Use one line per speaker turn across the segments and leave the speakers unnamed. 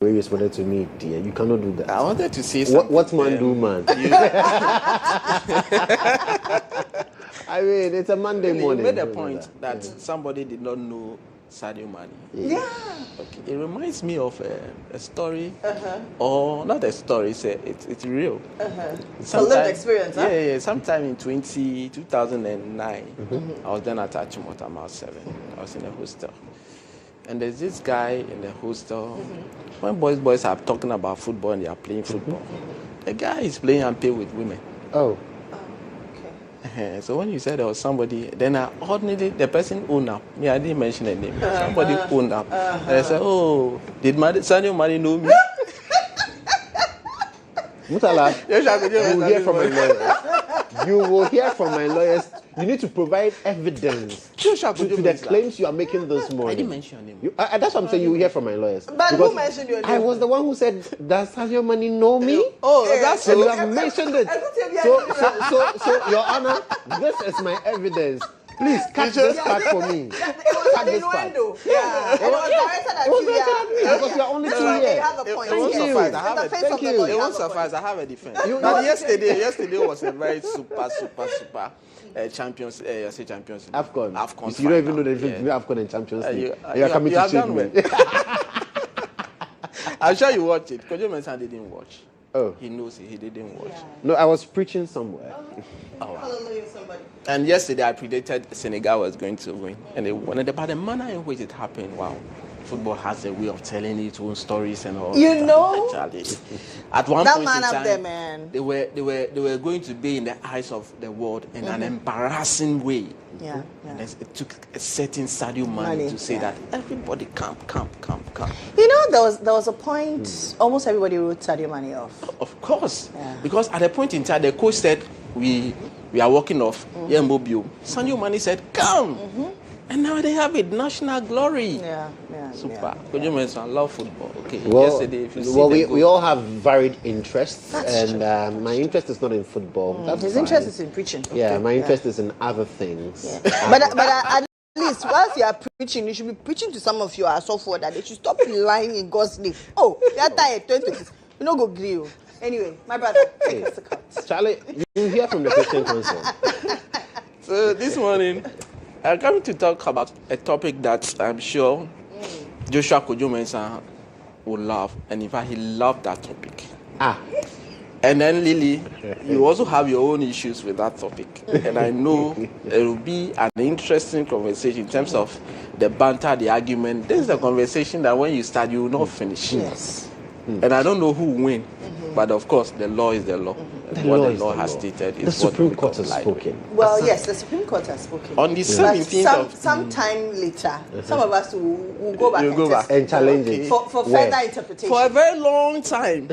way you responded to me, dear. You cannot do that.
I wanted to say something.
What man do, man? I mean, it's a Monday morning.
You made a point that somebody did not know Sadio Mane.
Yeah.
Okay. It reminds me of a story, or not a story. It's real.
It's a lived experience, huh?
Yeah. Sometime in 2009, I was then at Achimota, I was 7. I was in a hostel. And there's this guy in the hostel. When boys are talking about football and they are playing football, the guy is playing and playing with women.
Oh.
Okay. So when you said there was somebody, then I ordinarily, the person owned up. I didn't mention the name. Somebody owned up. And I said, oh, did Sadio Mane know me?
Mutala, you will hear from my lawyers. You will hear from my lawyers. You need to provide evidence to the claims you are making this morning.
I didn't mention your name.
That's what I'm saying. You will hear from my lawyers.
But who mentioned your name?
I was the one who said, does Sadio Mane know me?
Oh, that's
so. You have mentioned it. So, Your Honor, this is my evidence. Please cut this part for me. Cut this part.
Yeah. It was directed at you.
Because you are only 2 years.
You have a point.
It won't suffice. I have a
Thank you.
It won't suffice. I have a defense. But yesterday was a very super champions. I say champions.
AFCON. You don't even know the difference between AFCON and Champions League. You are coming to change me.
I'm sure you watched it. Kodjo Mensah didn't watch.
Oh.
He knows he didn't watch.
Yeah. No, I was preaching somewhere.
Hallelujah, somebody.
And yesterday I predicted Senegal was going to win. And they won. But the manner in which it happened, wow. Football has a way of telling its own stories and all.
You know?
At one
that
point
man
in
up
time,
there, man.
They were going to be in the eyes of the world in an embarrassing way.
Yeah.
And it took a certain Sadio Mane to say that everybody come.
You know, there was a point almost everybody wrote Sadio Mane off.
Of course. Yeah. Because at a point in time the coach said we are walking off. Sadio Mane said come. And now they have it, national glory.
Yeah.
Super. Kodjo Mensah, I love football. Okay.
Well,
yesterday, if you see
we all have varied interests.
That's
and my interest is not in football.
His interest is in preaching.
Yeah, my interest is in other things.
Yeah. But at least whilst you are preaching, you should be preaching to some of you are so forward that they should stop lying in God's name. Oh, that time 20. You know, go grill. Anyway, my brother, take us a cut.
Charlie, you hear from the Christian Council.
So this morning, I'm coming to talk about a topic that I'm sure Joshua Kodjo Mensah would love. And in fact, he loved that topic. And then Lily, you also have your own issues with that topic. And I know it will be an interesting conversation in terms of the banter, the argument. This is a conversation that when you start, you will not finish.
Yes.
And I don't know who will win. But of course, the law is the law. What the law has stated is
the Supreme Court has spoken.
Well, yes, the Supreme Court has spoken.
On the 17th of...
Sometime later, some of us will go back
and challenge it.
For further interpretation.
For a very long time,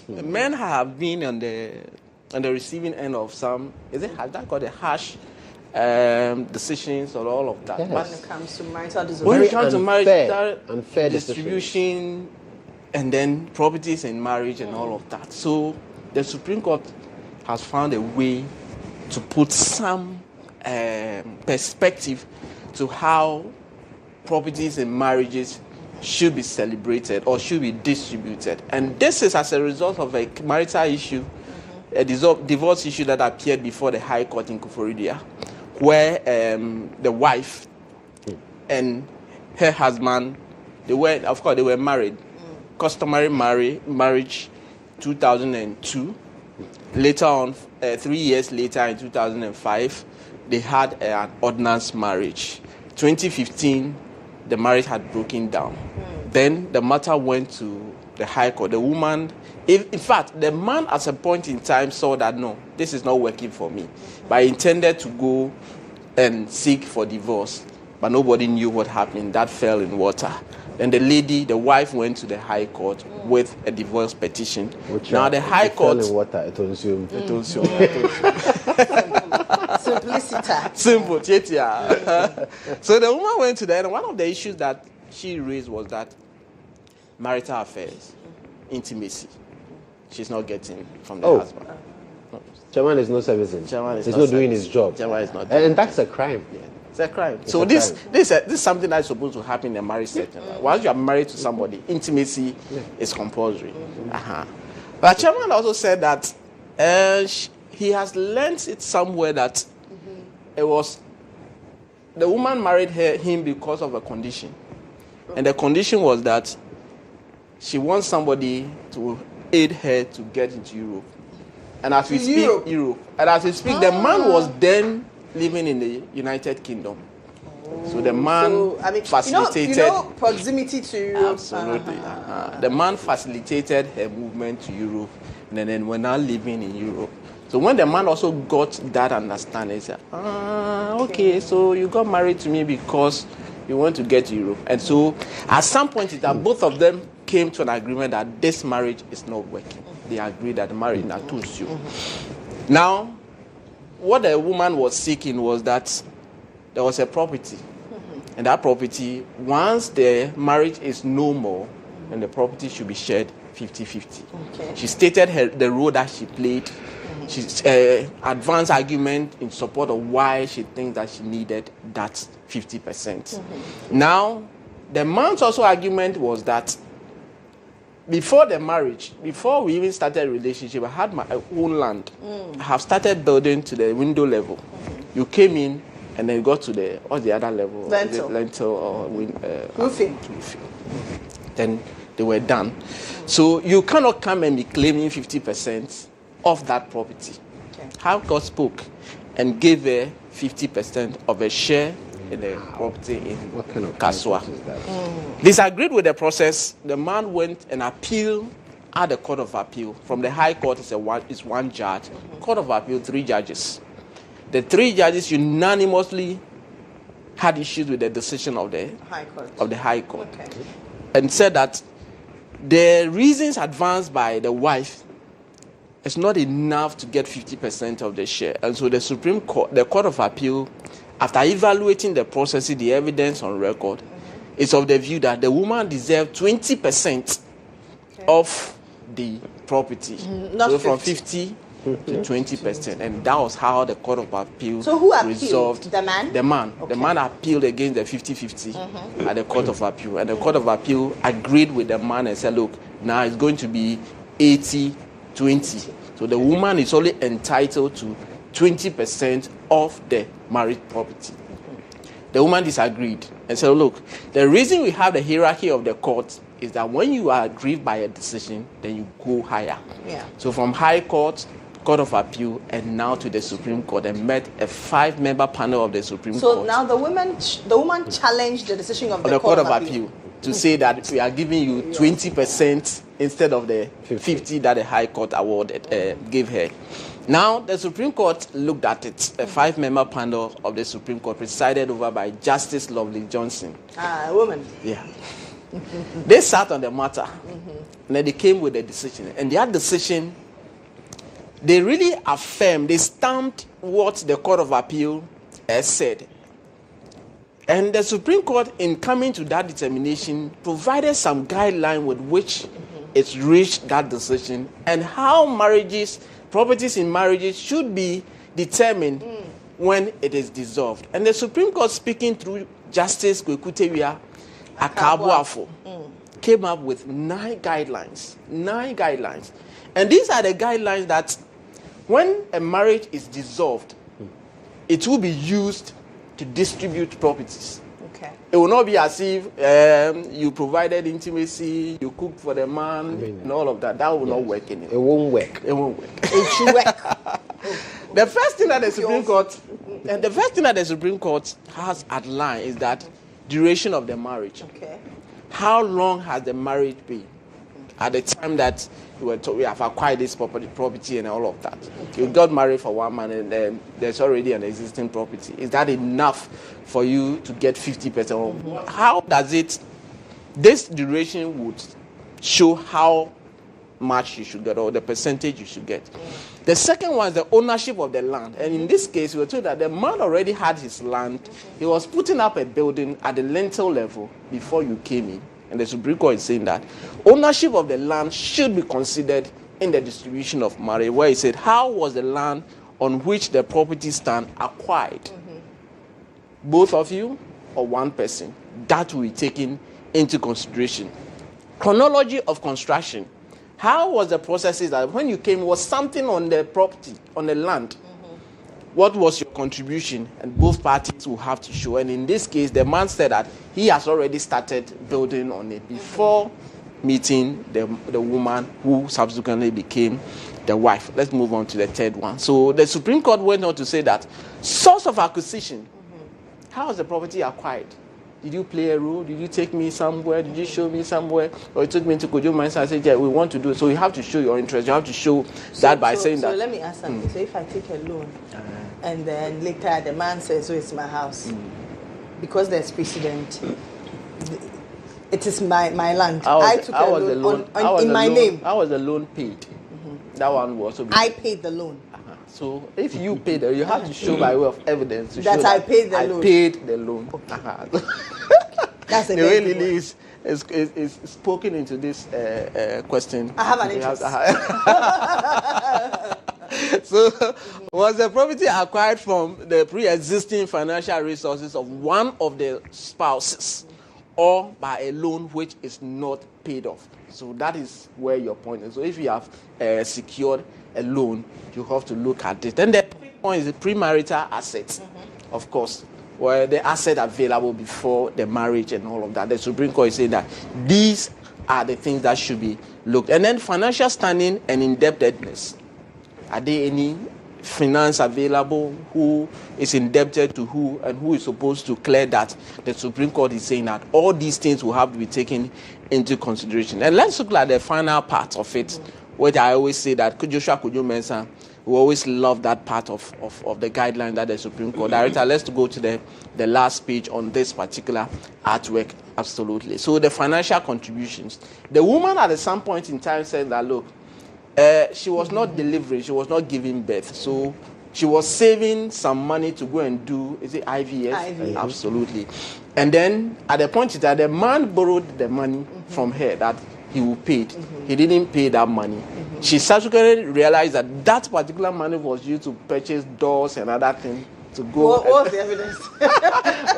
men have been on the receiving end of some... has that got a harsh decisions or all of that?
Yes.
When it comes to marital divorce.
When it comes to marriage,
unfair
distribution, and then properties in marriage and all of that. So the Supreme Court has found a way to put some perspective to how properties in marriages should be celebrated or should be distributed. And this is as a result of a marital issue, a divorce issue that appeared before the High Court in Kuforidia, where the wife and her husband, they were married. Customary marriage, 2002. Later on, 3 years later, in 2005, they had an ordinance marriage. 2015, the marriage had broken down. Then the matter went to the High Court. The woman, in fact, the man at a point in time saw that, no, this is not working for me. But he intended to go and seek for divorce. But nobody knew what happened. That fell in water. Then the wife went to the High Court with a divorce petition. Now the High Court...
fell in water, it was you.
Simplicity.
Simple, So the woman went to there, and one of the issues that she raised was that marital affairs, intimacy, she's not getting from the husband.
Chairman is not servicing.
Chairman is
not doing his job.
Chairman is not doing
and that's a crime.
Yeah. It's a crime. So this is something that's supposed to happen in a marriage setting. Once you are married to somebody, intimacy is compulsory. But Chairman also said that he has learned it somewhere that it was the woman married him because of a condition. And the condition was that she wants somebody to aid her to get into Europe. And as we speak, Europe. And as we speak, the man was then living in the United Kingdom. So the man facilitated...
You know proximity to Europe.
Absolutely. The man facilitated her movement to Europe. And then we're now living in Europe. So when the man also got that understanding, he said, okay, so you got married to me because you want to get to Europe. And so at some point, that both of them came to an agreement that this marriage is not working. They agreed that the marriage is not too soon. Now, what the woman was seeking was that there was a property. And that property, once the marriage is no more, then the property should be shared 50-50. Okay. She stated the role that she played. She's advanced argument in support of why she thinks that she needed that 50%. Now, the man's also argument was that before the marriage, before we even started a relationship, I had my own land. I have started building to the window level. You came in and then you got to the other level? Lentil or roofing. Then they were done. So you cannot come and be claiming 50% of that property. Okay. How God spoke and gave her 50% of a share in the property in Kaswa. Disagreed with the process. The man went and appealed at the Court of Appeal. From the High Court, it's one judge. Court of Appeal, 3 judges. The 3 judges unanimously had issues with the decision of the High Court. Okay. And said that the reasons advanced by the wife is not enough to get 50% of the share. And so the Supreme Court, the Court of Appeal, after evaluating the processes, the evidence on record, is of the view that the woman deserved 20% of the property. So from 50 to 20%. And that was how the Court of Appeal resolved.
The man?
The man. Okay. The man appealed against the 50-50 at the Court of Appeal. And the Court of Appeal agreed with the man and said, look, now it's going to be 80-20. So the woman is only entitled to 20% of the married property. The woman disagreed and said, look, the reason we have the hierarchy of the court is that when you are aggrieved by a decision, then you go higher. Yeah. So from High Court, Court of Appeal, and now to the Supreme Court, and met a 5-member panel of the Supreme Court.
So now the woman challenged the decision of the Court of Appeal
to say that we are giving you 20% instead of the 50 that the High Court awarded, gave her. Now, the Supreme Court looked at it. A 5-member panel of the Supreme Court, presided over by Justice Lovely Johnson.
A woman.
Yeah. They sat on the matter, and then they came with a decision. And their decision, they really affirmed, they stamped what the Court of Appeal said. And the Supreme Court, in coming to that determination, provided some guideline with which it's reached that decision, and how properties in marriages should be determined when it is dissolved. And the Supreme Court, speaking through Justice Kwekutewia Akabuafo, came up with 9 guidelines. 9 guidelines. And these are the guidelines that when a marriage is dissolved, it will be used to distribute properties. Okay. It will not be as if you provided intimacy, you cooked for the man, and all of that. That will not work anymore.
It won't work.
It won't work.
It should work.
The first thing that the Supreme Court, has outlined is that duration of the marriage. Okay. How long has the marriage been? At the time that we have acquired this property and all of that. Okay. You got married for 1 month and then there's already an existing property. Is that enough for you to get 50%? How does this duration would show how much you should get or the percentage you should get. The second one is the ownership of the land. And in this case, we were told that the man already had his land. He was putting up a building at the lintel level before you came in. And the Supreme Court is saying that ownership of the land should be considered in the distribution of marriage, where he said, how was the land on which the property stand acquired? both of you or one person. That will be taken into consideration. Chronology of construction. How was the processes that when you came, was something on the property, on the land? What was your contribution? And both parties will have to show. And in this case, the man said that he has already started building on it before meeting the woman who subsequently became the wife. Let's move on to the third one. So the Supreme Court went on to say that source of acquisition. How was the property acquired? Did you play a role? Did you take me somewhere? Did you show me somewhere? Or you took me to Kodjo Mensah and said, yeah, we want to do it. So you have to show your interest. You have to show that by saying that.
So let me ask something. So if I take a loan and then later the man says, oh, it's my house, because there's precedent, it is my land. I took a loan in my name.
How was the loan paid? That one was also.
I paid the loan.
So if you paid, you have to show by way of evidence to
that
show
I paid the loan.
I paid the loan.
That's a
the way
very
Lily is spoken into this question.
I have an interest.
So, was the property acquired from the pre-existing financial resources of one of the spouses, or by a loan which is not paid off? So that is where your point is. So if you have secured a loan, you have to look at it. Then the point is the premarital assets, of course, where the asset available before the marriage and all of that. The Supreme Court is saying that these are the things that should be looked. And then financial standing and indebtedness. Are there any finance available? Who is indebted to who, and who is supposed to clear that? The Supreme Court is saying that all these things will have to be taken into consideration. And let's look at the final part of it, which I always say that Kodjo Mensah, we always love that part of the guideline that the Supreme Court. Director, let's go to the last page on this particular artwork. Absolutely. So the financial contributions. The woman at some point in time said that, look, she was not delivering, she was not giving birth. So she was saving some money to go and do, is it IVF?
IVF.
Absolutely. And then at the point that the man borrowed the money from her that he will pay it. He didn't pay that money. She subsequently realized that that particular money was used to purchase doors and other things to go.
What's the evidence?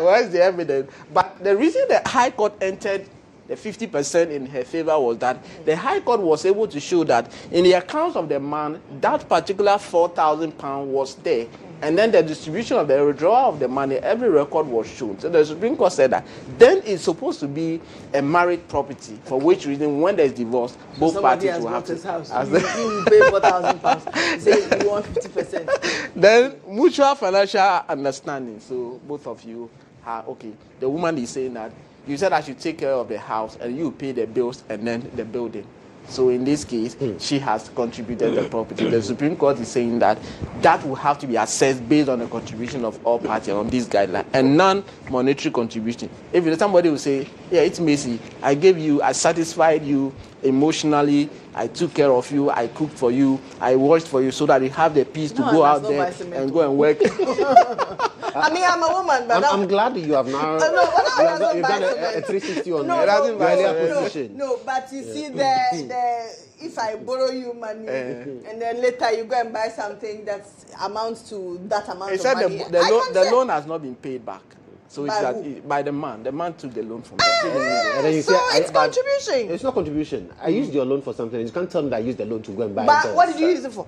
What's the evidence? But the reason the High Court entered the 50% in her favor was that the High Court was able to show that in the accounts of the man, that particular £4,000 was there. And then the distribution of the withdrawal of the money, every record was shown. So the Supreme Court said that then it's supposed to be a married property, for which reason when there's divorce, both parties will have to.
His house. You pay £4,000. Say you want 50%.
Then mutual financial understanding. So both of you are okay. The woman is saying that you said I should take care of the house and you pay the bills and then the building. So in this case, she has contributed the property. The Supreme Court is saying that that will have to be assessed based on the contribution of all parties on this guideline and non-monetary contribution. If somebody will say, yeah, it's Messy, I gave you, I satisfied you emotionally, I took care of you, I cooked for you, I washed for you so that you have the peace to go out there and go and work.
I mean, I'm a woman, but
I'm glad that you have now you've done a 360 on position.
No, but you see the if I borrow you money and then later you go and buy something that amounts to that amount of money.
The loan has not been paid back. So it's by the man. The man took the loan from them.
And then you
so it's contribution.
It's not contribution. I used your loan for something. You can't tell me that I used the loan to go and buy it.
But what did you use it for?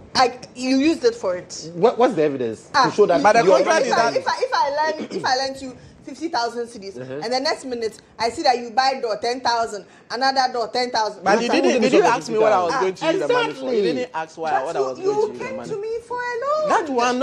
You used it for it.
What's the evidence to show that?
But the contract is that
if I lend you 50,000 cedis, and the next minute I see that you buy door 10,000, another door 10,000.
But did you ask me what I was going to use the money for? You didn't ask what I was going to use the money.
You came to me for a loan.
That one,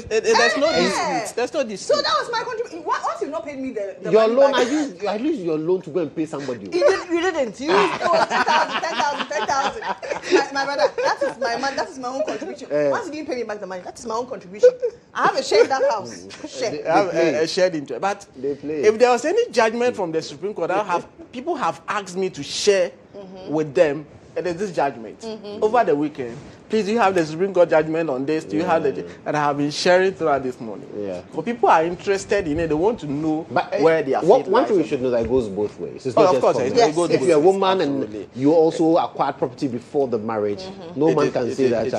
there's no dispute. There's no dispute.
So that was my contribution. Once you've not paid me the
your
money
loan,
back,
I used your loan to go and pay somebody.
You didn't. You used 10,000. My brother, that is my man. That is my own contribution. Once you didn't pay me back the money, that is my own contribution. I have a share in that house.
I have a shared interest. But if there was any judgment from the Supreme Court, people have asked me to share with them there's this judgment over the weekend. Please, do you have the Supreme Court judgment on this? Do you have the? And I have been sharing throughout this morning.
Yeah.
For people who are interested in it, they want to know where they are.
One thing we should know that it goes both ways. It's not just
of course,
it goes
if
you're a woman
absolutely.
and you also acquired property before the marriage, no man can say that.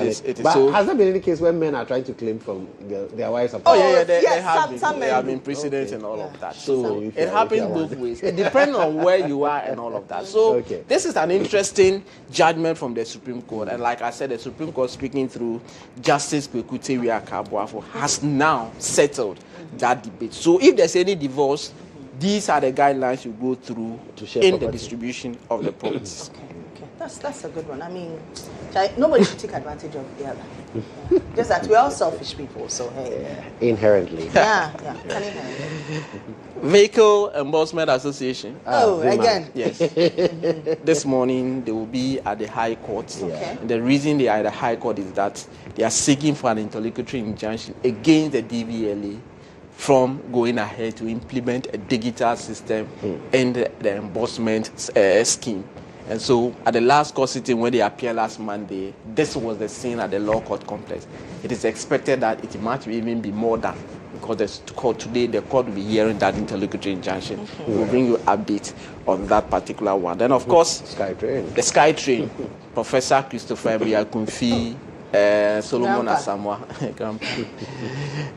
But
so,
has there been any case where men are trying to claim from their wives?
They have been precedents and all of that. So it happens both ways. It depends on where you are and all of that. So this is an interesting judgment from the Supreme Court. And like I said, the Supreme Court, speaking through Justice Kwekute Wiakabuafo, has now settled that debate. So if there's any divorce, these are the guidelines you go through in the distribution of the properties.
Okay. That's a good one. I mean, nobody should take advantage of the other. Yeah. Just that we're all selfish people, so hey.
Inherently.
Yeah.
Vehicle Enforcement Association.
Again.
Yes. This morning they will be at the High Court.
Okay.
And the reason they are at the High Court is that they are seeking for an interlocutory injunction against the DVLA from going ahead to implement a digital system in the enforcement scheme. And so at the last court sitting when they appeared last Monday, this was the scene at the law court complex. It is expected that it might even be more than, because today the court will be hearing that interlocutory injunction. We'll bring you a update on that particular one. Then of course, the SkyTrain, Professor Christopher Biakunfi, Solomon Asamoah.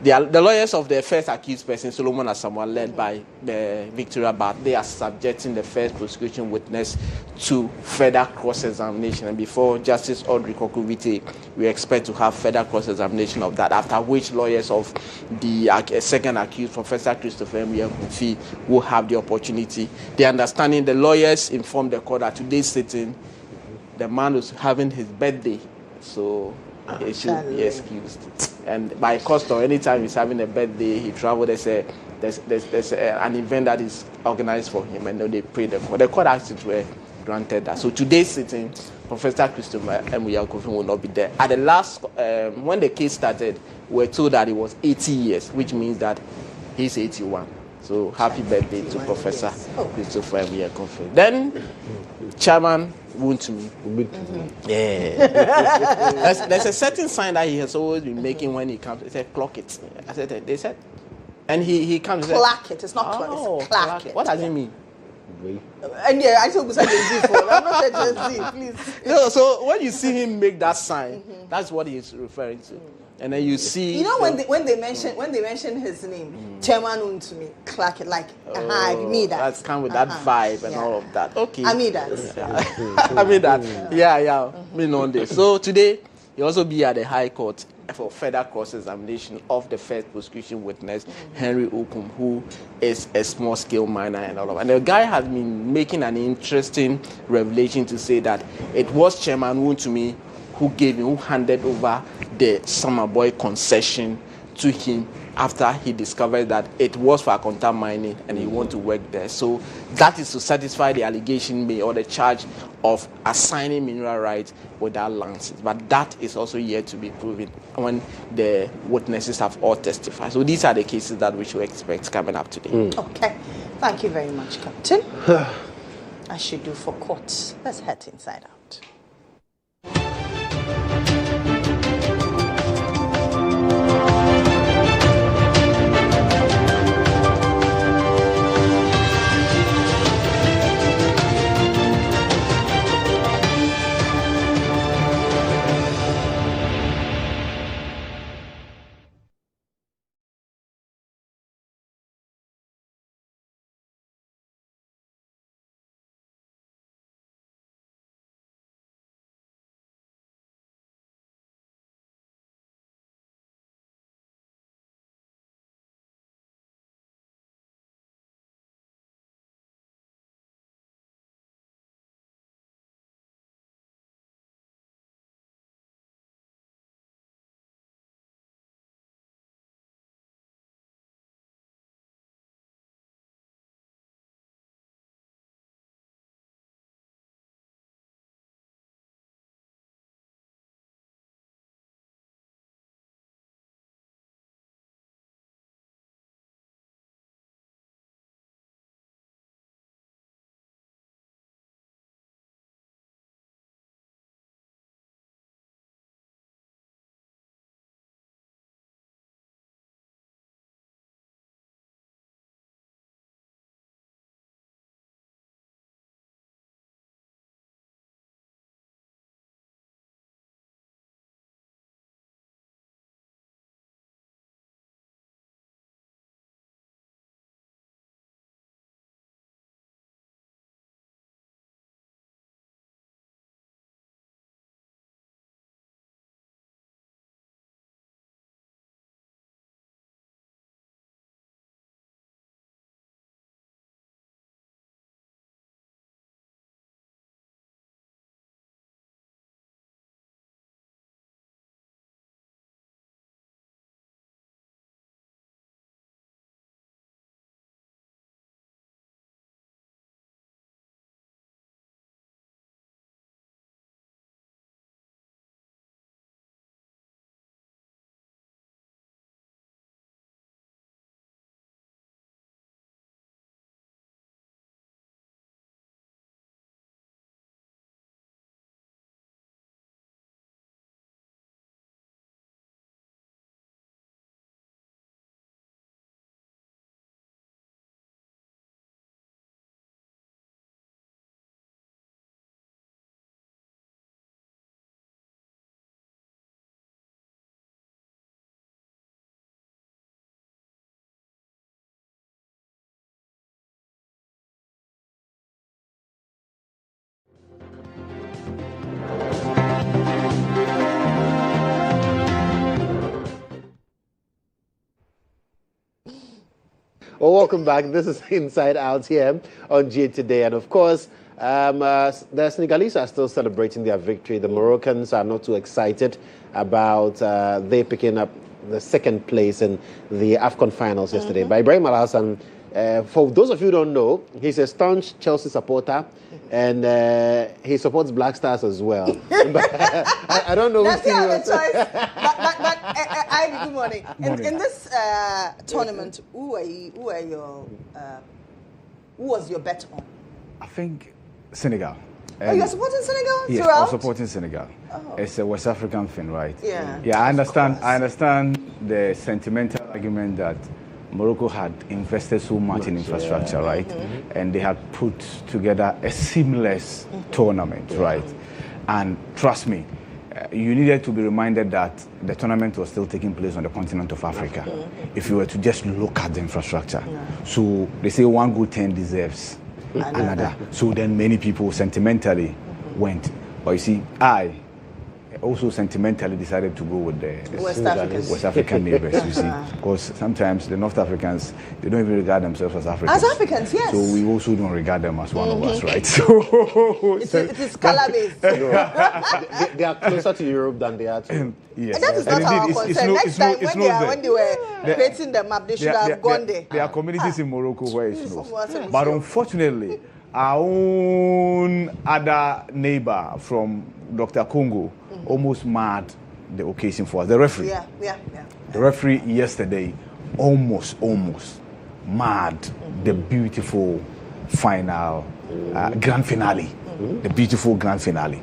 The lawyers of the first accused person, Solomon Asamoah, led by Victoria Bart, they are subjecting the first prosecution witness to further cross-examination. And before Justice Audrey Kokuvite, we expect to have further cross-examination of that, after which lawyers of the second accused, Professor Christopher Biakunfi, will have the opportunity. The understanding, the lawyers informed the court that today's sitting, the man was having his birthday, so he should be excused. And by custom, anytime he's having a birthday, he travels. There's an event that is organized for him, and then they pray the court. The court actually were granted that. So today's sitting, Professor Christopher Muyakofin will not be there. At the last, when the case started, we were told that it was 80 years, which means that he's 81. So happy birthday to Professor Christopher Muyakofin. Then Chairman Wontumi. Yeah. There's a certain sign that he has always been making when he comes. He said, clock it. I said, they said. And he comes.
Clack it. It's not clock, it's clack it.
What does it mean?
And yeah, I told you before. I'm not a Gen Z, please.
No, so when you see him make that sign, that's what he's referring to. And then you see.
You know, when they mention his name, Chairman Wontumi, clack it like, I mean that.
That's come with that vibe and all of that. Okay.
I mean that.
I mean that. Yeah. Me know this. So today, he also be at the High Court for further cross-examination of the first prosecution witness, Henry Okum, who is a small-scale miner and all of that. And the guy has been making an interesting revelation to say that it was Chairman Wontumi who handed over the Summer Boy concession to him after he discovered that it was for Akonta mining and he wanted to work there. So that is to satisfy the allegation made or the charge of assigning mineral rights without license. But that is also yet to be proven when the witnesses have all testified. So these are the cases that we should expect coming up today.
Okay. Thank you very much, Captain. I should do for court. Let's head inside out.
Well, welcome back. This is Inside Out here on GA Today. And of course, the Senegalese are still celebrating their victory. The Moroccans are not too excited about they picking up the second place in the AFCON finals yesterday. By Ibrahim Al-Hassan, for those of you who don't know, he's a staunch Chelsea supporter, and he supports Black Stars as well. I don't know
That's
who's
the other choice. But good morning. In this tournament, who was your bet on?
I think Senegal.
You're supporting Senegal
yes,
throughout?
I'm supporting Senegal. Oh. It's a West African thing, right?
Yeah.
Yeah, I understand the sentimental argument that Morocco had invested so much in infrastructure, right? Mm-hmm. And they had put together a seamless tournament, right? And trust me, you needed to be reminded that the tournament was still taking place on the continent of Africa. If you were to just look at the infrastructure. So they say one good 10 deserves another. So then many people sentimentally went. But you see, I also sentimentally decided to go with the West African neighbors, you see. Because sometimes the North Africans, they don't even regard themselves as Africans.
As Africans, yes.
So we also don't regard them as one of us, right? So
it is color-based.
They are closer to Europe than they are to...
Yes. And that is not our concern. Next time, when they were creating the map, they should have gone there.
There are communities in Morocco where it snows. But unfortunately, our own other neighbor from Dr. Congo almost marred the occasion for us. The referee. The referee yesterday almost marred the beautiful final grand finale. The beautiful grand finale.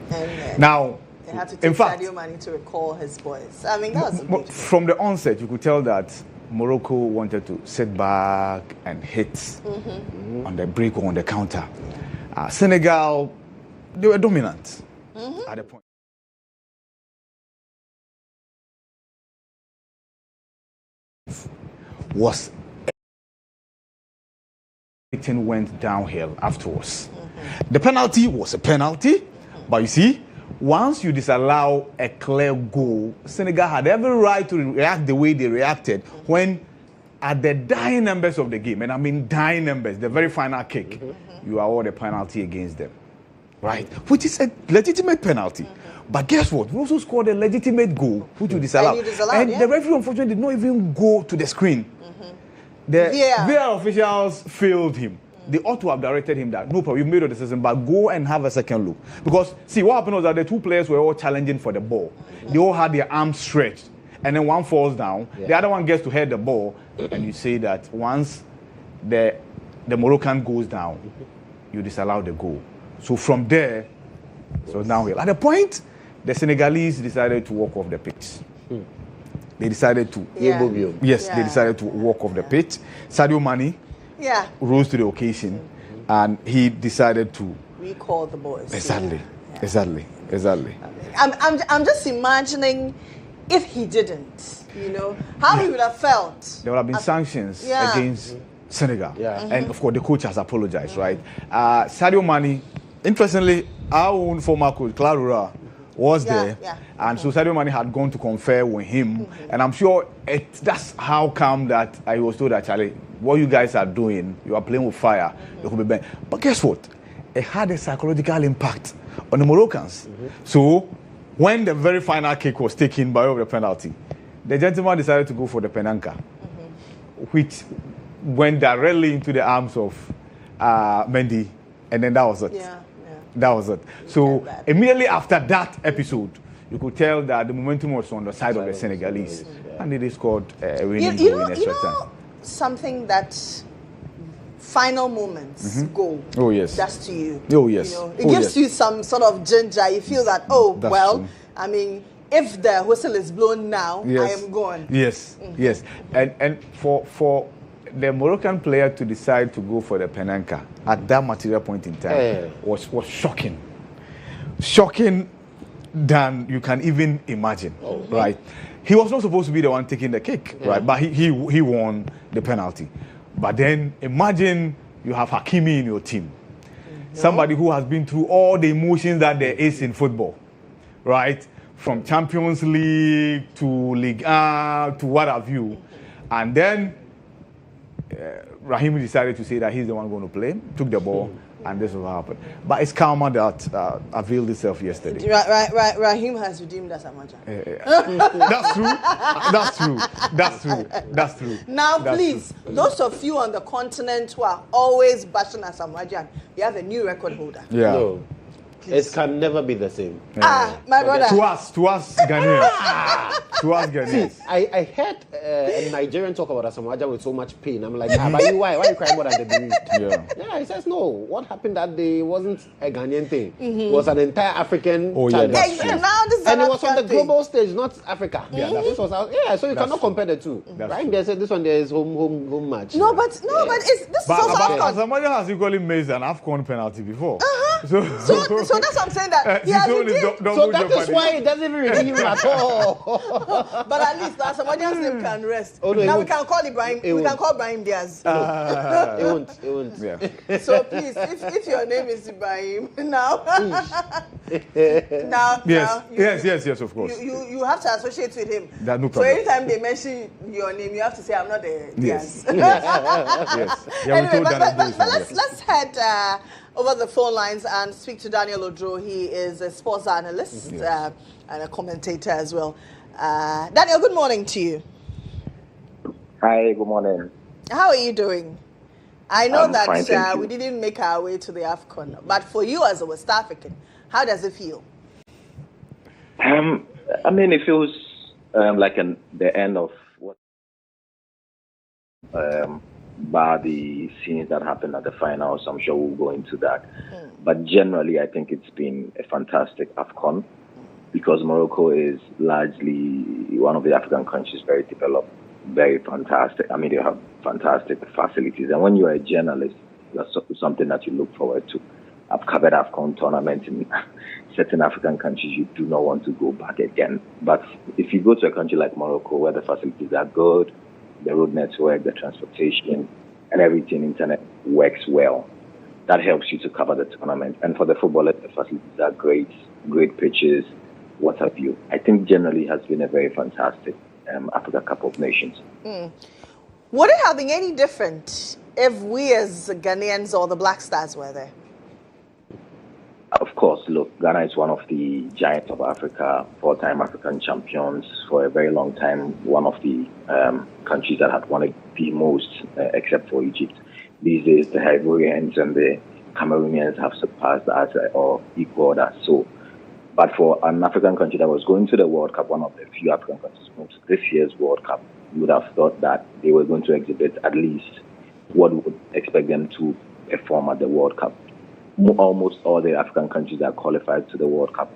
Now,
they had to take Sadio Mane to recall his voice. I mean, that was
from the onset, you could tell that Morocco wanted to sit back and hit on the break or on the counter. Senegal, they were dominant at the point. Everything went downhill afterwards. The penalty was a penalty, but you see, once you disallow a clear goal, Senegal had every right to react the way they reacted when at the dying numbers of the game, and I mean dying numbers, the very final kick, you award a penalty against them, right? Which is a legitimate penalty. But guess what? We also scored a legitimate goal, which you disallowed. And the referee, unfortunately, did not even go to the screen. The VAR officials failed him. They ought to have directed him that, no problem, you made a decision, but go and have a second look. Because, see, what happened was that the two players were all challenging for the ball. They all had their arms stretched. And then one falls down, the other one gets to head the ball, and you say that once the Moroccan goes down, you disallow the goal. So from there, so now at the point, the Senegalese decided to walk off the pitch. They decided to... they decided to walk off the pitch. Sadio Mane rose to the occasion, and he decided to...
recall the boys.
Exactly.
I'm just imagining if he didn't, how he would have felt.
There would have been sanctions against Senegal. And of course, the coach has apologized, right? Sadio Mane, interestingly, our own former coach, Clarura, was there. And so Sadio Mane had gone to confer with him. And I'm sure that's how come that I was told that, Charlie, what you guys are doing, you are playing with fire, you could be banned. But guess what? It had a psychological impact on the Moroccans. So when the very final kick was taken by over the penalty, the gentleman decided to go for the penanka, which went directly into the arms of Mendy, and then that was it. That was it. So immediately after that episode, you could tell that the momentum was on the side of the Senegalese, and they scored a winning goal in extra time.
Something that final moments goal does to you. It gives you some sort of ginger. You feel that, true. I mean, if the whistle is blown now, I am gone.
Yes. And for the Moroccan player to decide to go for the penanka at that material point in time was shocking. Shocking than you can even imagine, right? He was not supposed to be the one taking the kick, right? But he won the penalty. But then imagine you have Hakimi in your team. Somebody who has been through all the emotions that there is in football, right? From Champions League to Ligue 1 to what have you. And then Raheem decided to say that he's the one going to play, took the ball, and this is what happened. But it's karma that availed itself yesterday.
Raheem has redeemed us, Amaja.
That's true.
Now, please, those of you on the continent who are always bashing us, Amaja, we have a new record holder.
Yeah.
No. It can never be the same.
My brother.
To us Ghanaians. To us Ghanaians.
See, I heard a Nigerian talk about Asamoah with so much pain. I'm like, but you, why are you crying more than the bereaved? Yeah, he says, no, what happened that day wasn't a Ghanaian thing. It was an entire African challenge. And it was on the global stage, not Africa.
Yeah,
so you cannot compare the two. Right? They said this one there is home match.
No, but this is also AFCON.
Asamoah has equally made an AFCON penalty before.
So that's what I'm saying, that he has redeemed.
So that is why it doesn't even redeem him at all.
But at least Asamoah's name can rest.
Oh, no,
now we can call Ibrahim. We can call Ibrahim Diaz.
It won't.
Yeah.
So please, if your name is Ibrahim now,
yes, of course.
You have to associate with him.
That no
So
problem.
anytime they mention your name, you have to say, I'm not the
Yes.
Diaz.
Yes. Yeah,
Anyway,
we told
but let's head over the phone lines and speak to Daniel Odro. He is a sports analyst and a commentator as well. Daniel, good morning to you.
Hi, good morning.
How are you doing? I know
I'm fine, thank
that
you.
we didn't make our way to the AFCON, but for you as a West African, how does it feel?
I mean, it feels like the end of what by the scenes that happened at the finals. I'm sure we'll go into that. But generally, I think it's been a fantastic AFCON because Morocco is largely one of the African countries very developed, very fantastic. I mean, they have fantastic facilities. And when you're a journalist, that's something that you look forward to. I've covered AFCON tournaments in certain African countries. You do not want to go back again. But if you go to a country like Morocco, where the facilities are good, the road network, the transportation, and everything, internet works well, that helps you to cover the tournament. And for the footballers, the facilities are great pitches, what have you. I think generally has been a very fantastic Africa Cup of Nations.
Would it have been any different if we as Ghanaians or the Black Stars were there?
Of course, look, Ghana is one of the giants of Africa, 4-time African champions for a very long time, one of the countries that had won it the most, except for Egypt. These days, the Ivorians and the Cameroonians have surpassed us or equaled us. So, but for an African country that was going to the World Cup, one of the few African countries going to this year's World Cup, you would have thought that they were going to exhibit at least what we would expect them to perform at the World Cup. Almost all the African countries that qualified to the World Cup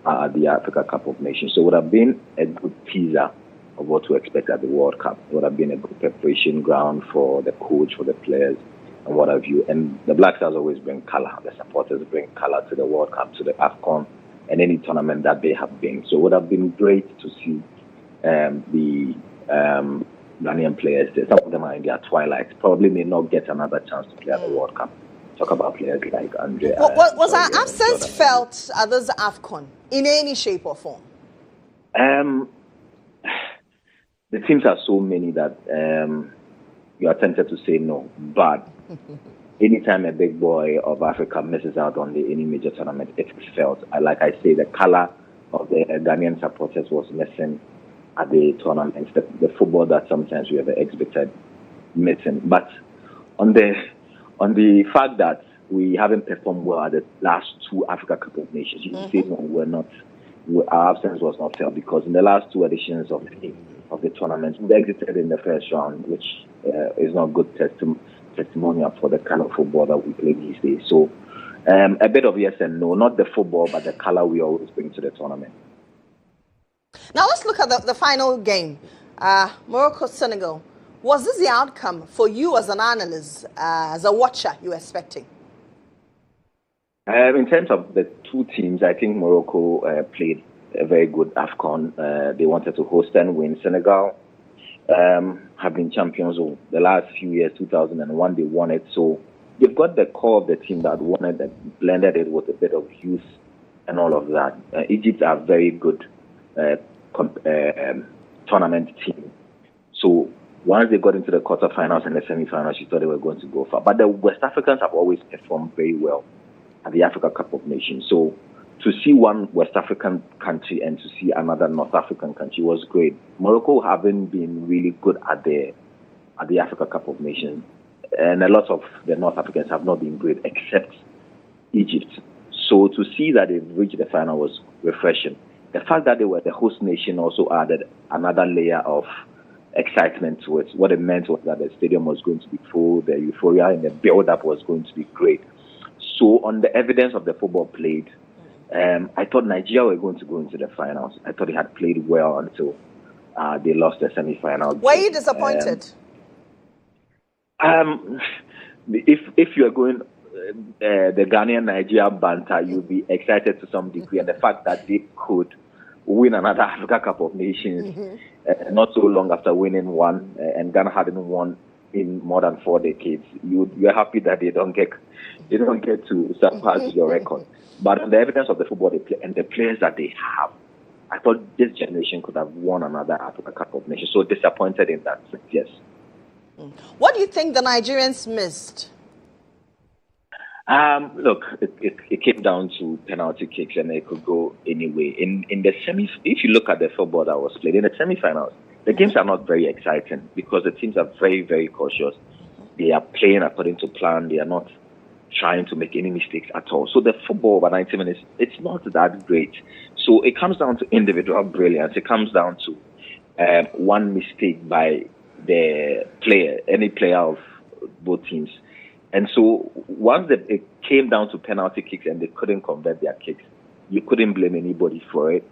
are at the Africa Cup of Nations. So it would have been a good teaser of what to expect at the World Cup. It would have been a good preparation ground for the coach, for the players, and what have you. And the Black Stars always bring color. The supporters bring color to the World Cup, to the AFCON, and any tournament that they have been. So it would have been great to see the Ghanaian players there. Some of them are in their twilight. Probably may not get another chance to play at the World Cup. Talk about players like Andre.
Was our absence felt at this AFCON in any shape or form?
The teams are so many that you are tempted to say no. But anytime a big boy of Africa misses out on any major tournament, it's felt. Like I say, the color of the Ghanaian supporters was missing at the tournaments. The football that sometimes we have exhibited missing. But on the fact that we haven't performed well at the last two Africa Cup of Nations, you can say no, we're not. Our absence was not felt because in the last two editions of the tournament, we exited in the first round, which is not good testimonial for the kind of football that we play these days. So a bit of yes and no, not the football, but the color we always bring to the tournament.
Now let's look at the final game, Morocco-Senegal. Was this the outcome for you as an analyst, as a watcher, you were expecting?
In terms of the two teams, I think Morocco played a very good AFCON. They wanted to host and win. Senegal have been champions of the last few years. 2001, they won it. So they've got the core of the team that won it and blended it with a bit of youth and all of that. Egypt are a very good tournament team. So once they got into the quarterfinals and the semi-finals, you thought they were going to go far. But the West Africans have always performed very well at the Africa Cup of Nations. So to see one West African country and to see another North African country was great. Morocco haven't been really good at the Africa Cup of Nations, and a lot of the North Africans have not been great, except Egypt. So to see that they've reached the final was refreshing. The fact that they were the host nation also added another layer of excitement to it. What it meant was that the stadium was going to be full, the euphoria and the build-up was going to be great. So on the evidence of the football played, I thought Nigeria were going to go into the finals. I thought they had played well until they lost the semi-final.
Were you disappointed?
If you are going the Ghanaian-Nigeria banter, you'll be excited to some degree. And the fact that they could win another Africa Cup of Nations not so long after winning one, and Ghana hadn't won in more than 4 decades, you're happy that they don't get to surpass your record. But on the evidence of the football they play and the players that they have, I thought this generation could have won another Africa Cup of Nations. So disappointed in that sense, yes.
What do you think the Nigerians missed?
Look, it came down to penalty kicks, and it could go anyway. In the semis, if you look at the football that was played in the semifinals, the games are not very exciting because the teams are very, very cautious. They are playing according to plan. They are not trying to make any mistakes at all. So the football over 90 minutes, it's not that great. So it comes down to individual brilliance. It comes down to one mistake by the player, any player of both teams. And so once it came down to penalty kicks and they couldn't convert their kicks, you couldn't blame anybody for it.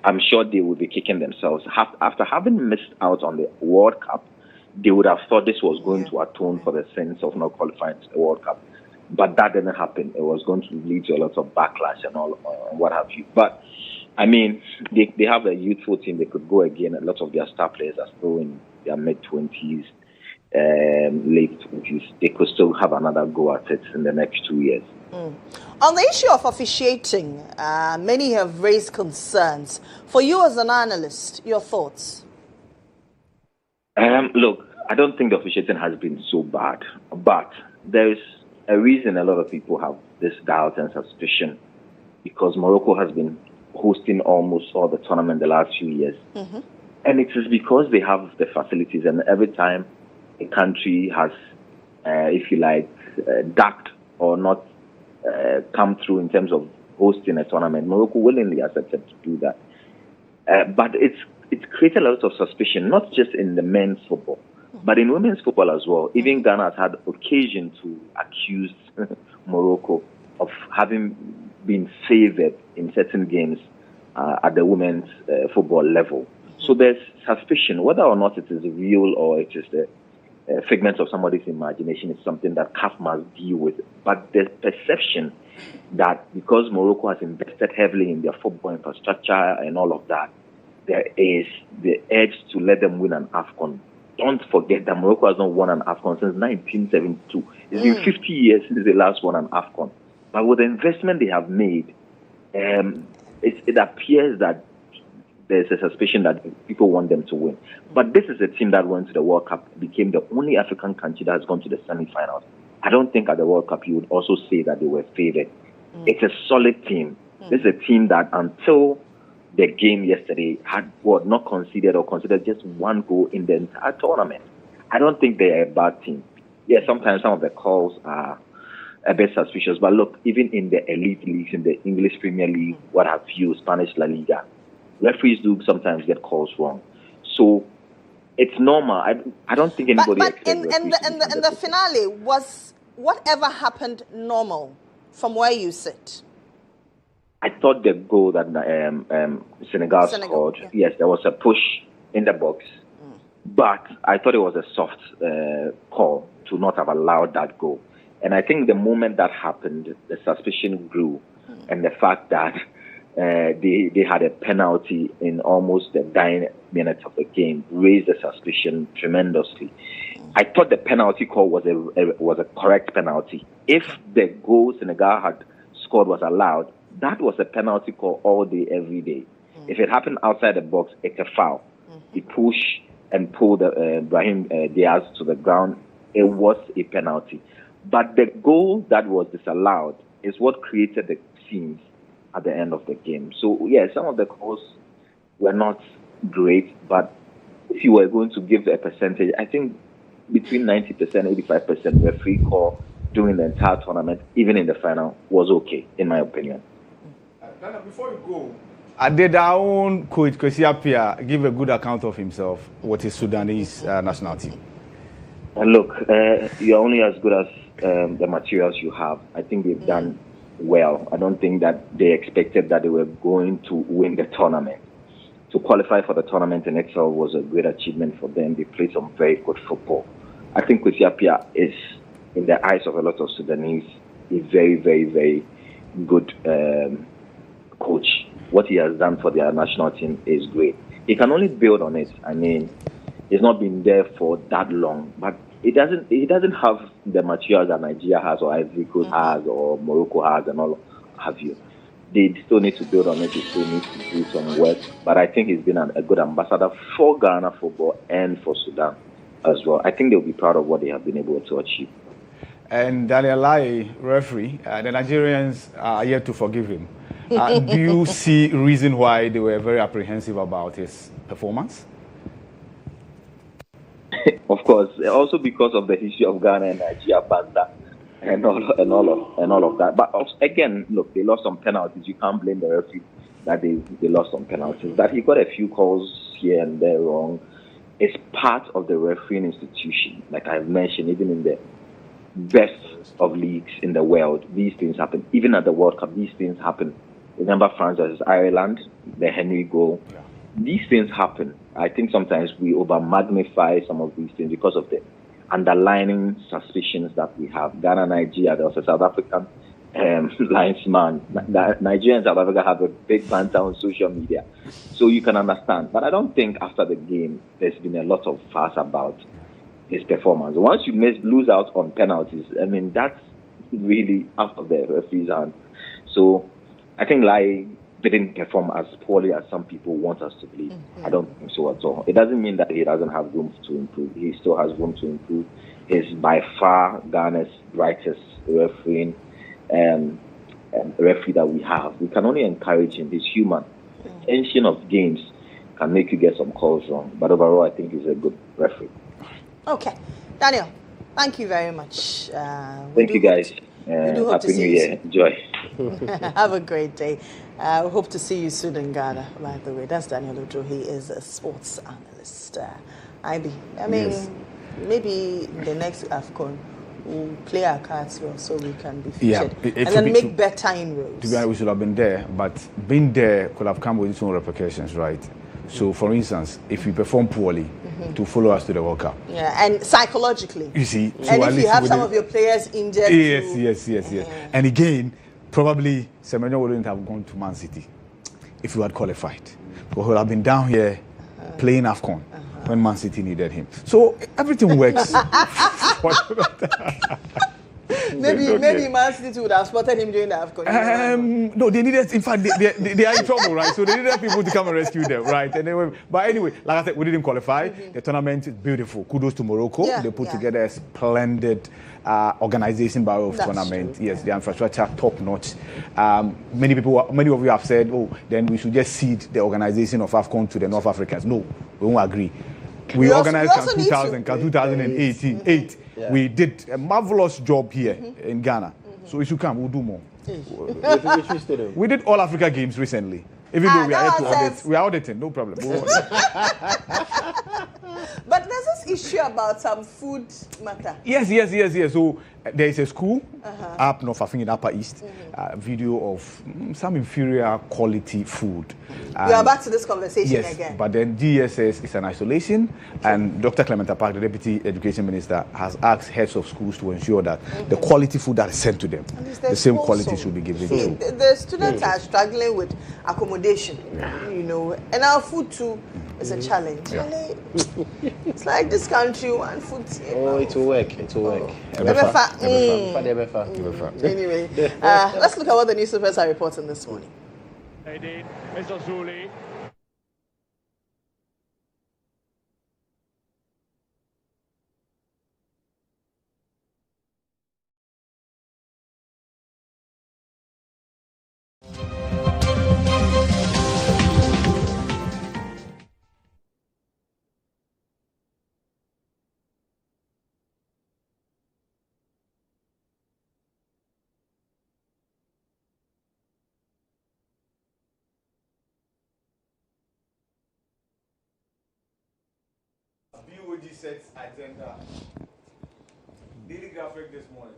I'm sure they would be kicking themselves. After having missed out on the World Cup, they would have thought this was going to atone for the sins of not qualifying to the World Cup. But that didn't happen. It was going to lead to a lot of backlash and all, what have you. But, I mean, they have a youthful team. They could go again. A lot of their star players are still in their mid-20s, late 20s. They could still have another go at it in the next 2 years.
On the issue of officiating, many have raised concerns. For you as an analyst, your thoughts?
Look, I don't think the officiating has been so bad, but there's a reason a lot of people have this doubt and suspicion, because Morocco has been hosting almost all the tournament the last few years. And it is because they have the facilities, and every time a country has, if you like, ducked or not come through in terms of hosting a tournament, Morocco willingly accepted to do that. But it's created a lot of suspicion, not just in the men's football, but in women's football as well. Even Ghana has had occasion to accuse Morocco of having been favored in certain games at the women's football level. So there's suspicion, whether or not it is real or it is the figment of somebody's imagination, is something that CAF must deal with. But there's perception that because Morocco has invested heavily in their football infrastructure and all of that, there is the edge to let them win an AFCON. Don't forget that Morocco has not won an AFCON since 1972. It's been 50 years since they last won an AFCON. But with the investment they have made, it appears that there's a suspicion that people want them to win. But this is a team that went to the World Cup, became the only African country that has gone to the semi-finals. I don't think at the World Cup you would also say that they were favored. It's a solid team. This is a team that until the game yesterday had not conceded or considered just one goal in the entire tournament. I don't think they're a bad team. Yeah, sometimes some of the calls are a bit suspicious, but look, even in the elite leagues, in the English Premier League, what have you, Spanish La Liga, referees do sometimes get calls wrong. So it's normal. I don't think anybody.
But in the finale, was whatever happened normal from where you sit?
I thought the goal that Senegal scored, yes, there was a push in the box, but I thought it was a soft call to not have allowed that goal. And I think the moment that happened, the suspicion grew, and the fact that they had a penalty in almost the dying minutes of the game raised the suspicion tremendously. I thought the penalty call was a correct penalty. If the goal Senegal had scored was allowed, that was a penalty call all day, every day. If it happened outside the box, it's a foul. He pushed and pulled Brahim Diaz to the ground, it was a penalty. But the goal that was disallowed is what created the scenes at the end of the game. So, yeah, some of the calls were not great, but if you were going to give a percentage, I think between 90%, 85% referee call during the entire tournament, even in the final, was okay, in my opinion.
Before you go, did our own coach, Kwesi, give a good account of himself, what is Sudanese national team?
Look, you're only as good as the materials you have. I think they've done well. I don't think that they expected that they were going to win the tournament. To qualify for the tournament in itself was a great achievement for them. They played some very good football. I think Kwesi is, in the eyes of a lot of Sudanese, a very, very, very good coach. What he has done for their national team is great. He can only build on it. I mean, he's not been there for that long, but he doesn't have the materials that Nigeria has, or Ivory Coast has, or Morocco has, and all have you. They still need to build on it. They still need to do some work. But I think he's been a good ambassador for Ghana football and for Sudan as well. I think they'll be proud of what they have been able to achieve.
And Daniel Lai, referee, the Nigerians are yet to forgive him. Do you see reason why they were very apprehensive about his performance?
Of course, also because of the history of Ghana and Nigeria banter and all of that. But also, again, look, they lost some penalties. You can't blame the referee that they lost some penalties. That he got a few calls here and there wrong. It's part of the refereeing institution. Like I've mentioned, even in the best of leagues in the world, these things happen. Even at the World Cup, these things happen. Remember France versus Ireland, the Henry goal. Yeah. These things happen. I think sometimes we over-magnify some of these things because of the underlying suspicions that we have. Ghana, Nigeria, there was a South African linesman. Nigeria and South Africa have a big banter on social media. So you can understand. But I don't think after the game there's been a lot of fuss about his performance. Once you lose out on penalties, I mean, that's really out of the referee's hand. So I think Lai didn't perform as poorly as some people want us to believe. I don't think so at all. It doesn't mean that he doesn't have room to improve. He still has room to improve. He's by far Ghana's brightest referee that we have. We can only encourage him. He's human. Tension of games can make you get some calls wrong. But overall, I think he's a good referee.
Okay. Daniel, thank you very much.
Thank you, guys. Happy New Year. Enjoy.
Have a great day. We hope to see you soon in Ghana, by the way. That's Daniel Kodjo. He is a sports analyst. I mean, maybe the next AFCON we'll play our cards well so we can be featured. And then make better inroads. To be honest, we should have been there, but being there could have come with its own repercussions, right? So, for instance, if we perform poorly, to follow us to the World Cup. Yeah, and psychologically.
You see. So
and if you have some of your players injured.
Yes. And again, probably Semenyo wouldn't have gone to Man City if we had qualified. But he would have been down here playing AFCON when Man City needed him. So everything works.
Maybe Man City would have spotted him during the AFCON.
No, they needed. In fact, they are in trouble, right? So they needed people to come and rescue them, right? But anyway, like I said, we didn't qualify. The tournament is beautiful. Kudos to Morocco. They put together a splendid organization by way of tournament. True. Yes, the infrastructure top notch. Many of you have said, then we should just cede the organization of AFCON to the North Africans. No, we won't agree. We organized 2018. Yeah. We did a marvelous job here in Ghana. So if you come, we'll do more. We did all Africa games recently. Even though we are to audit, we are auditing, no problem.
But there's this issue about some food matter.
Yes. So there is a school up north, I think in Upper East, video of some inferior quality food.
We are back to this conversation again.
Yes, but then DSS is an isolation, and Dr. Clement Park, the Deputy Education Minister, has asked heads of schools to ensure that the quality food that is sent to them, the same quality should be given to.
The students are struggling with accommodation, and our food too is a challenge. It's like this country, one food.
It will work.
Anyway, let's look at what the newspapers are reporting this morning.
BOG sets agenda. Daily graphic this morning.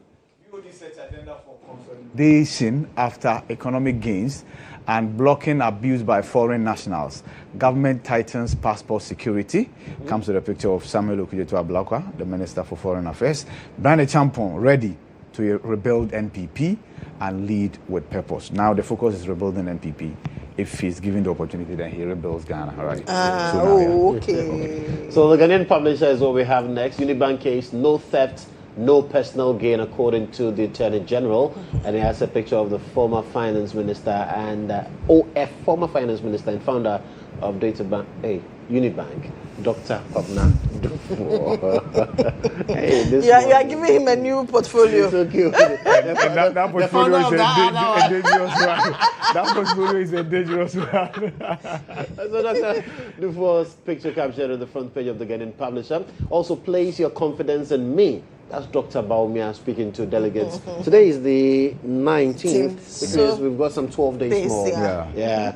BOG sets agenda for consolidation after economic gains and blocking abuse by foreign nationals. Government tightens passport security. Comes with a picture of Samuel Okudzeto-Ablakwa, the Minister for Foreign Affairs. Brian Champon ready to rebuild NPP and lead with purpose. Now the focus is rebuilding NPP. If he's given the opportunity, then he rebuilds Ghana. All right.
Okay.
So the Ghanaian publisher is what we have next. Unibank case, no theft, no personal gain, according to the Attorney General. And he has a picture of the former finance minister and former finance minister and founder of Unibank, Dr. Pabna. Hey,
you are giving him a new portfolio.
So cute.
that portfolio is a dangerous one. That portfolio is a dangerous one.
So Dr. Dufour's picture captured on the front page of the Ghanaian publisher. Also, place your confidence in me. That's Dr. Baumia speaking to delegates. Today is the 19th, which means we've got some 12 days more. Yeah.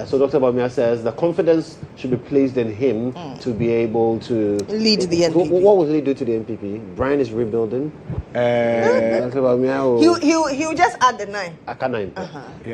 So Dr. Baumia says the confidence should be placed in him to be able to
lead the NPP.
What will he do to the NPP? Brian is rebuilding. Dr. Baumia
he'll just add the 9.
Aka 9.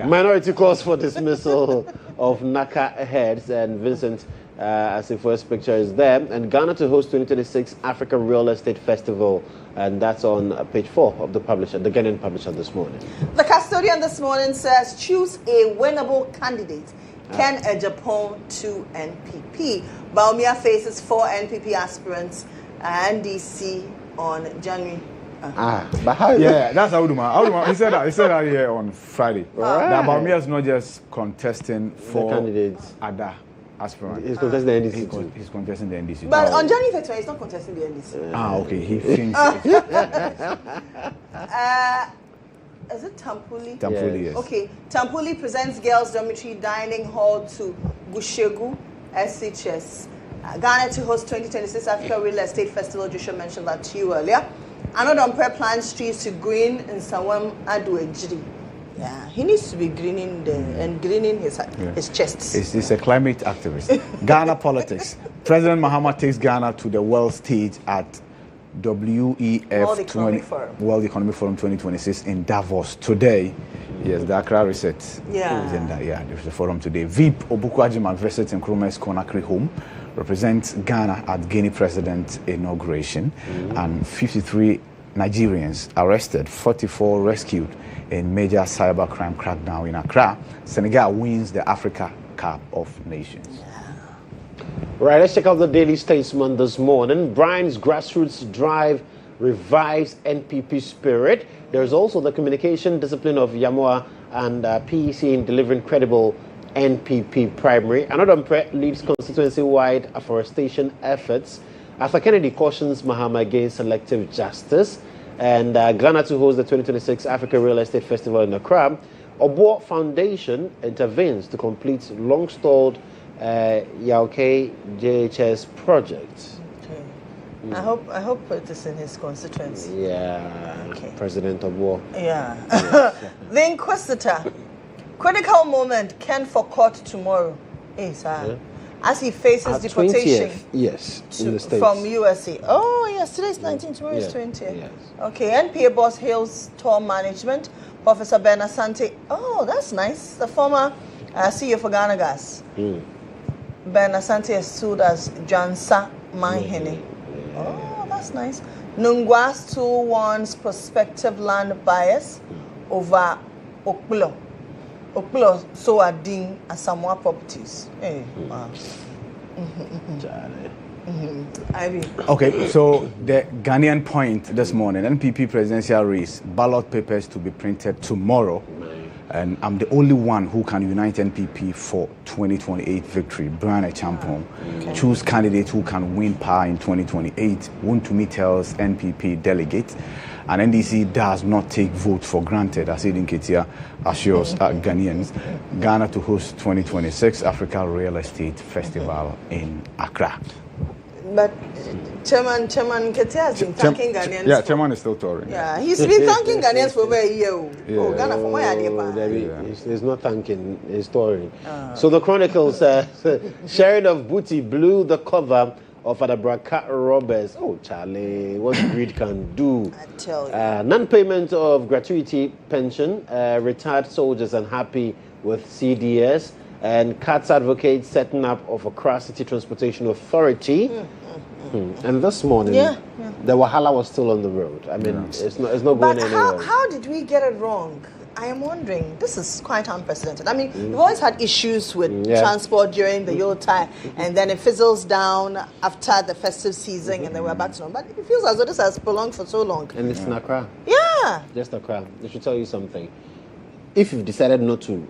Minority calls for dismissal of NACA heads, and Vincent as the first picture is there. And Ghana to host 2026 Africa Real Estate Festival, and that's on page 4 of the publisher, the Ghanaian publisher this morning.
The custodian this morning says choose a winnable candidate. Ken Ejapon to NPP. Baumia faces 4 NPP aspirants and NDC on January.
But how?
Yeah, that's Auduma. He said that here on Friday. That Baumia is not just contesting for
candidates.
Other aspirants.
He's contesting the NDC too.
He's contesting the NDC.
But on January 31st, he's not contesting the NDC.
Okay. He thinks.
Is it Tampuli?
Tampuli, yes.
Okay. Tampuli presents girls' dormitory dining hall to Gushegu SHS. Ghana to host 2026 Africa Real Estate Festival. Joshua mentioned that to you earlier. Another planned streets to green in Sawam Adu Ejiri. Yeah, he needs to be greening his chest.
He's a climate activist. Ghana politics. President Mohammed takes Ghana to the world stage at WEF World Economic Forum 2026 in Davos today. Yes, the Accra Reset. There's a forum today. Veep Obukwajima visits Nkrumah's Conakry home, represents Ghana at Guinea President inauguration, and 53 Nigerians arrested, 44 rescued in major cybercrime crackdown in Accra. Senegal wins the Africa Cup of Nations.
Right, let's check out the Daily Statesman this morning. Brian's grassroots drive revives NPP spirit. There's also the communication discipline of Yamoa and PEC in delivering credible NPP primary. Another leads constituency-wide afforestation efforts. Arthur Kennedy cautions Mahama against selective justice. And Ghana to host the 2026 Africa Real Estate Festival in Accra. Obo Foundation intervenes to complete long-stalled Yauke JHS project.
Okay. I hope it is in his constituency.
Yeah.
Okay.
President Obo.
Yeah. The Inquisitor. Critical moment. Ken for court tomorrow. As he faces deportation
20th, yes, in the States.
From USA. Oh, yes, today's 19th, tomorrow is 20th. Yes. Okay, NPA boss hails tour management. Professor Ben Asante. Oh, that's nice. The former CEO for Ghana Gas. Ben Asante is sued as Jansa Manhene. Oh, that's nice. Nungwa still warns prospective land buyers over Okpulo. Okpulo so are Ding Asamoah properties. Hey, wow.
Okay, so the Ghanaian point this morning, NPP presidential race, ballot papers to be printed tomorrow. And I'm the only one who can unite NPP for 2028 victory. Brian Champon. Choose candidates who can win power in 2028. Wontumi tells NPP delegates. And NDC does not take votes for granted, as Edin Ketia assures Ghanaians. Ghana to host 2026 Africa Real Estate Festival in Accra.
But Chairman Ketia has been thanking Ghanaians.
Yeah, Chairman is still touring.
Yeah, he's been thanking Ghanaians for over a year. Oh, Ghana for my idea.
He's not thanking, he's touring. So the Chronicles, sharing of booty blew the cover of Adabraka robbers. Oh, Charlie, what greed can do.
I tell you.
Non-payment of gratuity pension, retired soldiers unhappy with CDS, and CATS advocates setting up of Accra City Transportation Authority. And this morning, the Wahala was still on the road. I mean, it's not going anywhere.
But how did we get it wrong? I am wondering. This is quite unprecedented. I mean, we've always had issues with transport during the Yuletide, and then it fizzles down after the festive season, and then we're back to normal. But it feels as though this has prolonged for so long.
And it's in Accra.
Yeah.
Just Accra. I should tell you something. If you've decided not to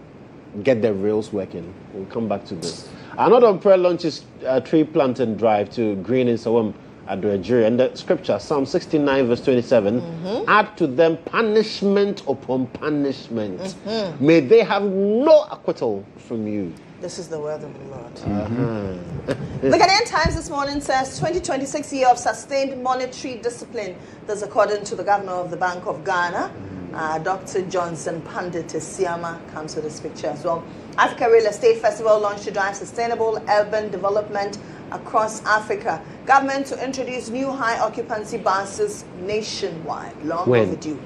get the rails working, we'll come back to this. Another umbrella launches a tree planting drive to green in Sawam at Nigeria. And the scripture, Psalm 69 verse 27, add to them punishment upon punishment. May they have no acquittal from you.
This is the word of the Lord. The Ghanaian Times this morning says 2026 year of sustained monetary discipline. That's according to the governor of the Bank of Ghana. Dr. Johnson Pandit Siama comes with this picture as well. Africa Real Estate Festival launched to drive sustainable urban development across Africa. Government to introduce new high occupancy buses nationwide. Long overdue.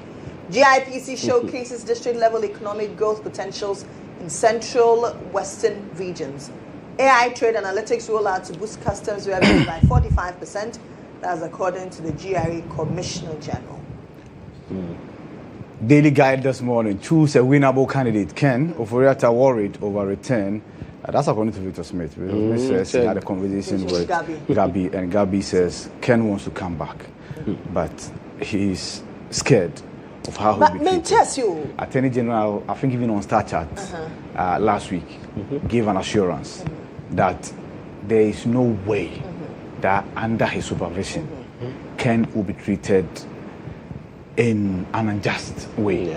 GIPC showcases district level economic growth potentials in central western regions. AI trade analytics roll out to boost customs revenue by 45%. That's according to the GRE Commissioner General.
Daily Guide this morning, choose a winnable candidate. Ken Oforiatta worried over return. That's according to Victor Smith. Victor Smith says he had a conversation with Gabi, and Gabi says Ken wants to come back, but he's scared of how he'll be treated. Attorney General, I think even on Star Chat last week, gave an assurance that there is no way that under his supervision, Ken will be treated in an unjust way.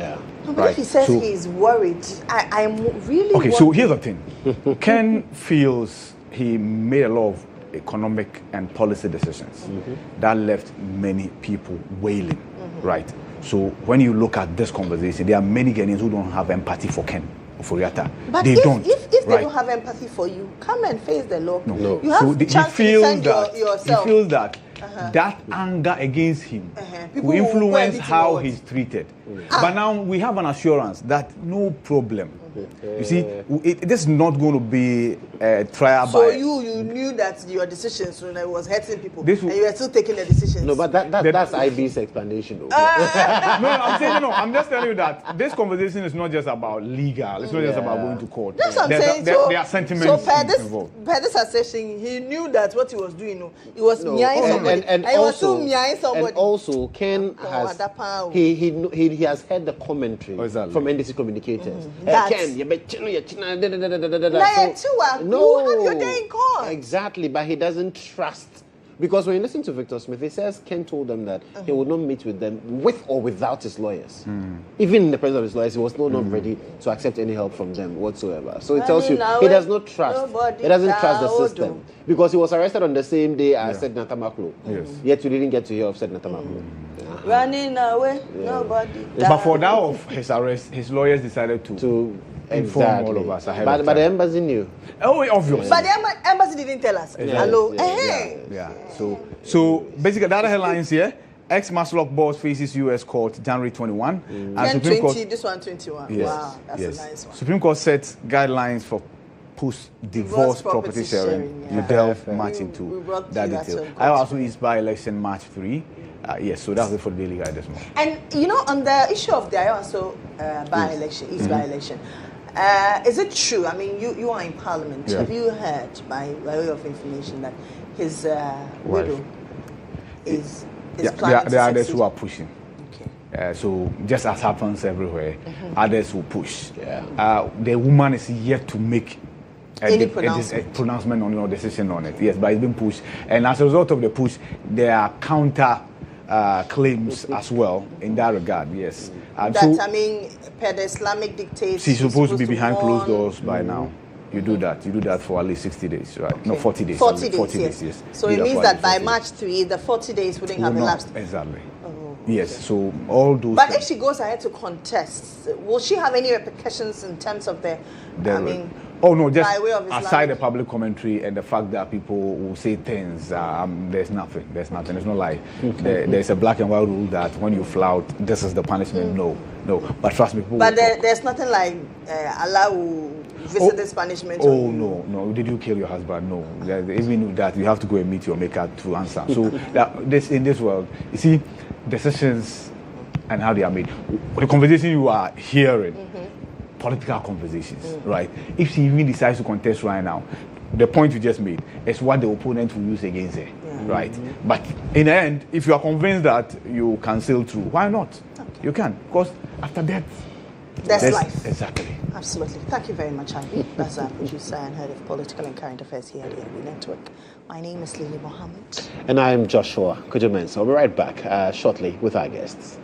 No, but if he says he's worried, I'm really worried.
So here's the thing. Ken feels he made a lot of economic and policy decisions that left many people wailing, right? So when you look at this conversation, there are many Ghanaians who don't have empathy for Ken Oforiatta.
But
they don't.
If they don't have empathy for you, come and face the law.
No.
You have
so
chance to defend yourself.
He feels that that anger against him will influence how he's treated. But now we have an assurance that no problem. You see, this is not going to be a trial by...
So you knew that your decisions when it was hurting people, and you were still taking the decisions.
No, but that's IB's explanation.
I'm just telling you that this conversation is not just about legal. It's not just about going to court.
That's what I'm saying.
There are sentiments
involved. Per this assertion, he knew that what he was doing, he was meowing somebody. And he was still meowing somebody.
And also, Ken has he has heard the commentary from NDC communicators. Ken, you have
your day in court.
Exactly, but he doesn't trust. Because when you listen to Victor Smith, he says Ken told them that he would not meet with them with or without his lawyers. Even in the presence of his lawyers, he was not ready to accept any help from them whatsoever. So it tells you he does not trust. He doesn't trust the system. Because he was arrested on the same day as Said Natamaklo. Yet you didn't get to hear of Said Natamaklo.
Running away, nobody.
But for that of his arrest, his lawyers decided to inform all of us ahead of time.
But the embassy knew.
Oh, obviously.
But the embassy didn't tell us. Hello.
So basically, the other headlines here: ex-Maslock boss faces U.S. court January 21.
And Supreme Court, this one 21.
Yes,
wow, that's a nice one.
Supreme Court sets guidelines for post-divorce property sharing. You delve much into that detail. I also is by-election March 3. Yes, so that's it for the Daily Guide this morning.
And on the issue of the also by-election, by-election. Is it true? I mean, you are in Parliament. Have you heard, by way of information, that his widow is planning to
there are others who are pushing. Okay. So just as happens everywhere, others will push. The woman is yet to make a pronouncement on your decision on it. Yes, but it's been pushed. And as a result of the push, there are counter claims as well in that regard, yes.
Per the Islamic dictates,
she's supposed to be behind closed doors by now. You do that for at least 60 days, right? Okay. No, 40 days.
40 days, yes. So it means that by March 3, the 40 days wouldn't have elapsed.
Exactly. Yes, so all those...
But if she goes ahead to contest, will she have any repercussions in terms of
Oh no, just
by way of
aside the
Islamic.
public commentary and the fact that people will say things, there's nothing. There's no lie. There's a black and white rule that when you flout, this is the punishment. No. But trust me, people.
But there's nothing like Allah will visit this punishment.
Oh no. Did you kill your husband? No. Even that, you have to go and meet your maker to answer. So in this world, you see, decisions and how they are made. The conversation you are hearing. Political conversations, right? If she even decides to contest right now, the point you just made is what the opponent will use against her, right? But in the end, if you are convinced that you can sail through, why not? Okay. You can, because after that,
that's life.
Exactly.
Absolutely. Thank you very much, Ivy. That's our producer and head of political and current affairs here at the GHOne Network. My name is Lily Mohammed.
And I am Joshua Kodjo Mensah. I'll be right back shortly with our guests.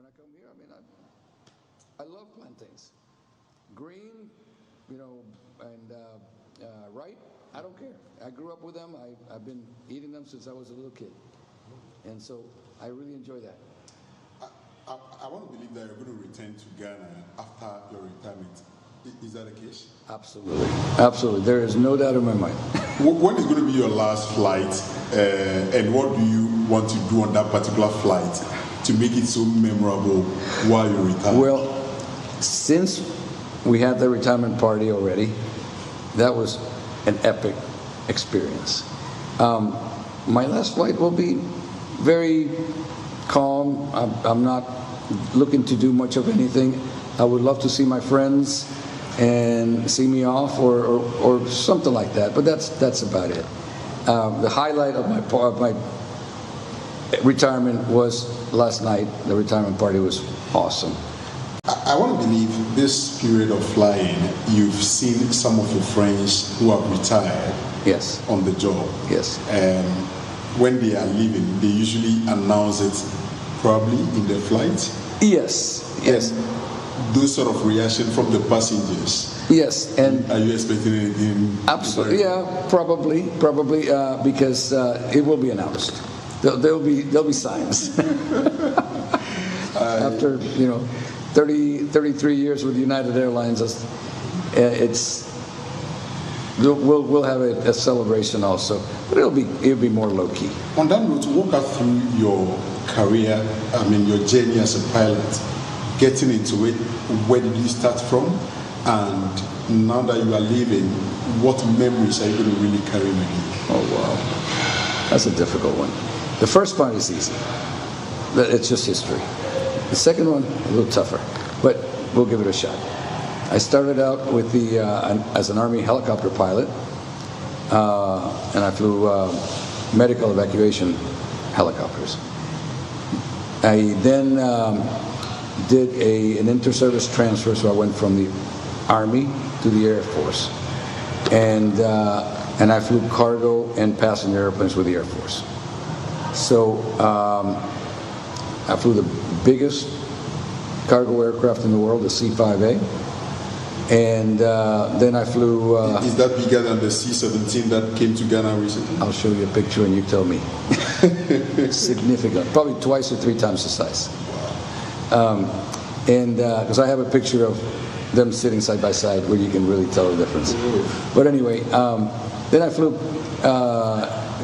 when I come here, I mean, I love plantains. Green, you know, and ripe, I don't care. I grew up with them. I've been eating them since I was a little kid. And so I really enjoy that.
I want to believe that you're going to return to Ghana after your retirement. Is that the case?
Absolutely. Absolutely. There is no doubt in my mind.
When is going to be your last flight, and what do you want to do on that particular flight to make it so memorable while you retire?
Well, since we had the retirement party already, that was an epic experience. My last flight will be very calm. I'm not looking to do much of anything. I would love to see my friends and see me off or something like that, but that's about it. The highlight of my retirement was last night. The retirement party was awesome.
I want to believe this period of flying, you've seen some of your friends who have retired.
Yes.
On the job.
Yes.
And when they are leaving, they usually announce it probably in the flight.
Yes. Yes.
And those sort of reaction from the passengers.
Yes. And
are you expecting anything?
Absolutely. Yeah. Probably. Because it will be announced. There'll be signs. After 33 years with United Airlines, we'll have a celebration also, but it'll be more low key.
On that note, walk us through your career. I mean, your journey as a pilot, getting into it. Where did you start from? And now that you are leaving, what memories are you going to really carry with you?
Oh wow, that's a difficult one. The first part is easy. It's just history. The second one, a little tougher, but we'll give it a shot. I started out with as an Army helicopter pilot, and I flew medical evacuation helicopters. I then did an inter-service transfer, so I went from the Army to the Air Force, and I flew cargo and passenger airplanes with the Air Force. So I flew the biggest cargo aircraft in the world, the C-5A. And then I flew...
Is that bigger than the C-17 that came to Ghana recently?
I'll show you a picture and you tell me. Significant. Probably twice or three times the size. Because I have a picture of them sitting side by side where you can really tell the difference. But anyway, then I flew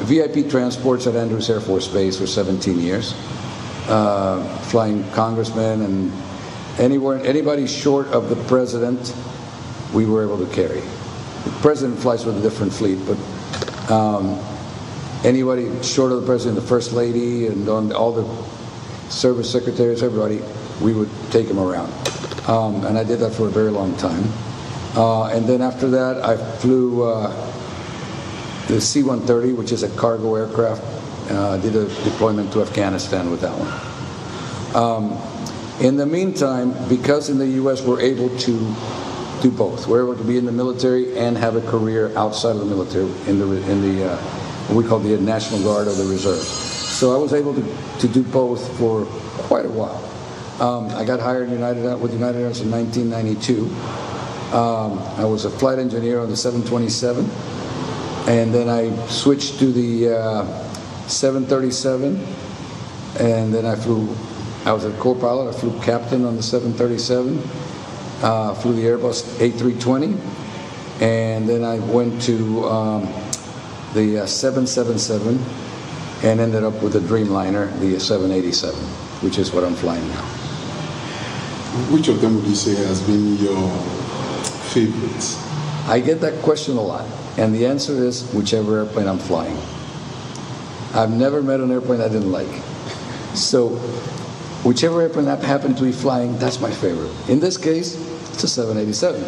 VIP transports at Andrews Air Force Base for 17 years. Flying congressmen and anybody short of the president, we were able to carry. The president flies with a different fleet, but anybody short of the president, the first lady, and on all the service secretaries, everybody, we would take them around. And I did that for a very long time. And then after that, I flew the C-130, which is a cargo aircraft. Did a deployment to Afghanistan with that one. In the meantime, because in the U.S. we're able to do both, we're able to be in the military and have a career outside of the military in the what we call the National Guard or the Reserve. So I was able to do both for quite a while. I got hired with United Airlines in 1992. I was a flight engineer on the 727, and then I switched to the 737, and then I was a co-pilot. I flew captain on the 737, flew the Airbus A320, and then I went to the 777 and ended up with the Dreamliner, the 787, which is what I'm flying now.
Which of them would you say has been your favorite?
I get that question a lot, and the answer is whichever airplane I'm flying. I've never met an airplane I didn't like. So whichever airplane I happen to be flying, that's my favorite. In this case, it's a 787.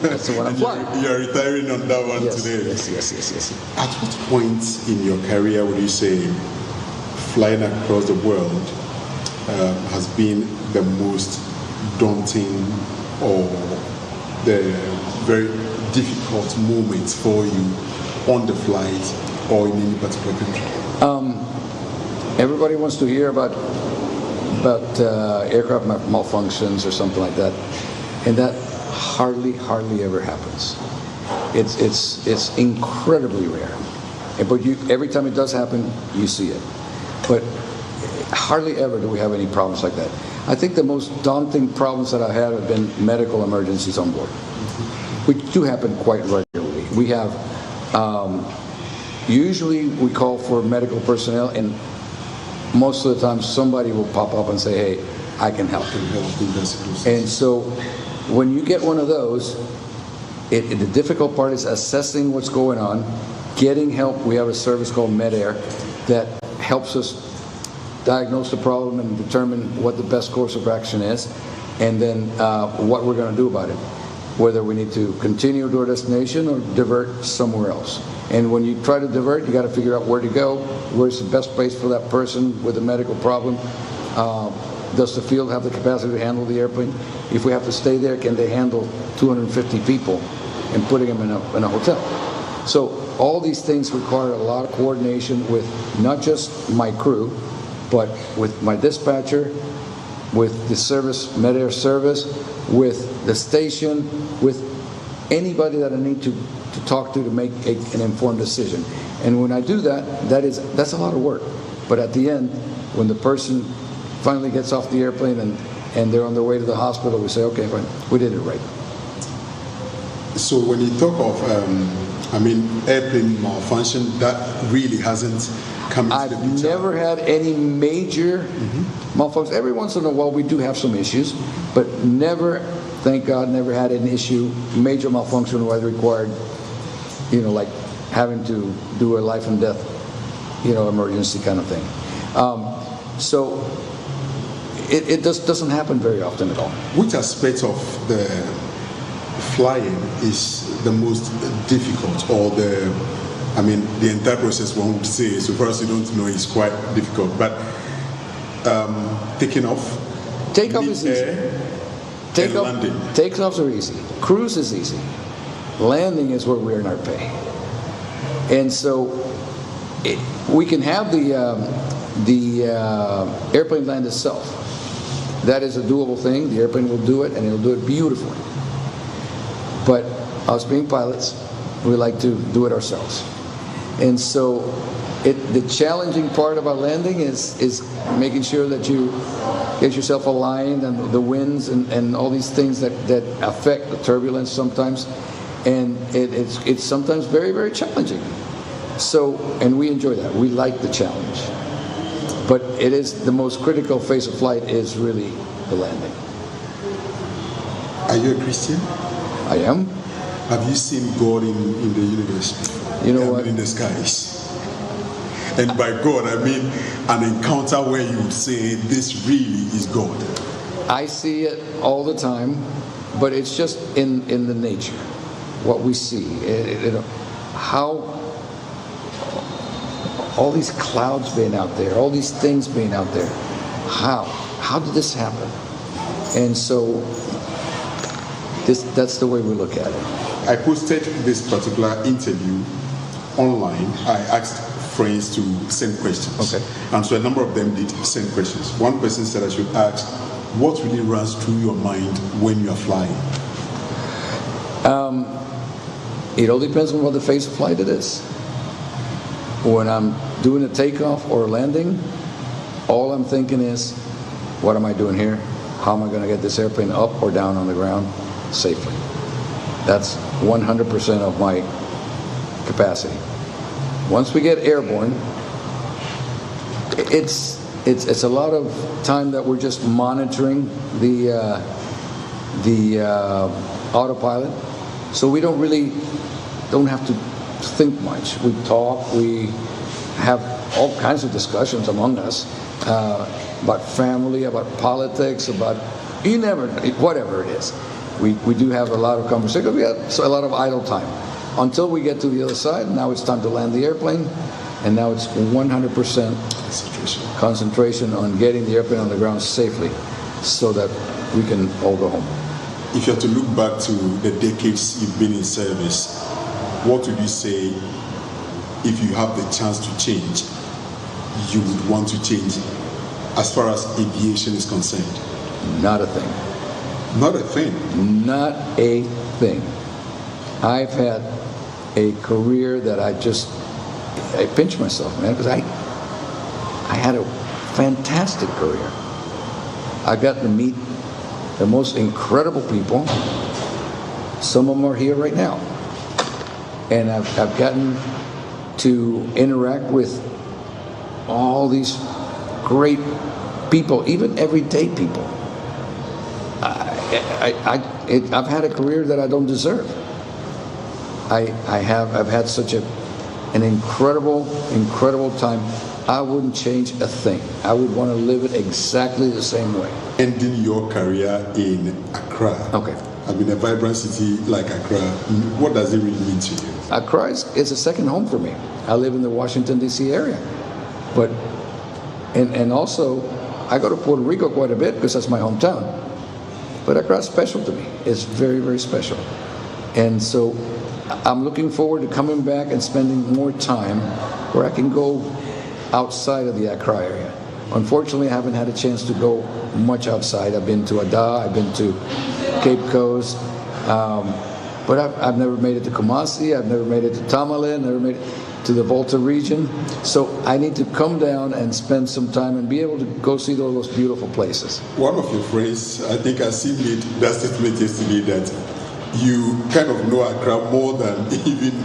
That's the one I'm flying.
You're retiring on that one today.
Yes.
At what point in your career would you say flying across the world has been the most daunting or the very difficult moments for you on the flight or in any particular country?
Everybody wants to hear about aircraft malfunctions or something like that, and that hardly ever happens. It's incredibly rare, but every time it does happen, you see it. But hardly ever do we have any problems like that. I think the most daunting problems that I've had have been medical emergencies on board, which do happen quite regularly. We have, usually we call for medical personnel, and most of the time somebody will pop up and say, hey, I can help you. And so when you get one of those, the difficult part is assessing what's going on, getting help. We have a service called MedAir that helps us diagnose the problem and determine what the best course of action is, and then what we're going to do about it, whether we need to continue to our destination or divert somewhere else. And when you try to divert, you got to figure out where to go, where's the best place for that person with a medical problem. Does the field have the capacity to handle the airplane? If we have to stay there, can they handle 250 people and putting them in a hotel? So all these things require a lot of coordination with not just my crew, but with my dispatcher, with the service, MedAir service, with the station, with anybody that I need to talk to make an informed decision. And when I do that, that's a lot of work. But at the end, when the person finally gets off the airplane and they're on their way to the hospital, we say, okay, fine, we did it right.
So when you talk of, airplane malfunction, that really hasn't come into the picture.
I've never had any major malfunctions. Every once in a while we do have some issues, but never, thank God, never had an issue, major malfunction where it required, like having to do a life and death, emergency kind of thing. So it just doesn't happen very often at all.
Which aspect of the flying is the most difficult, or the entire process, one would say, so far as you don't know, is quite difficult, but taking off,
takeoff is easy.
Landing.
Takeoffs are easy. Cruise is easy. Landing is where we earn our pay. And so we can have the airplane land itself. That is a doable thing. The airplane will do it, and it'll do it beautifully. But us being pilots, we like to do it ourselves. And so the challenging part about landing is making sure that you get yourself aligned, and the winds and all these things that affect the turbulence sometimes. And it's sometimes very, very challenging. So, and we enjoy that. We like the challenge. But it is the most critical phase of flight is really the landing.
Are you a Christian?
I am.
Have you seen God in the universe?
You know what?
In the skies. And by God, I mean an encounter where you would say, this really is God.
I see it all the time, but it's just in the nature, what we see. How all these clouds being out there, all these things being out there, how did this happen? And so that's the way we look at it.
I posted this particular interview online. I asked friends to send questions.
Okay.
And so a number of them did send questions. One person said I should ask, what really runs through your mind when you are flying?
It all depends on what the phase of flight it is. When I'm doing a takeoff or a landing, all I'm thinking is, what am I doing here? How am I going to get this airplane up or down on the ground safely? That's 100% of my capacity. Once we get airborne, it's a lot of time that we're just monitoring the autopilot, so we don't have to think much. We talk, we have all kinds of discussions among us about family, about politics, about whatever it is. We do have a lot of conversation. We have a lot of idle time until we get to the other side. Now it's time to land the airplane, and now it's 100% concentration on getting the airplane on the ground safely so that we can all go home.
If you have to look back to the decades you've been in service, what would you say, if you have the chance to change, you would want to change as far as aviation is concerned?
Not a thing.
Not a thing?
Not a thing. I've had a career that I pinch myself, man, because I had a fantastic career. I got to meet the most incredible people. Some of them are here right now. And I've gotten to interact with all these great people, even everyday people. I've had a career that I don't deserve. I've had such an incredible time. I wouldn't change a thing. I would want to live it exactly the same way.
Ending your career in Accra.
Okay.
I mean, a vibrant city like Accra, what does it really mean to you?
Accra is a second home for me. I live in the Washington, D.C. area. But, and also, I go to Puerto Rico quite a bit because that's my hometown. But Accra is special to me. It's very, very special. And so I'm looking forward to coming back and spending more time where I can go outside of the Accra area. Unfortunately, I haven't had a chance to go much outside. I've been to Ada, I've been to Cape Coast, but I've never made it to Kumasi, I've never made it to Tamale, never made it to the Volta region. So I need to come down and spend some time and be able to go see all those beautiful places.
One of your friends, I think Asim made that statement yesterday that you kind of know Accra more than even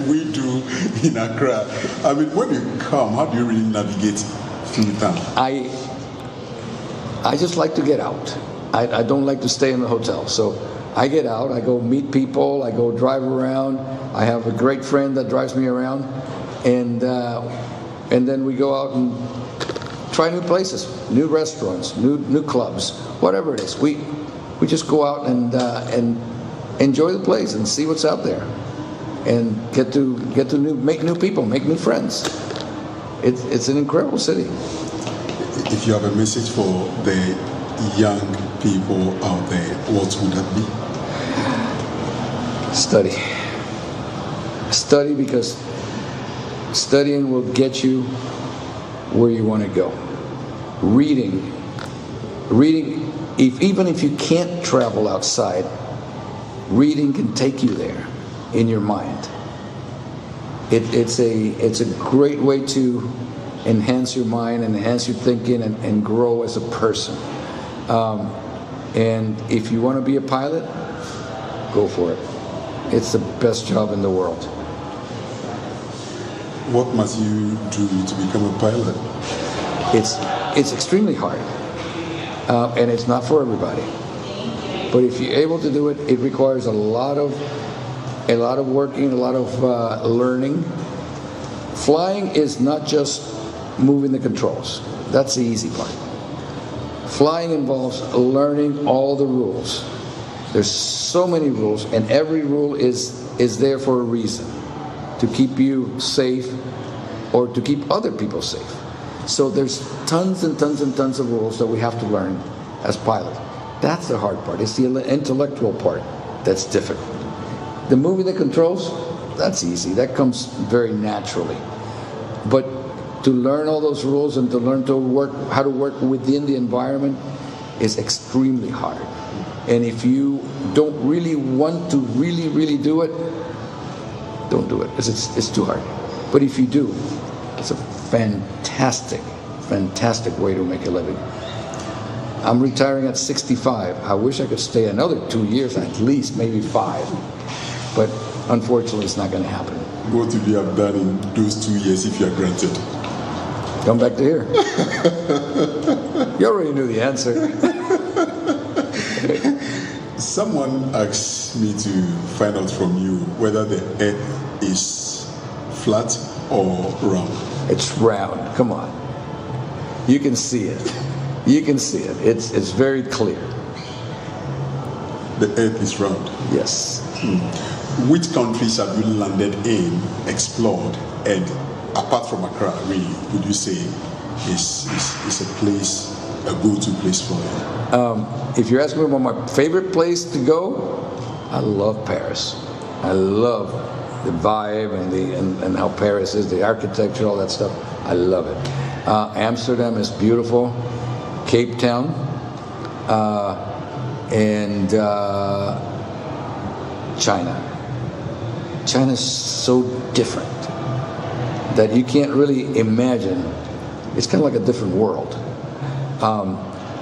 we do in Accra. I mean, when you come, how do you really navigate through town?
I just like to get out. I don't like to stay in the hotel. So I get out, I go meet people, I go drive around. I have a great friend that drives me around. And then we go out and try new places, new restaurants, new clubs, whatever it is. We just go out and enjoy the place and see what's out there, and get to make new people, make new friends. It's an incredible city.
If you have a message for the young people out there, what would that be?
Study, because studying will get you where you want to go. Reading. Even if you can't travel outside, reading can take you there in your mind. It's a great way to enhance your mind and enhance your thinking and grow as a person. And if you want to be a pilot, go for it. It's the best job in the world.
What must you do to become a pilot?
It's extremely hard. And it's not for everybody. But if you're able to do it, it requires a lot of working, a lot of learning. Flying is not just moving the controls. That's the easy part. Flying involves learning all the rules. There's so many rules, and every rule is there for a reason, to keep you safe or to keep other people safe. So there's tons and tons and tons of rules that we have to learn as pilots. That's the hard part. It's the intellectual part that's difficult. The moving the controls, that's easy. That comes very naturally. But to learn all those rules and to learn how to work within the environment is extremely hard. And if you don't really want to really do it, don't do it, because it's too hard. But if you do, it's a fantastic way to make a living. I'm retiring at 65. I wish I could stay another 2 years, at least, maybe 5. But unfortunately, it's not going to happen.
What would you have done in those 2 years if you are granted?
Come back to here. You already knew the answer.
Someone asked me to find out from you whether the earth is flat or round.
It's round. Come on. You can see it. You can see it. It's very clear.
The earth is round.
Yes.
Which countries have you landed in, explored, and apart from Accra, really, would you say is a place, a go-to place for you?
If you're asking me about my favorite place to go, I love Paris. I love the vibe and how Paris is, the architecture, all that stuff. I love it. Amsterdam is beautiful. Cape Town. And China. China's so different that you can't really imagine. It's kind of like a different world.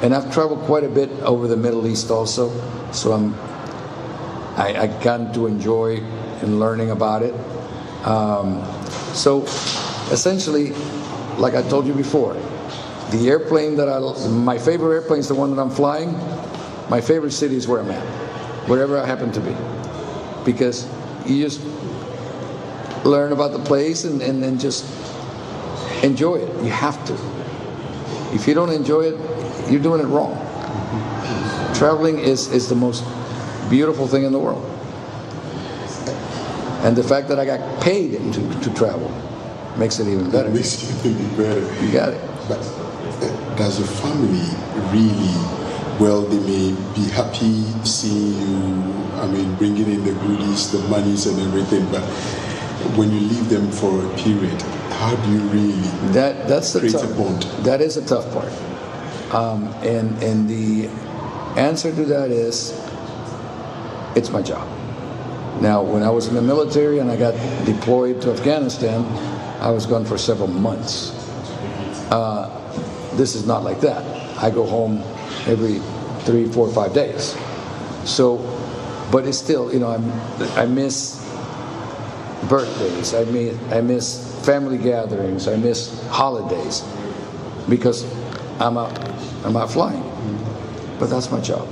And I've traveled quite a bit over the Middle East also, so I gotten to enjoy and learning about it. So essentially, like I told you before, the airplane my favorite airplane is the one that I'm flying. My favorite city is where I'm at, wherever I happen to be, because you just learn about the place and then just enjoy it. You have to. If you don't enjoy it, you're doing it wrong. Traveling is the most beautiful thing in the world. And the fact that I got paid to travel makes it even better.
It makes it even better.
You got it.
But does your family really, well, they may be happy seeing you, bringing in the goodies, the monies and everything, but when you leave them for a period, how do you really
that's
create
a
bond?
That is a tough part. And the answer to that is, it's my job. Now, when I was in the military and I got deployed to Afghanistan, I was gone for several months. This is not like that. I go home every 3, 4, 5 days. So, but it's still, I miss birthdays. I miss family gatherings. I miss holidays because I'm out flying. But that's my job.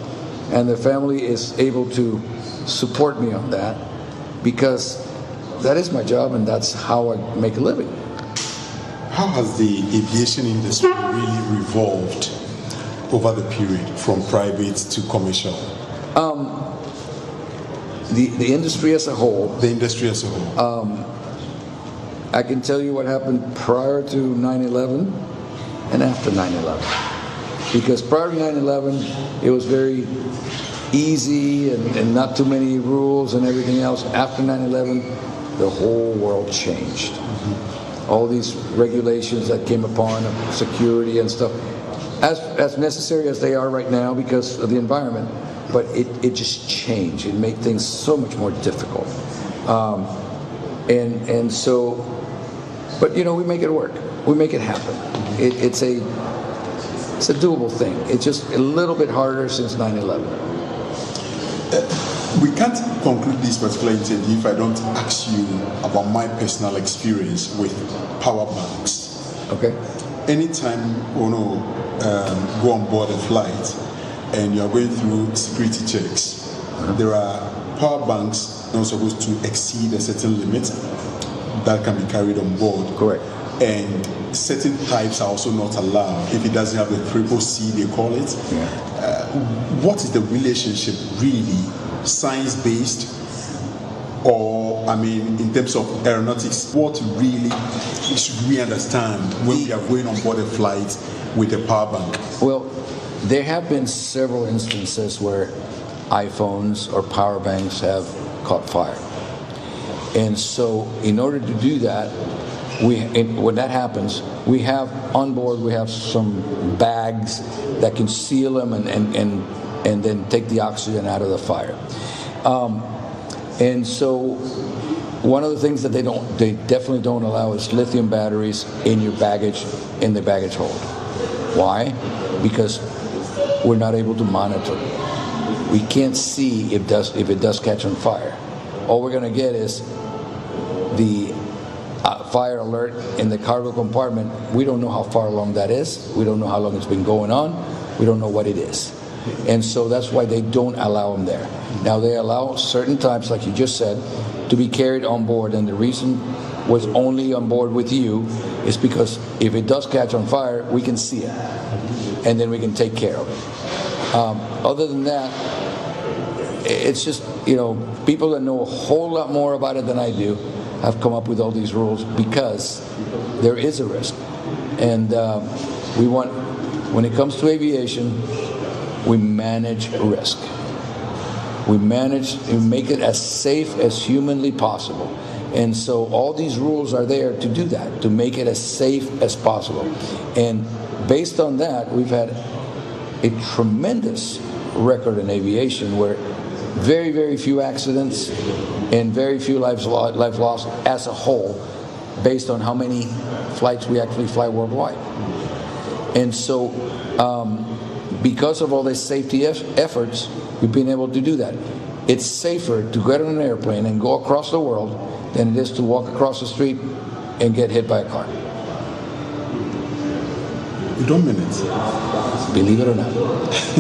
And the family is able to support me on that because that is my job and that's how I make a living.
How has the aviation industry really revolved over the period from private to commercial?
The industry as a whole.
The industry as a whole.
I can tell you what happened prior to 9/11 and after 9/11. Because prior to 9/11, it was very easy and not too many rules and everything else. After 9/11, the whole world changed. All these regulations that came upon security and stuff, as necessary as they are right now because of the environment, but it just changed. It made things so much more difficult. And so, but we make it work. We make it happen. It's a doable thing. It's just a little bit harder since 9/11.
We can't conclude this particular interview if I don't ask you about my personal experience with power banks.
Okay.
Anytime you go on board a flight and you are going through security checks, there are power banks not supposed to exceed a certain limit that can be carried on board.
Correct.
And certain types are also not allowed if it doesn't have the triple C, they call it.
Yeah.
What is the relationship really, science-based or, in terms of aeronautics, what really should we understand when we are going on board a flight with a power bank?
Well, there have been several instances where iPhones or power banks have caught fire. And so in order to do that, when that happens, we have on board, we have some bags that can seal them and then take the oxygen out of the fire. And so one of the things that they definitely don't allow is lithium batteries in your baggage, in the baggage hold. Why? Because we're not able to monitor. We can't see if it does catch on fire. All we're going to get is the fire alert in the cargo compartment. We don't know how far along that is. We don't know how long it's been going on. We don't know what it is. And so that's why they don't allow them there. Now they allow certain types, like you just said, to be carried on board. And the reason was only on board with you is because if it does catch on fire, we can see it. And then we can take care of it. Other than that, it's just, people that know a whole lot more about it than I do have come up with all these rules because there is a risk. And when it comes to aviation, we manage risk. We make it as safe as humanly possible. And so all these rules are there to do that, to make it as safe as possible. And based on that, we've had a tremendous record in aviation where very, very few accidents and very few lives lost as a whole, based on how many flights we actually fly worldwide. And so because of all these safety efforts, we've been able to do that. It's safer to get on an airplane and go across the world than it is to walk across the street and get hit by a car.
You don't mean it?
Believe it or not.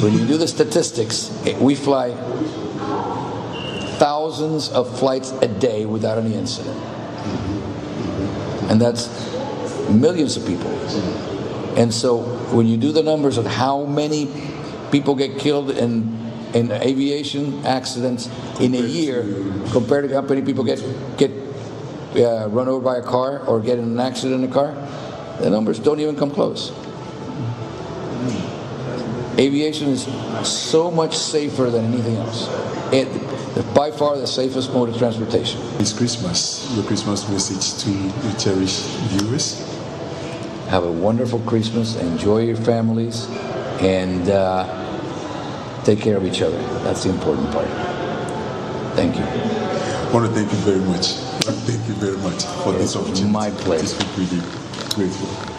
When you do the statistics, we fly thousands of flights a day without any incident. And that's millions of people. And so when you do the numbers of how many people get killed in aviation accidents in a year compared to how many people get run over by a car or get in an accident in a car, the numbers don't even come close. Aviation is so much safer than anything else. By far the safest mode of transportation.
It's Christmas. Your Christmas message to your cherished viewers?
Have a wonderful Christmas. Enjoy your families. And take care of each other. That's the important part. Thank you.
I want to thank you very much. Thank you very much for this opportunity.
My pleasure.
To speak with you. Grateful.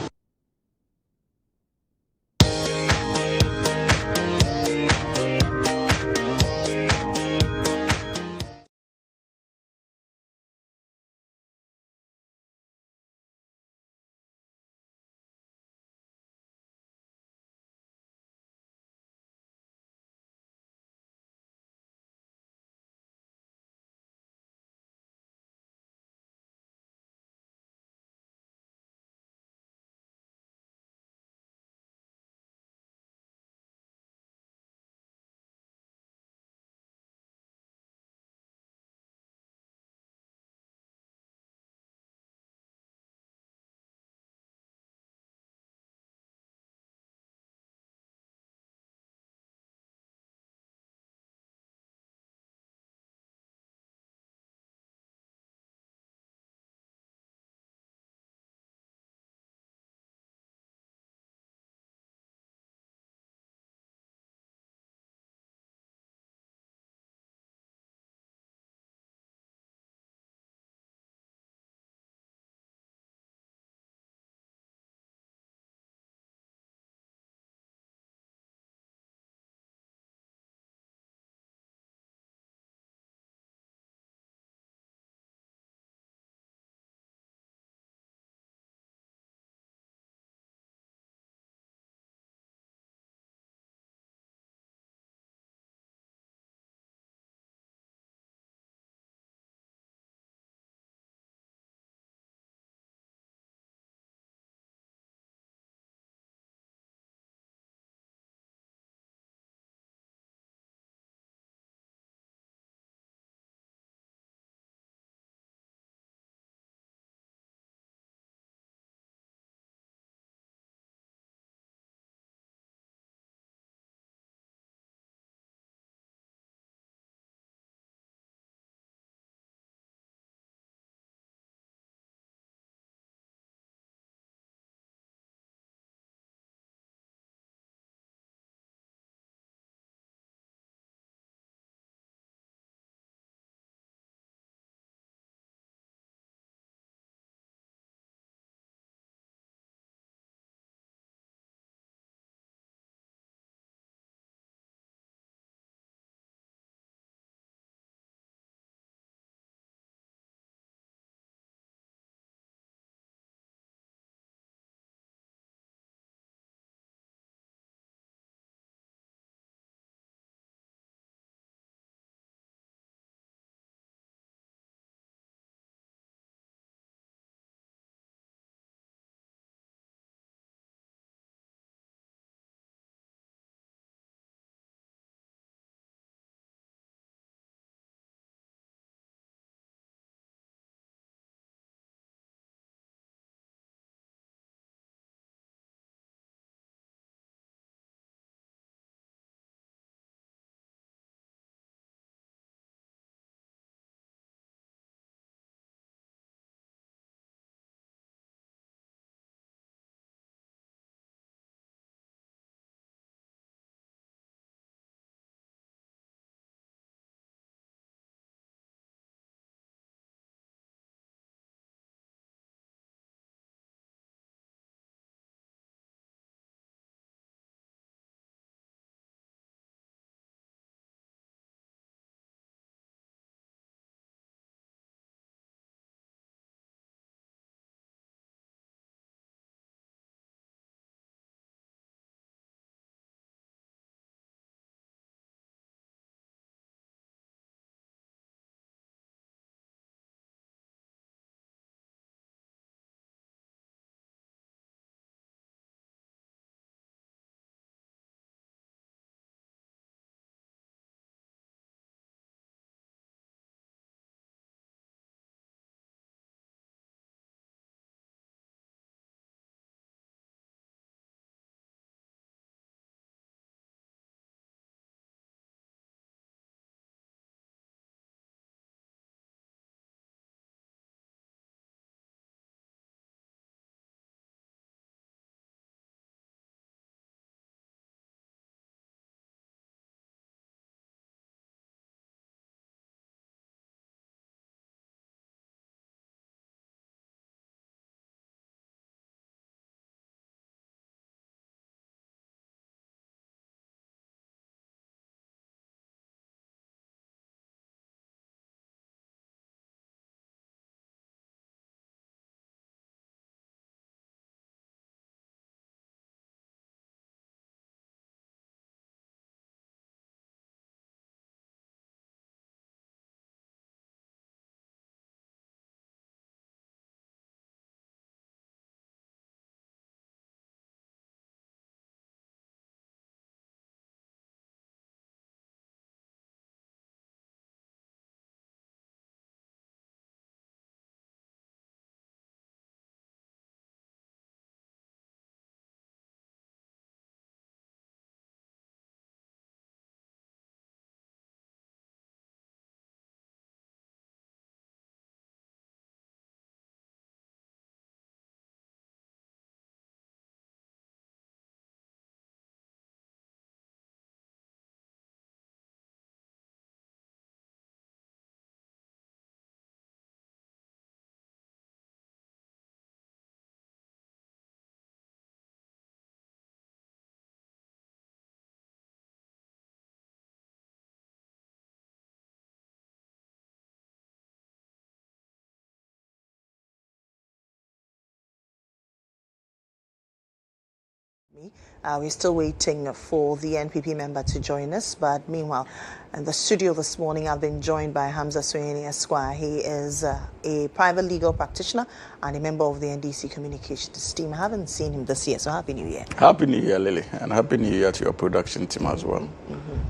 We're still waiting for the NPP member to join us, but meanwhile, in the studio this morning, I've been joined by Hamza Soyeni Esquire. He is a private legal practitioner and a member of the NDC communications team. I haven't seen him this year, so Happy New Year.
Happy New Year, Lily, and Happy New Year to your production team as well.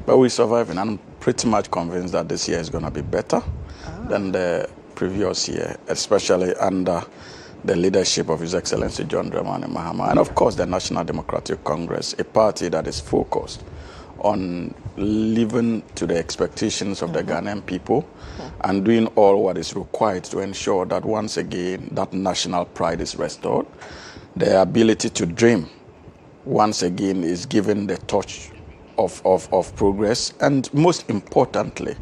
But we're surviving, and I'm pretty much convinced that this year is going to be better than the previous year, especially under the leadership of His Excellency John Dramani Mahama, and of course the National Democratic Congress, a party that is focused on living to the expectations of the Ghanaian people and doing all what is required to ensure that once again that national pride is restored, the ability to dream once again is given the touch of progress, and most importantly,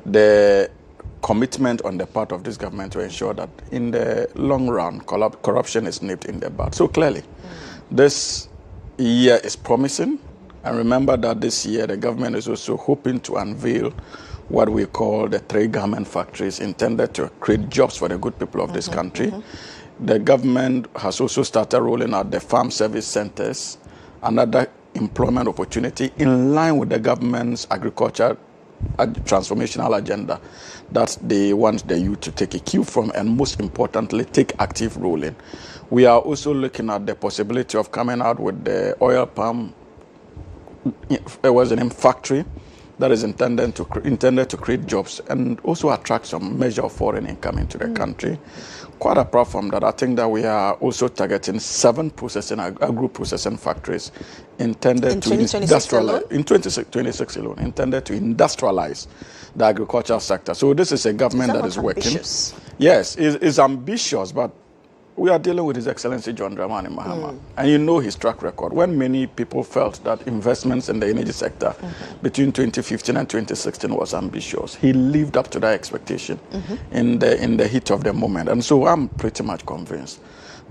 the commitment on the part of this government to ensure that in the long run, corruption is nipped in the bud. So clearly, this year is promising. And remember that this year, the government is also hoping to unveil what we call the 3 garment factories intended to create jobs for the good people of this country. The government has also started rolling out the farm service centers, another employment opportunity in line with the government's agriculture transformational agenda that they want the youth to take a cue from, and most importantly, take active role in. We are also looking at the possibility of coming out with the oil palm factory that is intended to create jobs and also attract some measure of foreign income into the country. Quite apart from that, I think that we are also targeting 7 agro-processing factories intended to industrialize in 2026 alone, intended to industrialize the agricultural sector. So this is a government that is working. Ambitious? Yes, it's ambitious, but we are dealing with His Excellency John Dramani Mahama. And you know his track record. When many people felt that investments in the energy sector between 2015 and 2016 was ambitious, he lived up to that expectation in the heat of the moment. And so I'm pretty much convinced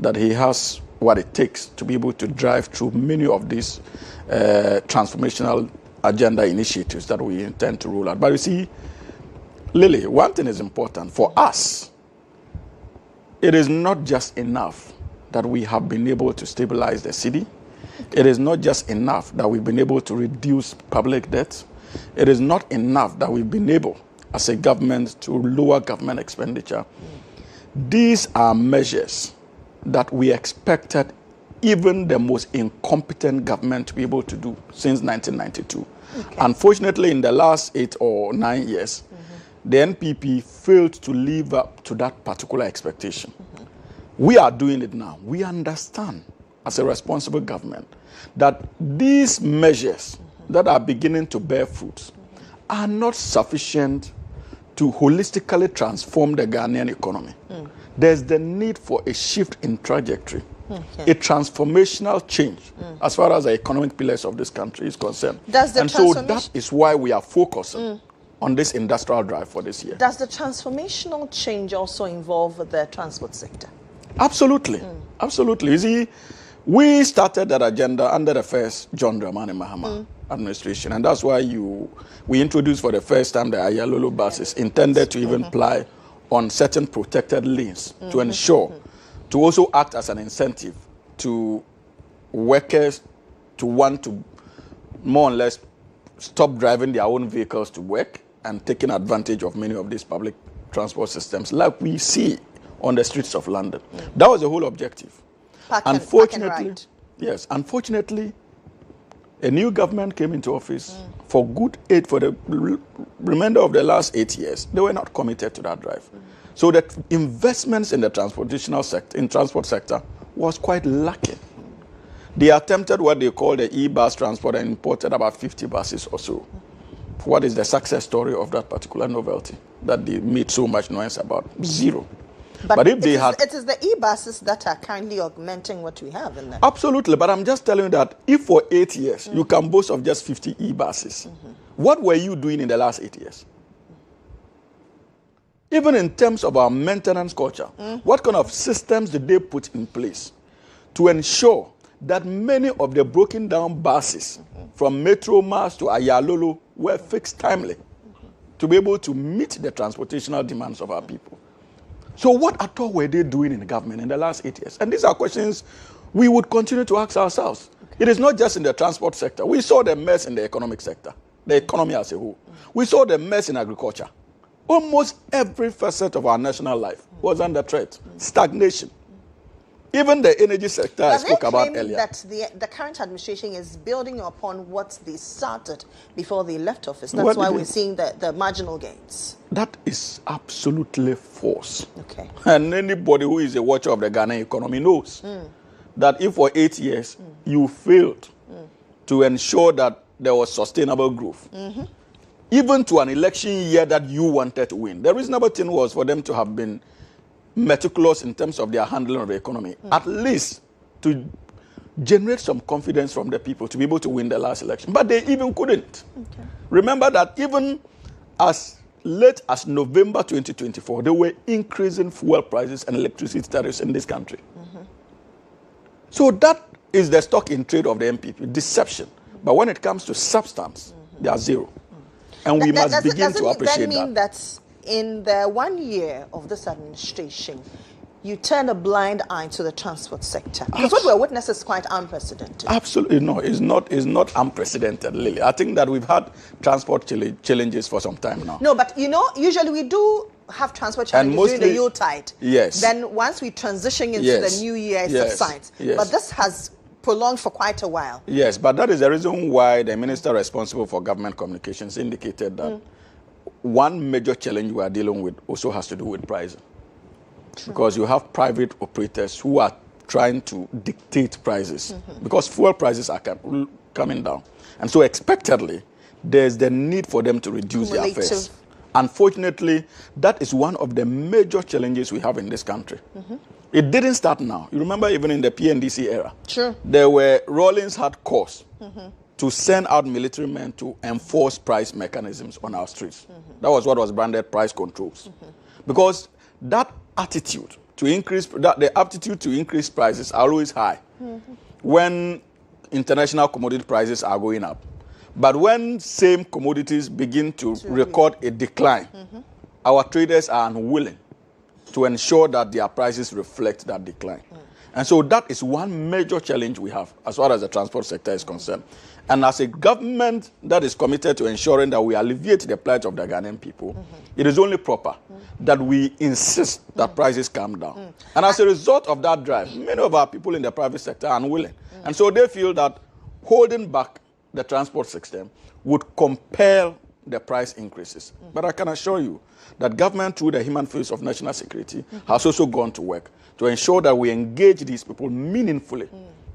that he has what it takes to be able to drive through many of these transformational agenda initiatives that we intend to roll out. But you see, Lily, one thing is important for us. It is not just enough that we have been able to stabilize the city. It is not just enough that we've been able to reduce public debt. It is not enough that we've been able, as a government, to lower government expenditure. These are measures that we expected even the most incompetent government to be able to do since 1992. Unfortunately, in the last 8 or 9 years, the NPP failed to live up to that particular expectation. We are doing it now. We understand, as a responsible government, that these measures that are beginning to bear fruit are not sufficient to holistically transform the Ghanaian economy. There's the need for a shift in trajectory, a transformational change as far as the economic pillars of this country is concerned. And so that is why we are focusing on this industrial drive for this year.
Does the transformational change also involve the transport sector?
Absolutely. Absolutely. You see, we started that agenda under the first John Dramani Mahama administration, and that's why we introduced for the first time the Ayalolo buses intended to even ply on certain protected lanes to ensure, to also act as an incentive to workers to want to more or less stop driving their own vehicles to work and taking advantage of many of these public transport systems like we see on the streets of London. That was the whole objective. Unfortunately, a new government came into office for the remainder of the last 8 years. They were not committed to that drive. So the investments in the transport sector was quite lacking. They attempted what they call the e-bus transport and imported about 50 buses or so. What is the success story of that particular novelty that they made so much noise about? Zero.
But if it is the e-buses that are kindly augmenting what we have in there.
Absolutely, but I'm just telling you that if for 8 years you can boast of just 50 e-buses, what were you doing in the last 8 years? Even in terms of our maintenance culture, what kind of systems did they put in place to ensure that many of the broken down buses from Metro Mass to Ayalolo were fixed timely to be able to meet the transportational demands of our people? So what at all were they doing in the government in the last 8 years? And these are questions we would continue to ask ourselves. It is not just in the transport sector. We saw the mess in the economic sector, the economy as a whole. We saw the mess in agriculture. Almost every facet of our national life was under threat. Stagnation. Even the energy sector I spoke about earlier.
That the current administration is building upon what they started before they left office. That's why we're seeing the marginal gains.
That is absolutely false.
Okay.
And anybody who is a watcher of the Ghanaian economy knows that if for 8 years you failed to ensure that there was sustainable growth, even to an election year that you wanted to win, the reasonable thing was for them to have been meticulous in terms of their handling of the economy, at least to generate some confidence from the people to be able to win the last election. But they even couldn't. Okay. Remember that even as late as November 2024, they were increasing fuel prices and electricity tariffs in this country. So that is the stock in trade of the MPP, deception. But when it comes to substance, they are zero. And we must begin to appreciate that.
Does that mean that in the 1 year of this administration, you turn a blind eye to the transport sector? Because what we're witnessing is quite unprecedented.
Absolutely no. It's not unprecedented, Lily. I think that we've had transport challenges for some time now.
No, but usually we do have transport challenges during the Yuletide.
Yes.
Then once we transition into the new year, it subsides.
Yes.
But this has prolonged for quite a while.
Yes, but that is the reason why the minister responsible for government communications indicated that one major challenge we are dealing with also has to do with pricing. True. Because you have private operators who are trying to dictate prices because fuel prices are coming down. And so expectedly, there's the need for them to reduce their fares. Unfortunately, that is one of the major challenges we have in this country. It didn't start now. You remember even in the PNDC era, there were Rawlings had cause to send out military men to enforce price mechanisms on our streets. That was what was branded price controls. Because that attitude to increase, the aptitude to increase prices are always high when international commodity prices are going up. But when same commodities begin to record a decline, our traders are unwilling to ensure that their prices reflect that decline. And so that is one major challenge we have as far as the transport sector is concerned. And as a government that is committed to ensuring that we alleviate the plight of the Ghanaian people, it is only proper that we insist that prices come down. And as a result of that drive, many of our people in the private sector are unwilling. And so they feel that holding back the transport system would compel the price increases. But I can assure you that government, through the human face of national security, has also gone to work to ensure that we engage these people meaningfully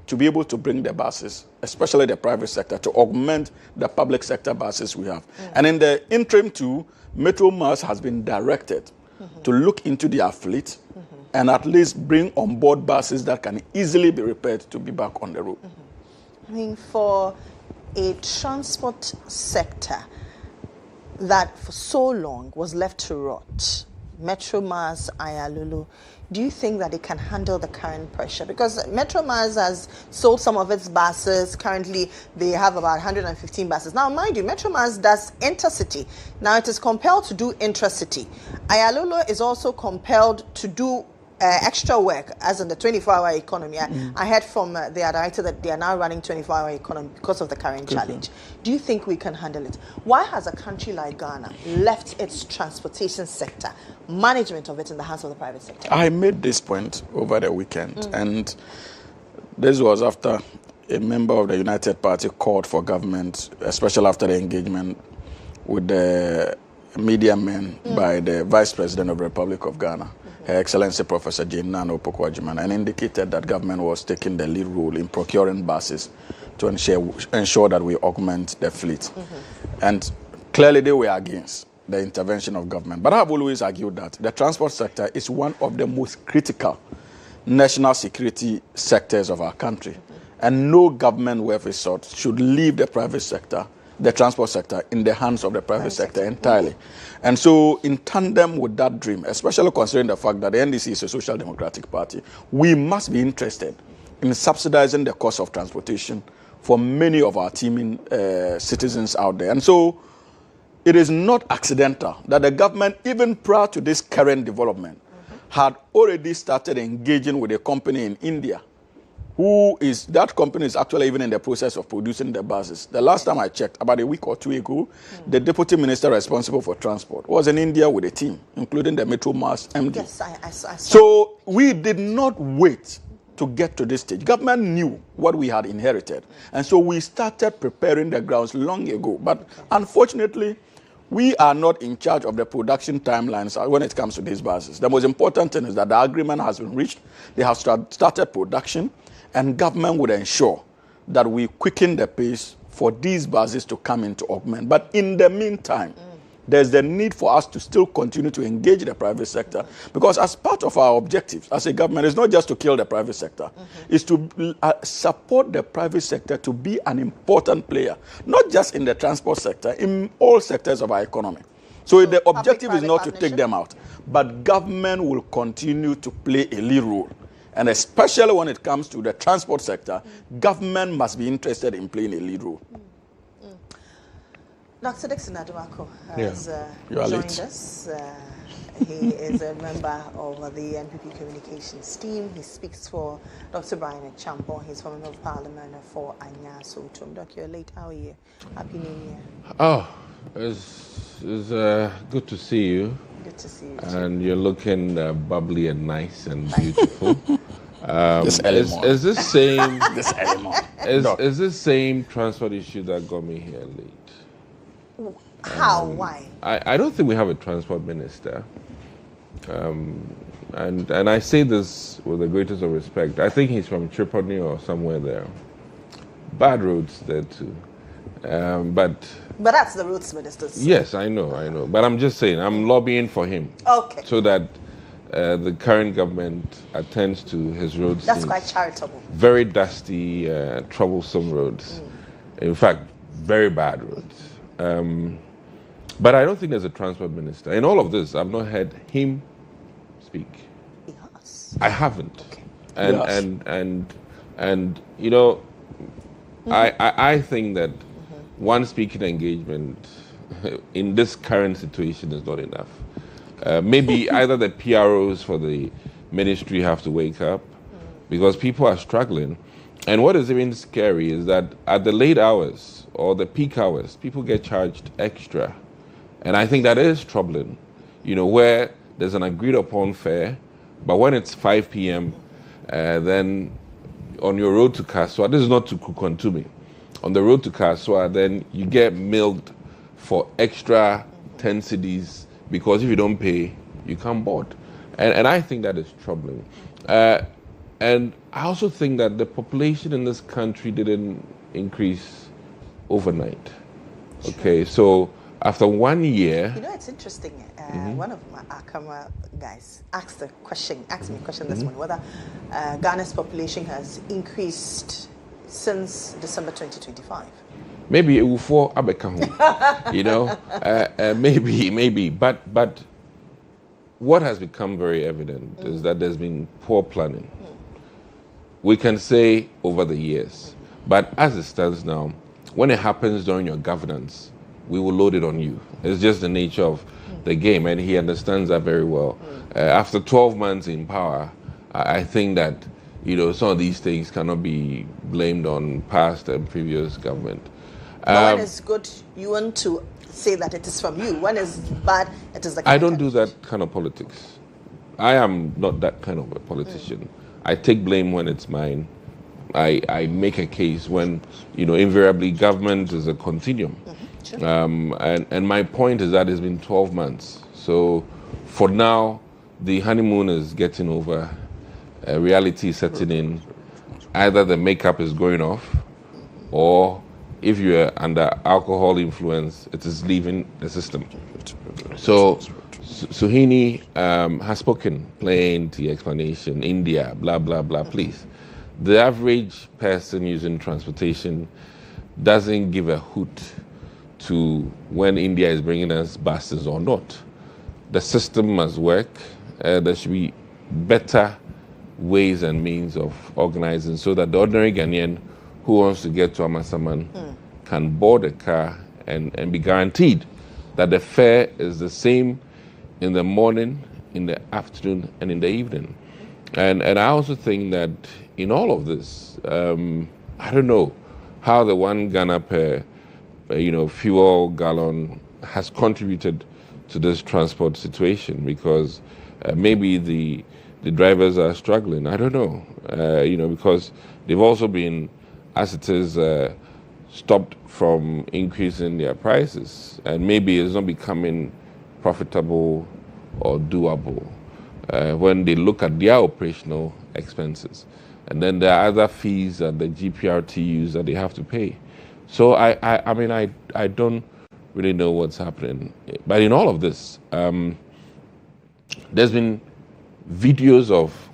to be able to bring the buses, especially the private sector, to augment the public sector buses we have. And in the interim too, Metro Mars has been directed to look into their fleet and at least bring on board buses that can easily be repaired to be back on the road.
I mean, for a transport sector that for so long was left to rot, Metro Mars, Ayalulu, do you think that it can handle the current pressure? Because Metro Mars has sold some of its buses. Currently, they have about 115 buses. Now, mind you, Metro Mars does intercity. Now, it is compelled to do intracity. Ayalulu is also compelled to do extra work, as in the 24-hour economy. I heard from their director that they are now running 24-hour economy because of the current challenge. Do you think we can handle it? Why has a country like Ghana left its transportation sector, management of it, in the hands of the private sector?
I made this point over the weekend, and this was after a member of the United Party called for government, especially after the engagement with the media men by the Vice President of the Republic of Ghana, Her Excellency Professor Jane Nano Opoku-Agyeman, and indicated that government was taking the lead role in procuring buses to ensure that we augment the fleet. And clearly they were against the intervention of government. But I have always argued that the transport sector is one of the most critical national security sectors of our country. And no government worth its salt should leave the private sector, the transport sector, in the hands of the private sector entirely. And so in tandem with that dream, especially considering the fact that the NDC is a social democratic party, we must be interested in subsidizing the cost of transportation for many of our teeming citizens out there. And so it is not accidental that the government, even prior to this current development, had already started engaging with a company in India that company is actually even in the process of producing the buses. The last time I checked, about a week or two ago, the deputy minister responsible for transport was in India with a team, including the Metro Mass MD.
Yes, I saw.
So we did not wait to get to this stage. Government knew what we had inherited. And so we started preparing the grounds long ago. But unfortunately, we are not in charge of the production timelines when it comes to these buses. The most important thing is that the agreement has been reached. They have started production, and government would ensure that we quicken the pace for these buses to come into augment. But in the meantime, there's the need for us to still continue to engage the private sector, because as part of our objectives as a government, it's not just to kill the private sector, it's to support the private sector to be an important player, not just in the transport sector, in all sectors of our economy. So the objective is not to take them out, but government will continue to play a lead role. And especially when it comes to the transport sector, government must be interested in playing a lead role.
Dr. Dixon Adewako has joined us. He is a member of the NPP communications team. He speaks for Dr. Brian Champo. He's from Member of Parliament for Anya Sotum. Doc, you're late. How are you? Happy New Year.
Oh, it's good to see you.
Good to see you.
And you're looking bubbly and nice and beautiful.
This
is this same
this element.
is this same transport issue that got me here late?
How? Why?
I don't think we have a transport minister. And I say this with the greatest of respect. I think he's from Tripoli or somewhere there. Bad roads there too. But
that's the roads minister.
Yes, I know. But I'm just saying, I'm lobbying for him.
Okay.
So that the current government attends to his roads.
That's quite charitable.
Very dusty, troublesome roads. In fact, very bad roads. But I don't think there's a transport minister. In all of this, I've not heard him speak.
Yes.
I haven't.
Okay.
And you know, I think that one speaking engagement in this current situation is not enough. Maybe either the PROs for the ministry have to wake up, because people are struggling. And what is even scary is that at the late hours or the peak hours, people get charged extra. And I think that is troubling, you know, where there's an agreed upon fare, but when it's 5 p.m., then on your road to Kaswa, this is not to Kukontumi, on the road to Kaswa, then you get milled for extra 10 cedis, because if you don't pay, you can't board. And I think that is troubling. And I also think that the population in this country didn't increase overnight. Okay, so after 1 year...
You know, it's interesting. One of my Akama guys asked me a question this morning, whether Ghana's population has increased since December 2025.
Maybe it will fall Abekahu, you know, maybe. But what has become very evident is that there's been poor planning. We can say over the years, but as it stands now, when it happens during your governance, we will load it on you. It's just the nature of the game, and he understands that very well. After 12 months in power, I think that, you know, some of these things cannot be blamed on past and previous government.
When it's good, you want to say that it is from you. When it's bad, it is the
I don't do that kind of politics. I am not that kind of a politician. I take blame when it's mine. I make a case when, you know, invariably government is a continuum. Sure. And my point is that it's been 12 months. So for now, the honeymoon is getting over. Reality is setting in. Either the makeup is going off, or if you're under alcohol influence, it is leaving the system. So Suhini has spoken, plain the explanation, India, blah, blah, blah, please. The average person using transportation doesn't give a hoot to when India is bringing us buses or not. The system must work. There should be better ways and means of organizing so that the ordinary Ghanaian who wants to get to Amasaman can board a car and be guaranteed that the fare is the same in the morning, in the afternoon, and in the evening. And I also think that in all of this, I don't know how the 1 Ghana per fuel gallon has contributed to this transport situation, because maybe the drivers are struggling. I don't know, because they've also been, as it is, stopped from increasing their prices, and maybe it's not becoming profitable or doable when they look at their operational expenses. And then there are other fees that the GPRT use that they have to pay. So I mean, I don't really know what's happening. But in all of this, there's been videos of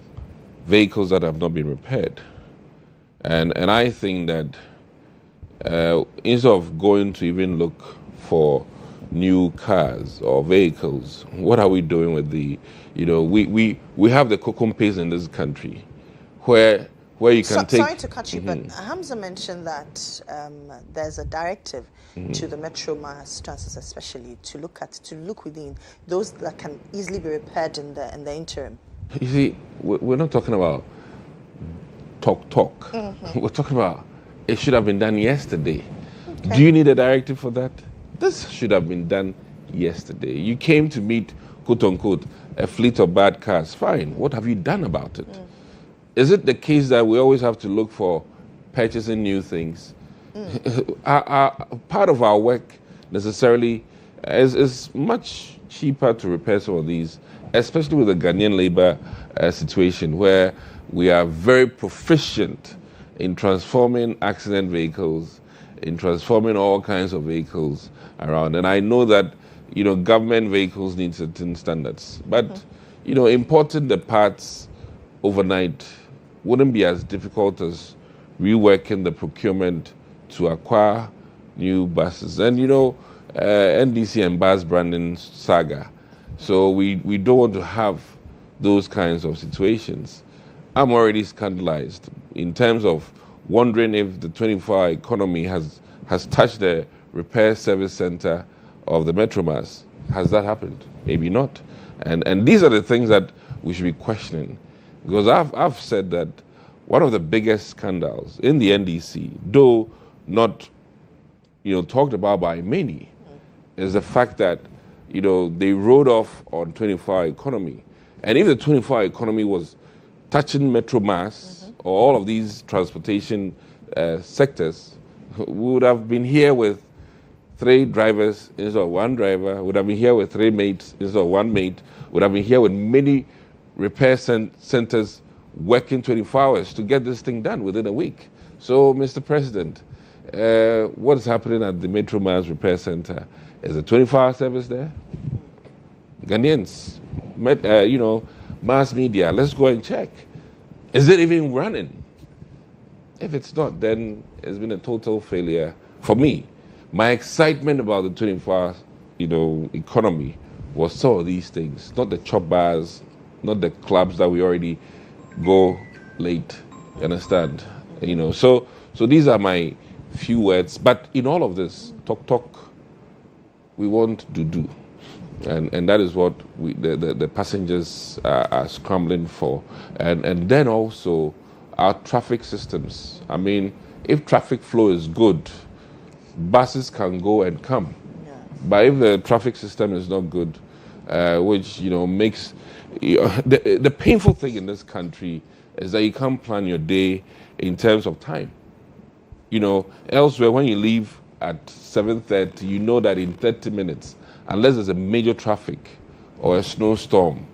vehicles that have not been repaired. And I think that instead of going to even look for new cars or vehicles, what are we doing with the, we have the cocoa paste in this country where you can take...
Sorry to cut you, but Hamza mentioned that there's a directive to the Metro Mass Transit especially to look within those that can easily be repaired in the interim.
You see, we're not talking about talk. We're talking about it should have been done yesterday. Okay. Do you need a directive for that? This should have been done yesterday. You came to meet, quote unquote, a fleet of bad cars. Fine. What have you done about it? Is it the case that we always have to look for purchasing new things? Part of our work necessarily is much cheaper to repair some of these, especially with the Ghanaian labor situation, where we are very proficient in transforming accident vehicles, in transforming all kinds of vehicles around. And I know that, government vehicles need certain standards. But, importing the parts overnight wouldn't be as difficult as reworking the procurement to acquire new buses. And, NDC and bus branding saga. So we don't want to have those kinds of situations. I'm already scandalized in terms of wondering if the 24-hour economy has touched the repair service center of the Metromas. Has that happened? Maybe not. And these are the things that we should be questioning. Because I've said that one of the biggest scandals in the NDC, though not talked about by many, is the fact that they rode off on 24-hour economy. And if the 24-hour economy was touching Metro Mass or all of these transportation sectors, we would have been here with 3 drivers instead of 1 driver, would have been here with 3 mates instead of 1 mate, would have been here with many repair centers working 24 hours to get this thing done within a week. So, Mr. President, what is happening at the Metro Mass Repair Center? Is a 24-hour service there? Ghanaians, mass media, let's go and check. Is it even running? If it's not, then it's been a total failure for me. My excitement about the 24-hour, economy was some of these things, not the chop bars, not the clubs that we already go late. You understand? So these are my few words. But in all of this, talk, we want to do. And that is what the passengers are scrambling for. And then also our traffic systems. I mean, if traffic flow is good, buses can go and come. Yeah. But if the traffic system is not good, which makes the painful thing in this country is that you can't plan your day in terms of time. Elsewhere when you leave at 7:30, you know that in 30 minutes, unless there's a major traffic or a snowstorm,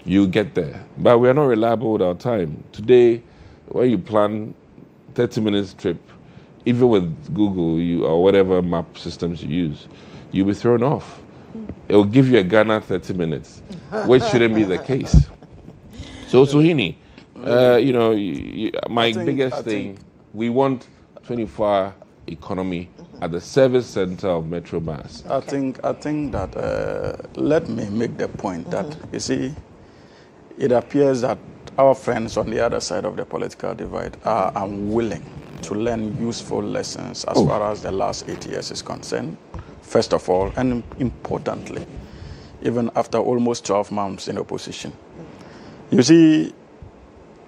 you get there. But we are not reliable with our time. Today, when you plan 30 minutes trip, even with Google or whatever map systems you use, you'll be thrown off. It will give you a Ghana 30 minutes, which shouldn't be the case. So, Suhini, my biggest thing, we want 24-hour economy at the service center of Metro Mass.
Okay. I think that let me make the point that you see, it appears that our friends on the other side of the political divide are unwilling to learn useful lessons as far as the last 8 years is concerned. First of all, and importantly, even after almost 12 months in opposition. You see,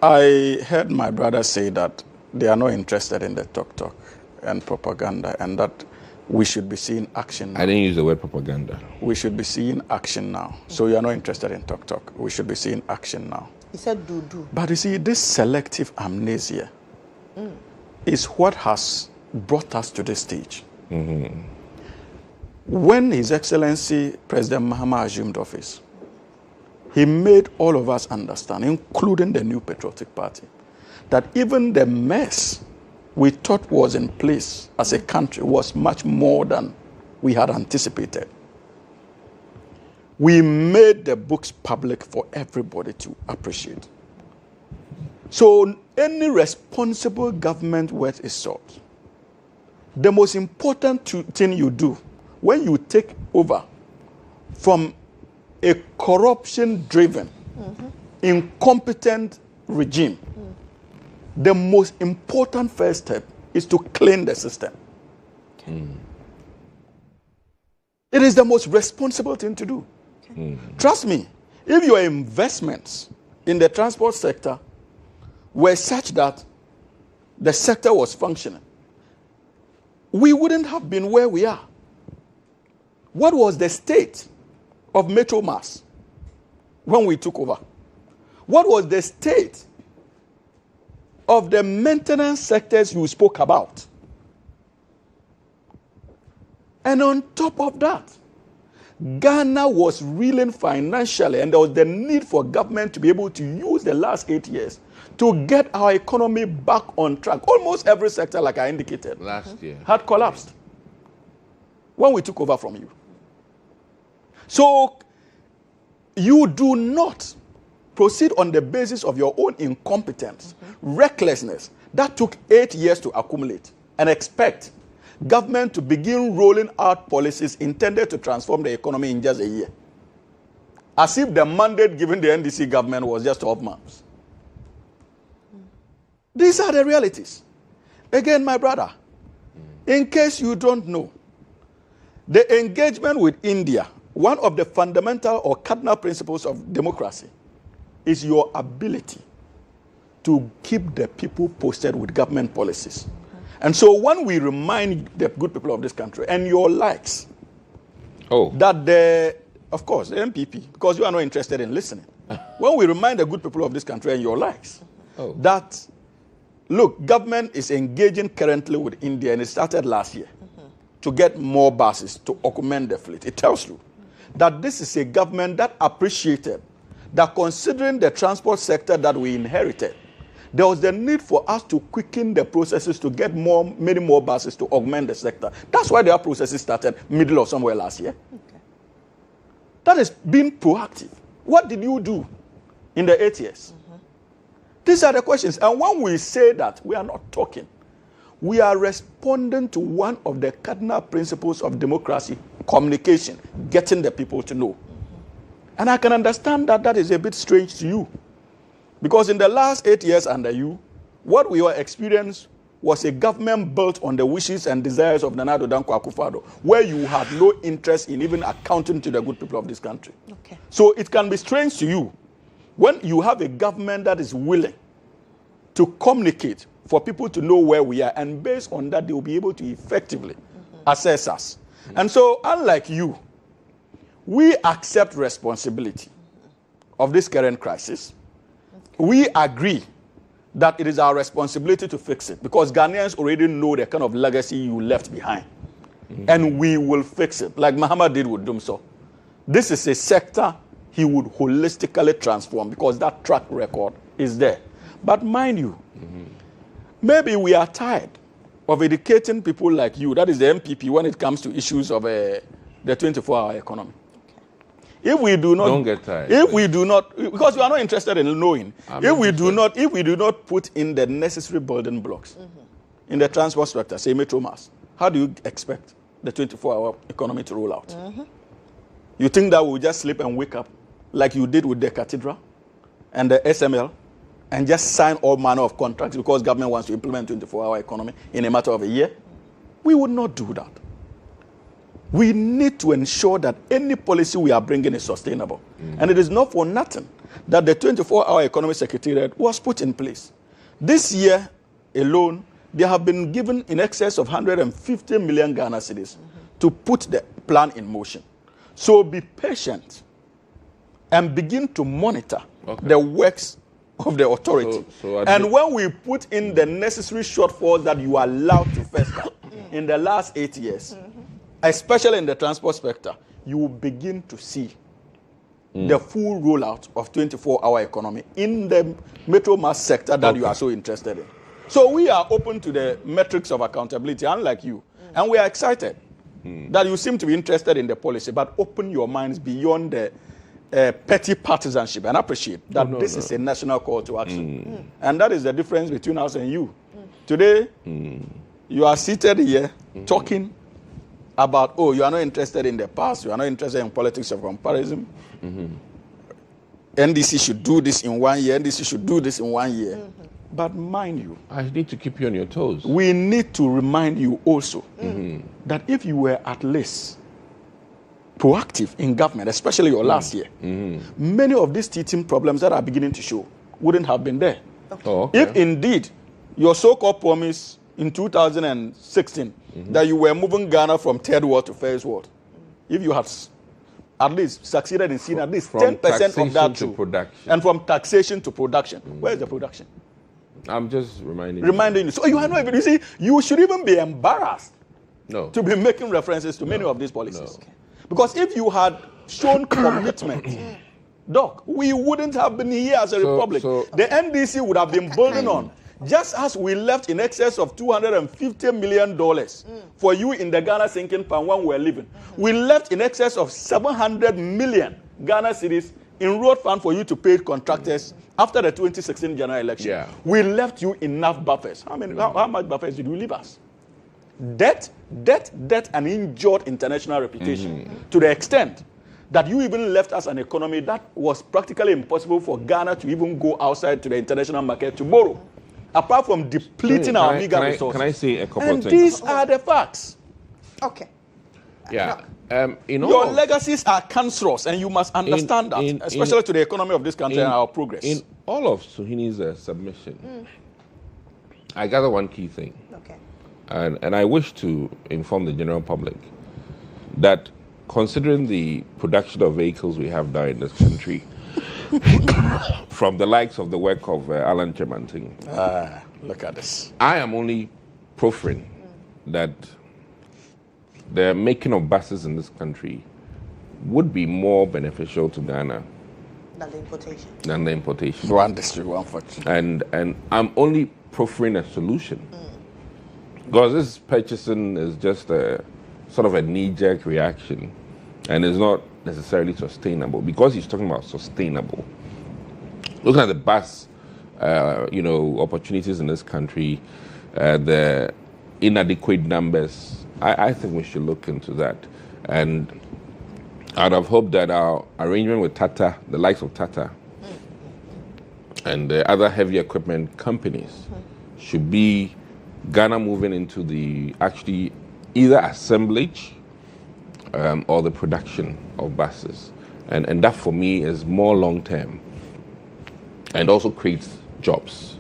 I heard my brother say that they are not interested in the talk and propaganda, and that we should be seeing action now.
I didn't use the word propaganda.
We should be seeing action now. So you are not interested in talk. We should be seeing action now.
He said do.
But you see, this selective amnesia is what has brought us to this stage.
Mm-hmm.
When His Excellency President Mohammed assumed office, he made all of us understand, including the New Patriotic Party, that even the mess we thought was in place as a country was much more than we had anticipated. We made the books public for everybody to appreciate. So any responsible government worth its salt, the most important thing you do when you take over from a corruption-driven, incompetent regime, the most important first step is to clean the system.
Okay.
It is the most responsible thing to do. Okay. Trust me, if your investments in the transport sector were such that the sector was functioning, we wouldn't have been where we are. What was the state of Metro Mass when we took over? What was the state of the maintenance sectors you spoke about? And on top of that, Ghana was reeling financially, and there was the need for government to be able to use the last 8 years to get our economy back on track. Almost every sector, like I indicated,
last year
had collapsed when we took over from you. So you do not proceed on the basis of your own incompetence, recklessness, that took 8 years to accumulate, and expect government to begin rolling out policies intended to transform the economy in just a year. As if the mandate given the NDC government was just 12 months. These are the realities. Again, my brother, in case you don't know, the engagement with India, one of the fundamental or cardinal principles of democracy, is your ability to keep the people posted with government policies. And so when we remind the good people of this country and your likes, that of course, the MPP, because you are not interested in listening. When we remind the good people of this country and your likes, that, look, government is engaging currently with India, and it started last year, to get more buses to augment the fleet. It tells you that this is a government that appreciated that considering the transport sector that we inherited, there was the need for us to quicken the processes to get many more buses to augment the sector. That's why their processes started middle of somewhere last year. Okay. That is being proactive. What did you do in the 8 years? These are the questions. And when we say that, we are not talking. We are responding to one of the cardinal principles of democracy, communication, getting the people to know. And I can understand that that is a bit strange to you. Because in the last 8 years under you, what we were experiencing was a government built on the wishes and desires of Nana Addo Dankwa Akufo-Addo, where you had no interest in even accounting to the good people of this country. Okay. So it can be strange to you when you have a government that is willing to communicate for people to know where we are, and based on that, they will be able to effectively assess us. And so, unlike you, we accept responsibility of this current crisis. We agree that it is our responsibility to fix it, because Ghanaians already know the kind of legacy you left behind. And we will fix it, like Mohammed did with Dumso. This is a sector he would holistically transform, because that track record is there. But mind you, maybe we are tired of educating people like you, that is the MPP, when it comes to issues of the 24-hour economy. If we do not,
don't get tired.
If we do not, because you are not interested in knowing, if we do not put in the necessary building blocks in the transport sector, say Metro Mass, how do you expect the 24-hour economy to roll out? You think that we'll just sleep and wake up like you did with the cathedral and the SML and just sign all manner of contracts because government wants to implement 24-hour economy in a matter of a year? We would not do that. We need to ensure that any policy we are bringing is sustainable. And it is not for nothing that the 24-hour economic secretariat was put in place. This year alone, they have been given in excess of 150 million Ghana cedis to put the plan in motion. So be patient and begin to monitor the works of the authority. And when we put in the necessary shortfalls that you are allowed to fester in the last 8 years, especially in the transport sector, you will begin to see the full rollout of 24-hour economy in the metro mass sector that you are so interested in. So we are open to the metrics of accountability, unlike you. And we are excited that you seem to be interested in the policy, but open your minds beyond the petty partisanship and appreciate that this is a national call to action. And that is the difference between us and you. Today, you are seated here talking about, oh, you are not interested in the past, you are not interested in politics of comparison. NDC should do this in 1 year, NDC should do this in 1 year. But mind you,
I need to keep you on your toes.
We need to remind you also that if you were at least proactive in government, especially your last year, many of these teething problems that are beginning to show wouldn't have been there. If indeed your so-called promise in 2016 that you were moving Ghana from third world to first world, if you had at least succeeded in seeing at least 10% of that through, and from taxation to production, where is the production?
I'm just reminding
you. So you are not even, you see, you should even be embarrassed to be making references to many of these policies. Because if you had shown commitment, Doc, we wouldn't have been here as a republic. The NDC would have been building on. Just as we left in excess of $250 million for you in the Ghana sinking fund when we were leaving, we left in excess of 700 million Ghana cedis in road fund for you to pay contractors after the 2016 general election. We left you enough buffers. How much buffers did you leave us? Debt, and injured international reputation to the extent that you even left us an economy that was practically impossible for Ghana to even go outside to the international market to borrow, apart from depleting our meager resources.
Can I say a couple
of
things?
And these are the facts.
Okay.
Yeah.
Your legacies are cancerous, and you must understand that, especially to the economy of this country and our progress.
In all of Suhini's submission, I gather one key thing.
Okay.
And I wish to inform the general public that considering the production of vehicles we have now in this country, from the likes of the work of Alan Chemanting,
look at this.
I am only proffering that the making of buses in this country would be more beneficial to Ghana than the importation.
One district, one factory.
And I'm only proffering a solution. Because this purchasing is just a sort of a knee-jerk reaction and is not necessarily sustainable. Because he's talking about sustainable. Looking at the bus, opportunities in this country, the inadequate numbers, I think we should look into that. And I'd have hoped that our arrangement with Tata, the likes of Tata, and the other heavy equipment companies should be Ghana moving into the actually either assemblage or the production of buses. And that for me is more long term and also creates jobs.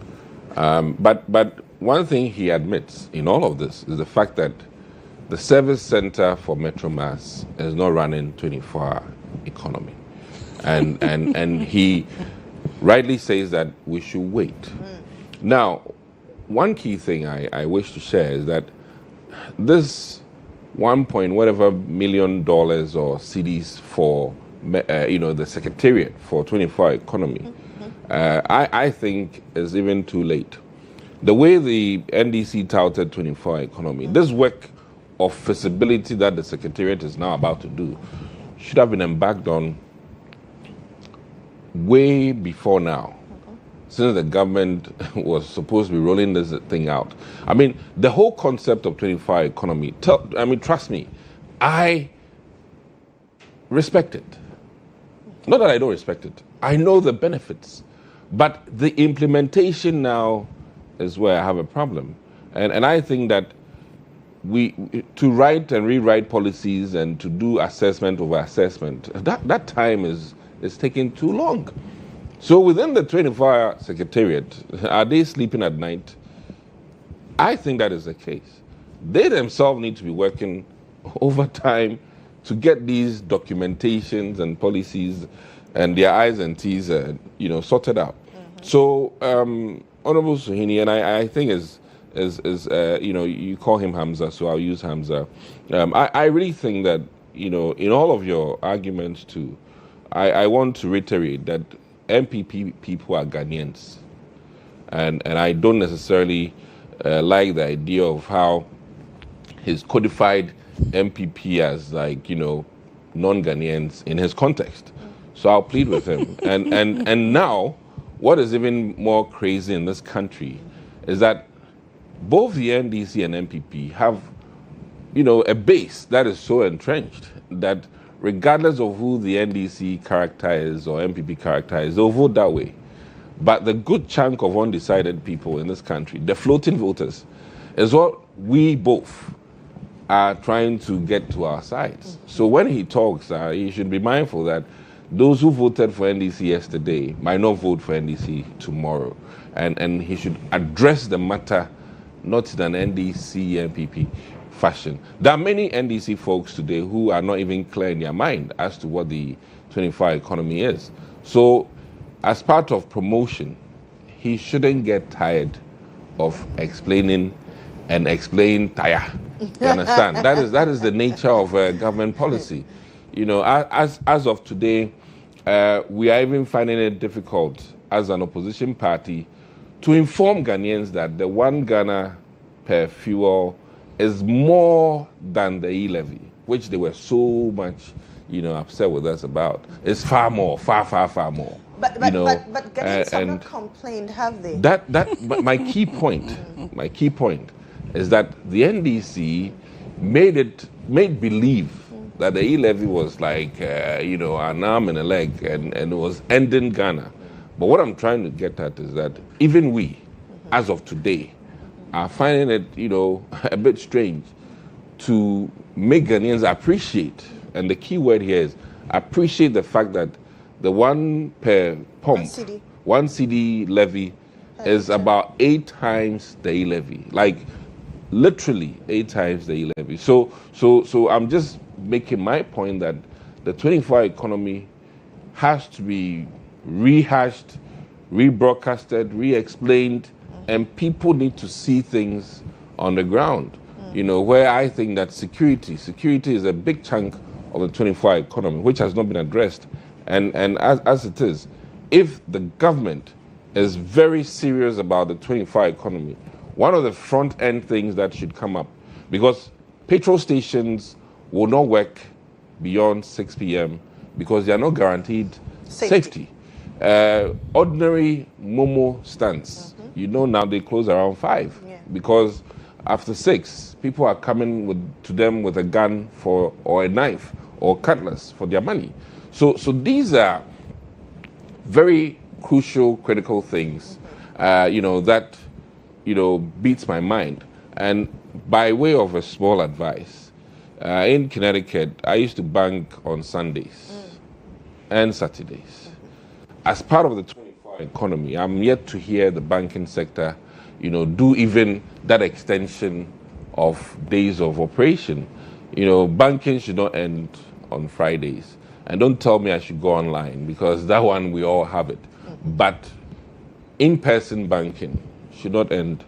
But one thing he admits in all of this is the fact that the service center for Metro Mass is not running 24-hour economy. And he rightly says that we should wait. Now, one key thing I wish to share is that this $1 million or cedis for the Secretariat for 24-hour economy, I think is even too late. The way the NDC touted 24-hour economy, this work of feasibility that the Secretariat is now about to do should have been embarked on way before now. Since the government was supposed to be rolling this thing out. I mean, the whole concept of 24-hour economy, trust me, I respect it. Not that I don't respect it. I know the benefits. But the implementation now is where I have a problem. And I think that to write and rewrite policies and to do assessment over assessment, that time is taking too long. So within the 24-hour secretariat, are they sleeping at night? I think that is the case. They themselves need to be working overtime to get these documentations and policies and their I's and T's, sorted out. Mm-hmm. So, Honorable Suhuyini, and I think is you call him Hamza, so I'll use Hamza. I really think that, in all of your arguments too, I want to reiterate that MPP people are Ghanaians. And I don't necessarily like the idea of how he's codified MPP as non-Ghanaians in his context. So I'll plead with him. And now, what is even more crazy in this country is that both the NDC and MPP have, a base that is so entrenched that regardless of who the NDC character is or MPP character is, they'll vote that way. But the good chunk of undecided people in this country, the floating voters, is what we both are trying to get to our sides. Mm-hmm. So when he talks, he should be mindful that those who voted for NDC yesterday might not vote for NDC tomorrow. And he should address the matter not in an NDC, MPP fashion. There are many NDC folks today who are not even clear in their mind as to what the 24-hour economy is. So as part of promotion, he shouldn't get tired of explaining and explain tire. You understand? That is the nature of government policy. As of today, we are even finding it difficult as an opposition party to inform Ghanaians that the 1 Ghana per fuel is more than the e-levy, which they were so much, upset with us about. It's far more, far more.
But Ghanaians have not complained, have they?
But my key point is that the NDC made believe that the e-levy was like, an arm and a leg, and it was ending Ghana. But what I'm trying to get at is that even we, as of today, are finding it, a bit strange to make Ghanaians appreciate, and the key word here is appreciate the fact that the 1 per pump, 1 CD levy is about 8 times the e-levy, like literally 8 times the e-levy. So I'm just making my point that the 24-hour economy has to be rehashed, rebroadcasted, re-explained, and people need to see things on the ground. Where I think that security is a big chunk of the 24-hour economy, which has not been addressed. And as it is, if the government is very serious about the 24-hour economy, one of the front-end things that should come up, because petrol stations will not work beyond 6 p.m. because they are not guaranteed safety. Ordinary Momo stands, now they close around 5 because after 6, people are coming to them with a gun or a knife or cutlass for their money. So these are very crucial, critical things, that, beats my mind. And by way of a small advice, in Connecticut, I used to bank on Sundays and Saturdays. As part of the 24-hour economy, I'm yet to hear the banking sector, do even that extension of days of operation. Banking should not end on Fridays. And don't tell me I should go online, because that one, we all have it. But in-person banking should not end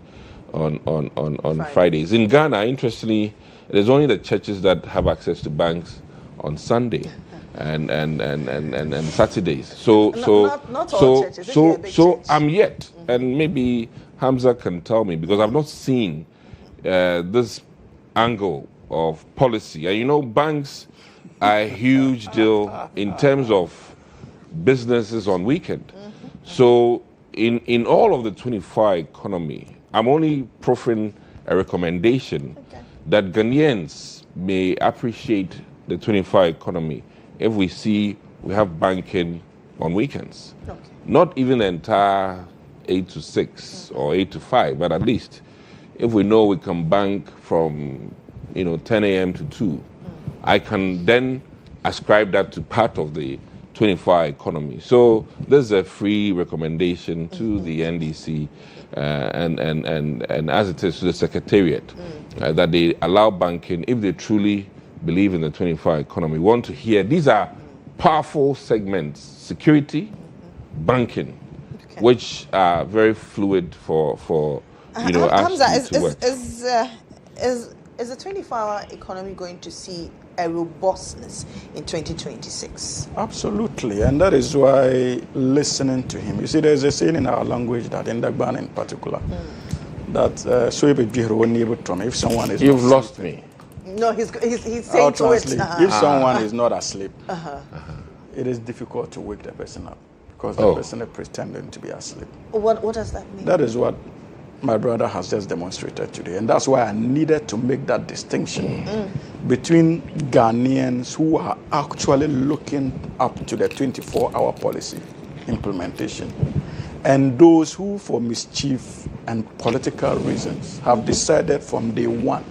on Fridays. In Ghana, interestingly, it is only the churches that have access to banks on Sunday and Saturdays. So
not all churches.
So I'm yet, and maybe Hamza can tell me, because I've not seen this angle of policy. And banks are a huge deal in terms of businesses on weekend. So in all of the 24-hour economy, I'm only proffering a recommendation that Ghanaians may appreciate the 24-hour economy if we have banking on weekends. Not even the entire 8 to 6 or 8 to 5, but at least if we know we can bank from 10 a.m. to 2, I can then ascribe that to part of the 24-hour economy. So there's a free recommendation to the NDC and as it is to the Secretariat that they allow banking if they truly believe in the 24-hour economy. We want to hear these are powerful segments: security, banking, which are very fluid for us to work.
Is the 24-hour economy going to see a robustness in 2026?
Absolutely, and that is why listening to him. You see, there's a saying in our language that in Dagban in particular, that if someone is
you've lost me.
No, he's saying to it.
If someone is not asleep, it is difficult to wake the person up because the person is pretending to be asleep.
What does that mean?
That is what my brother has just demonstrated today, and that's why I needed to make that distinction between Ghanaians who are actually looking up to the 24-hour policy implementation and those who, for mischief and political reasons, have decided from day one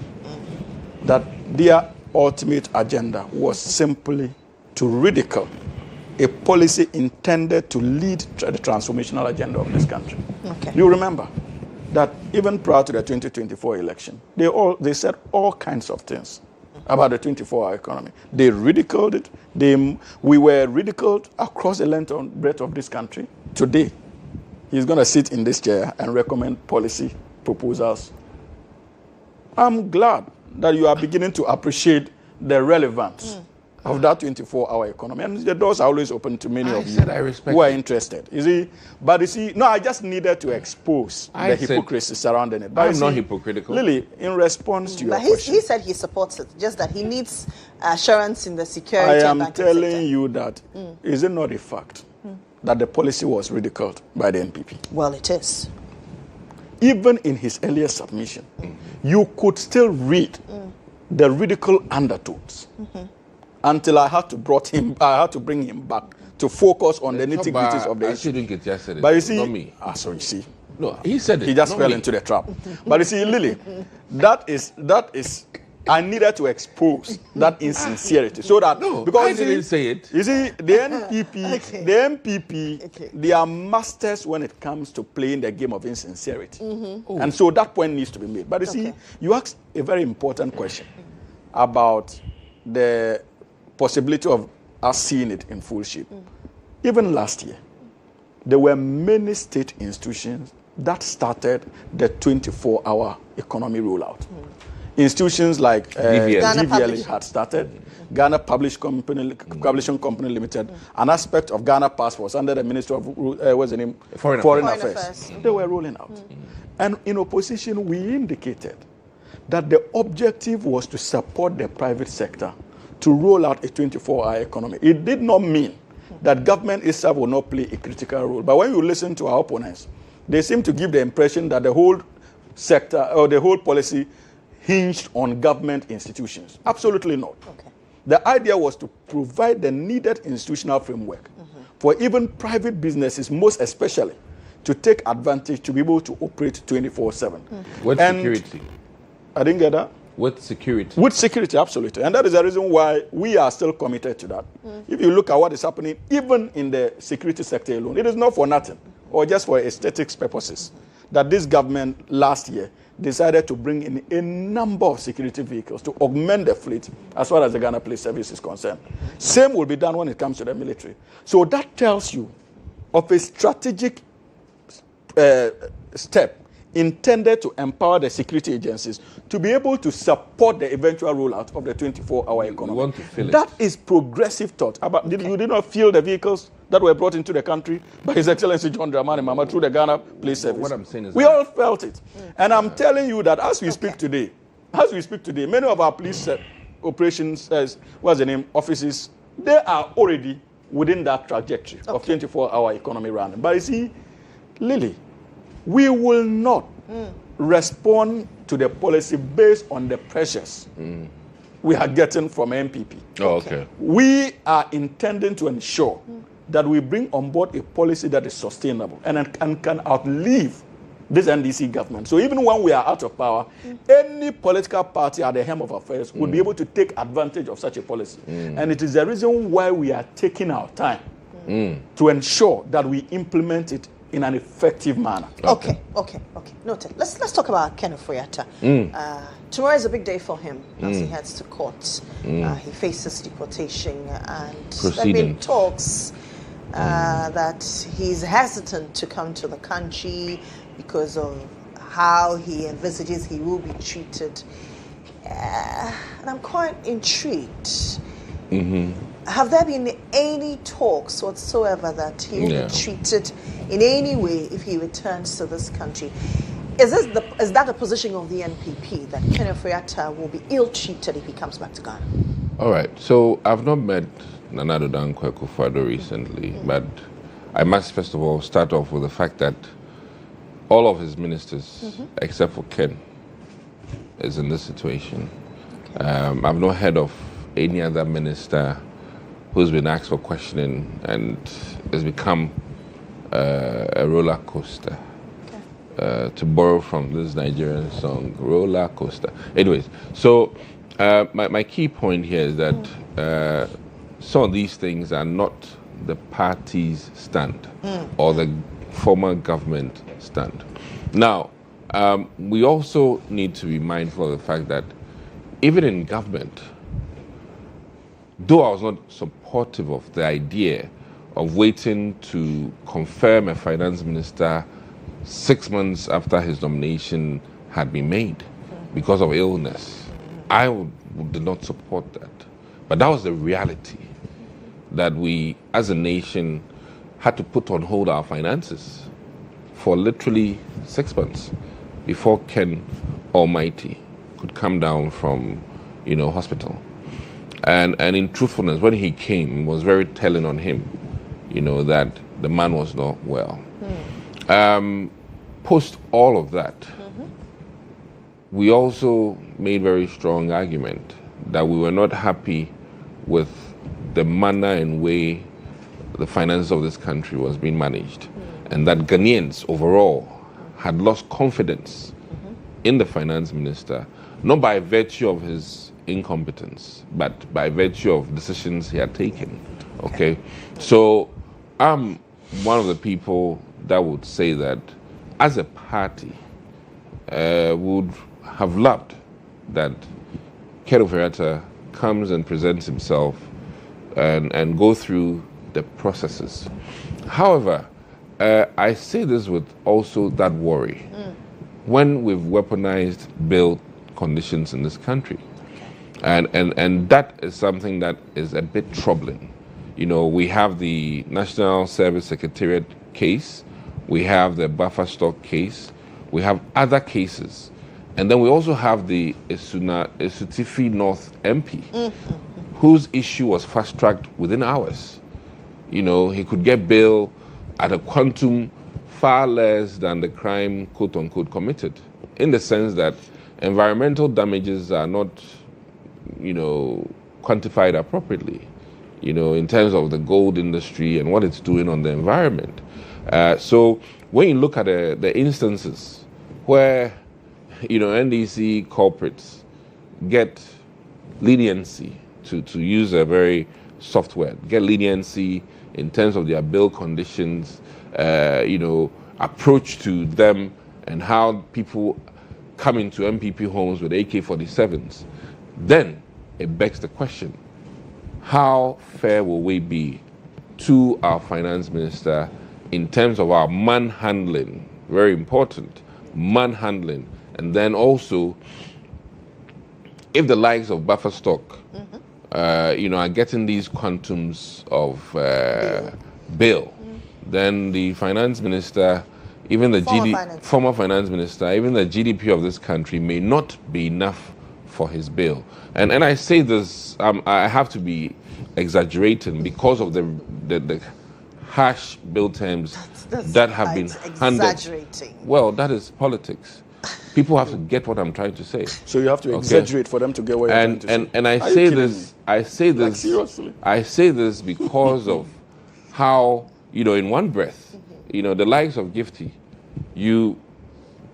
that their ultimate agenda was simply to ridicule a policy intended to lead the transformational agenda of this country.
Okay.
You remember that even prior to the 2024 election, they said all kinds of things about the 24-hour economy. They ridiculed it. We were ridiculed across the length and breadth of this country. Today, he's going to sit in this chair and recommend policy proposals. I'm glad that you are beginning to appreciate the relevance of that 24-hour economy. And the doors are always open to many of you who are interested. You see? But you see, no, I just needed to expose the hypocrisy surrounding it. But
I'm not hypocritical.
Lily, in response to your question.
He said he supports it, just that he needs assurance in the security.
I am telling you that, is it not a fact that the policy was ridiculed by the NPP?
Well, it is.
Even in his earlier submission, you could still read the ridicule undertones. Until I had to bring him back to focus on the nitty-gritties of the issue.
Just said it.
But you see,
not me.
So you see,
no, he said it.
He just fell into the trap. But you see, Lily, that is. I needed to expose that insincerity so that because
I didn't say it.
You see, the NPP, they are masters when it comes to playing the game of insincerity, and so that point needs to be made. But you see, you asked a very important question about the possibility of us seeing it in full shape. Even last year, there were many state institutions that started the 24-hour economy rollout. Institutions like DVLE had started, Ghana Publishing Company Limited, an aspect of Ghana Passports under the Ministry of Foreign Affairs. They were rolling out. And in opposition, we indicated that the objective was to support the private sector to roll out a 24-hour economy. It did not mean that government itself will not play a critical role. But when you listen to our opponents, they seem to give the impression that the whole sector or the whole policy hinged on government institutions. Absolutely not. The idea was to provide the needed institutional framework for even private businesses, most especially, to take advantage to be able to operate 24/7.
With security.
I didn't get that.
With security.
With security, absolutely. And that is the reason why we are still committed to that. If you look at what is happening, even in the security sector alone, it is not for nothing or just for aesthetics purposes that this government last year decided to bring in a number of security vehicles to augment the fleet as far as the Ghana Police Service is concerned. Same will be done when it comes to the military. So that tells you of a strategic step intended to empower the security agencies to be able to support the eventual rollout of the 24-hour economy.
We want to feel it.
That is progressive thought. You did not feel the vehicles that were brought into the country by His Excellency John Dramani Mahama through the Ghana Police Service.
What I'm saying is
we all felt it. And I'm telling you that as we speak today, many of our police operations, offices, they are already within that trajectory of 24-hour economy running. But you see, Lily, we will not respond to the policy based on the pressures we are getting from MPP.
Oh, okay.
We are intending to ensure that we bring on board a policy that is sustainable and can outlive this NDC government. So even when we are out of power, any political party at the helm of affairs would be able to take advantage of such a policy. And it is the reason why we are taking our time to ensure that we implement it in an effective manner.
Okay. Noted. Let's talk about Ken Ofori-Atta. Tomorrow is a big day for him as he heads to court. He faces deportation, and there have been talks that he's hesitant to come to the country because of how he envisages he will be treated. And I'm quite intrigued. Have there been any talks whatsoever that he will be treated in any way if he returns to this country? Is that the position of the NPP, that Ken Ofori-Atta will be ill-treated if he comes back to Ghana?
All right. So I've not met Nana Addo Dankwa Akufo-Addo recently, but I must first of all start off with the fact that all of his ministers, except for Ken, is in this situation. I've not heard of any other minister who's been asked for questioning, and it's become a roller coaster. To borrow from this Nigerian song, roller coaster. Anyways, so my key point here is that some of these things are not the party's stand or the former government stand. Now, we also need to be mindful of the fact that even in government, though I was not supportive of the idea of waiting to confirm a finance minister 6 months after his nomination had been made because of illness, I did not support that. But that was the reality, that we as a nation had to put on hold our finances for literally 6 months before Ken Almighty could come down from, hospital. And in truthfulness, when he came, it was very telling on him, that the man was not well. Post all of that, we also made very strong argument that we were not happy with the manner and way the finances of this country was being managed, and that Ghanaians overall had lost confidence in the finance minister, not by virtue of his incompetence, but by virtue of decisions he had taken. Okay, so I'm one of the people that would say that as a party, would have loved that Ken Ofori-Atta comes and presents himself and go through the processes. However, I say this with also that worry. When we've weaponized bail conditions in this country, and that is something that is a bit troubling. We have the National Service Secretariat case, we have the buffer stock case, we have other cases, and then we also have the Esutifi North MP, whose issue was fast-tracked within hours. He could get bail at a quantum far less than the crime, quote-unquote, committed, in the sense that environmental damages are not, quantified appropriately, in terms of the gold industry and what it's doing on the environment. So when you look at the instances where, NDC corporates get leniency, to use a very soft word, get leniency in terms of their bail conditions, approach to them, and how people come into MPP homes with AK-47s, then it begs the question, how fair will we be to our finance minister in terms of our manhandling, very important, manhandling, and then also if the likes of buffer stock, are getting these quantums of bail, then the finance minister, even the former finance minister, even the GDP of this country may not be enough for his bail. And I say this, I have to be exaggerating because of the harsh bill terms that have been handed. Well, that is politics. People have to get what I'm trying to say.
So you have to exaggerate for them to get what you're trying to say.
And I say this, like, seriously? I say this because of how, in one breath, the likes of Gifty, you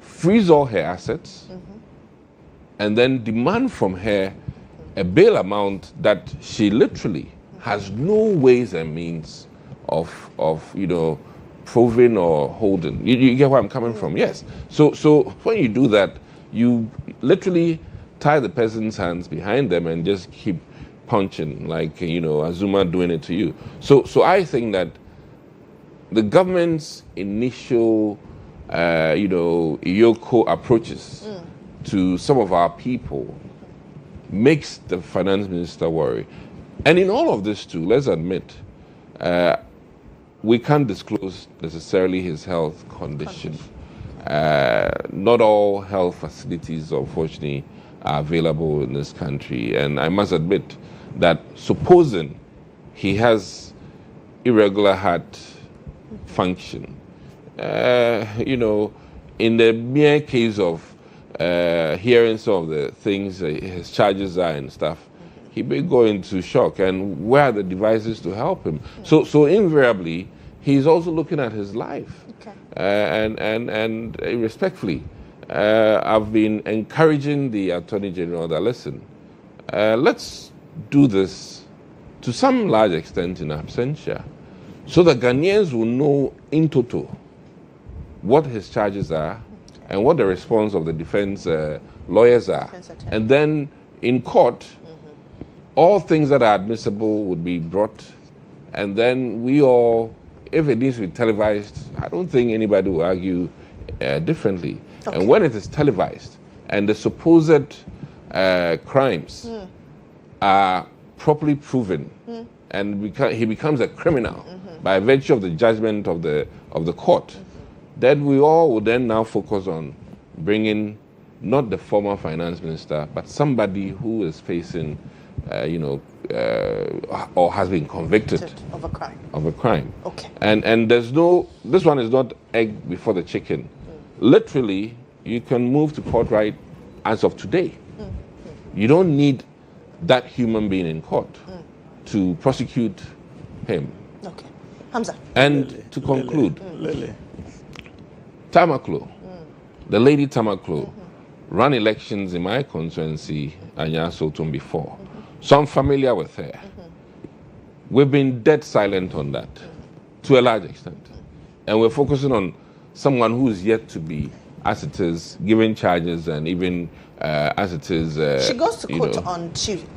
freeze all her assets, and then demand from her a bail amount that she literally has no ways and means of proving or holding. You get where I'm coming from? Yes. So when you do that, you literally tie the person's hands behind them and just keep punching, like Azuma doing it to you. So I think that the government's initial Iyoko approaches to some of our people makes the finance minister worry. And in all of this too, let's admit, we can't disclose necessarily his health condition. Not all health facilities, unfortunately, are available in this country. And I must admit that supposing he has irregular heart function, in the mere case of hearing some of the things his charges are and stuff, he may go into shock. And where are the devices to help him? So invariably, he's also looking at his life.
Okay.
And respectfully, I've been encouraging the Attorney General that, listen, let's do this to some large extent in absentia, so that Ghanaians will know in total what his charges are and what the response of the defense lawyers are. And then in court, all things that are admissible would be brought, and then we all, if it needs to be televised, I don't think anybody will argue differently. Okay. And when it is televised and the supposed crimes are properly proven, and he becomes a criminal by virtue of the judgment of the court, then we all will then now focus on bringing not the former finance minister, but somebody who is facing, or has been convicted
of a crime.
Of a crime.
Okay.
And this one is not egg before the chicken. Literally, you can move to court right as of today. You don't need that human being in court to prosecute him.
Okay. Hamza.
And to conclude, Tamaklo, the lady Tamaklo, ran elections in my constituency, Anya Sultan, before. So I'm familiar with her. We've been dead silent on that, to a large extent. And we're focusing on someone who's yet to be, as it is, given charges, and even as it is...
she goes to court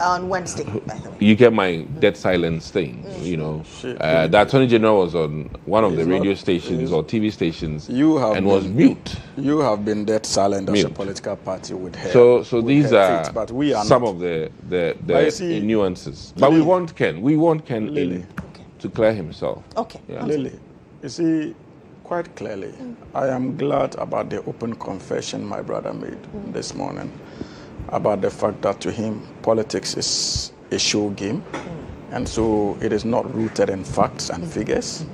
on Wednesday, by the way.
You get my dead silence thing, The Attorney General was on one of the radio stations or TV stations and was mute.
You have been dead silent as a political party with her.
So these are some of the nuances. But we want Ken. We want Ken in to clear himself.
Okay.
Yeah.
Lily, you see, quite clearly, I am glad about the open confession my brother made this morning about the fact that to him, politics is a show game. And so it is not rooted in facts and figures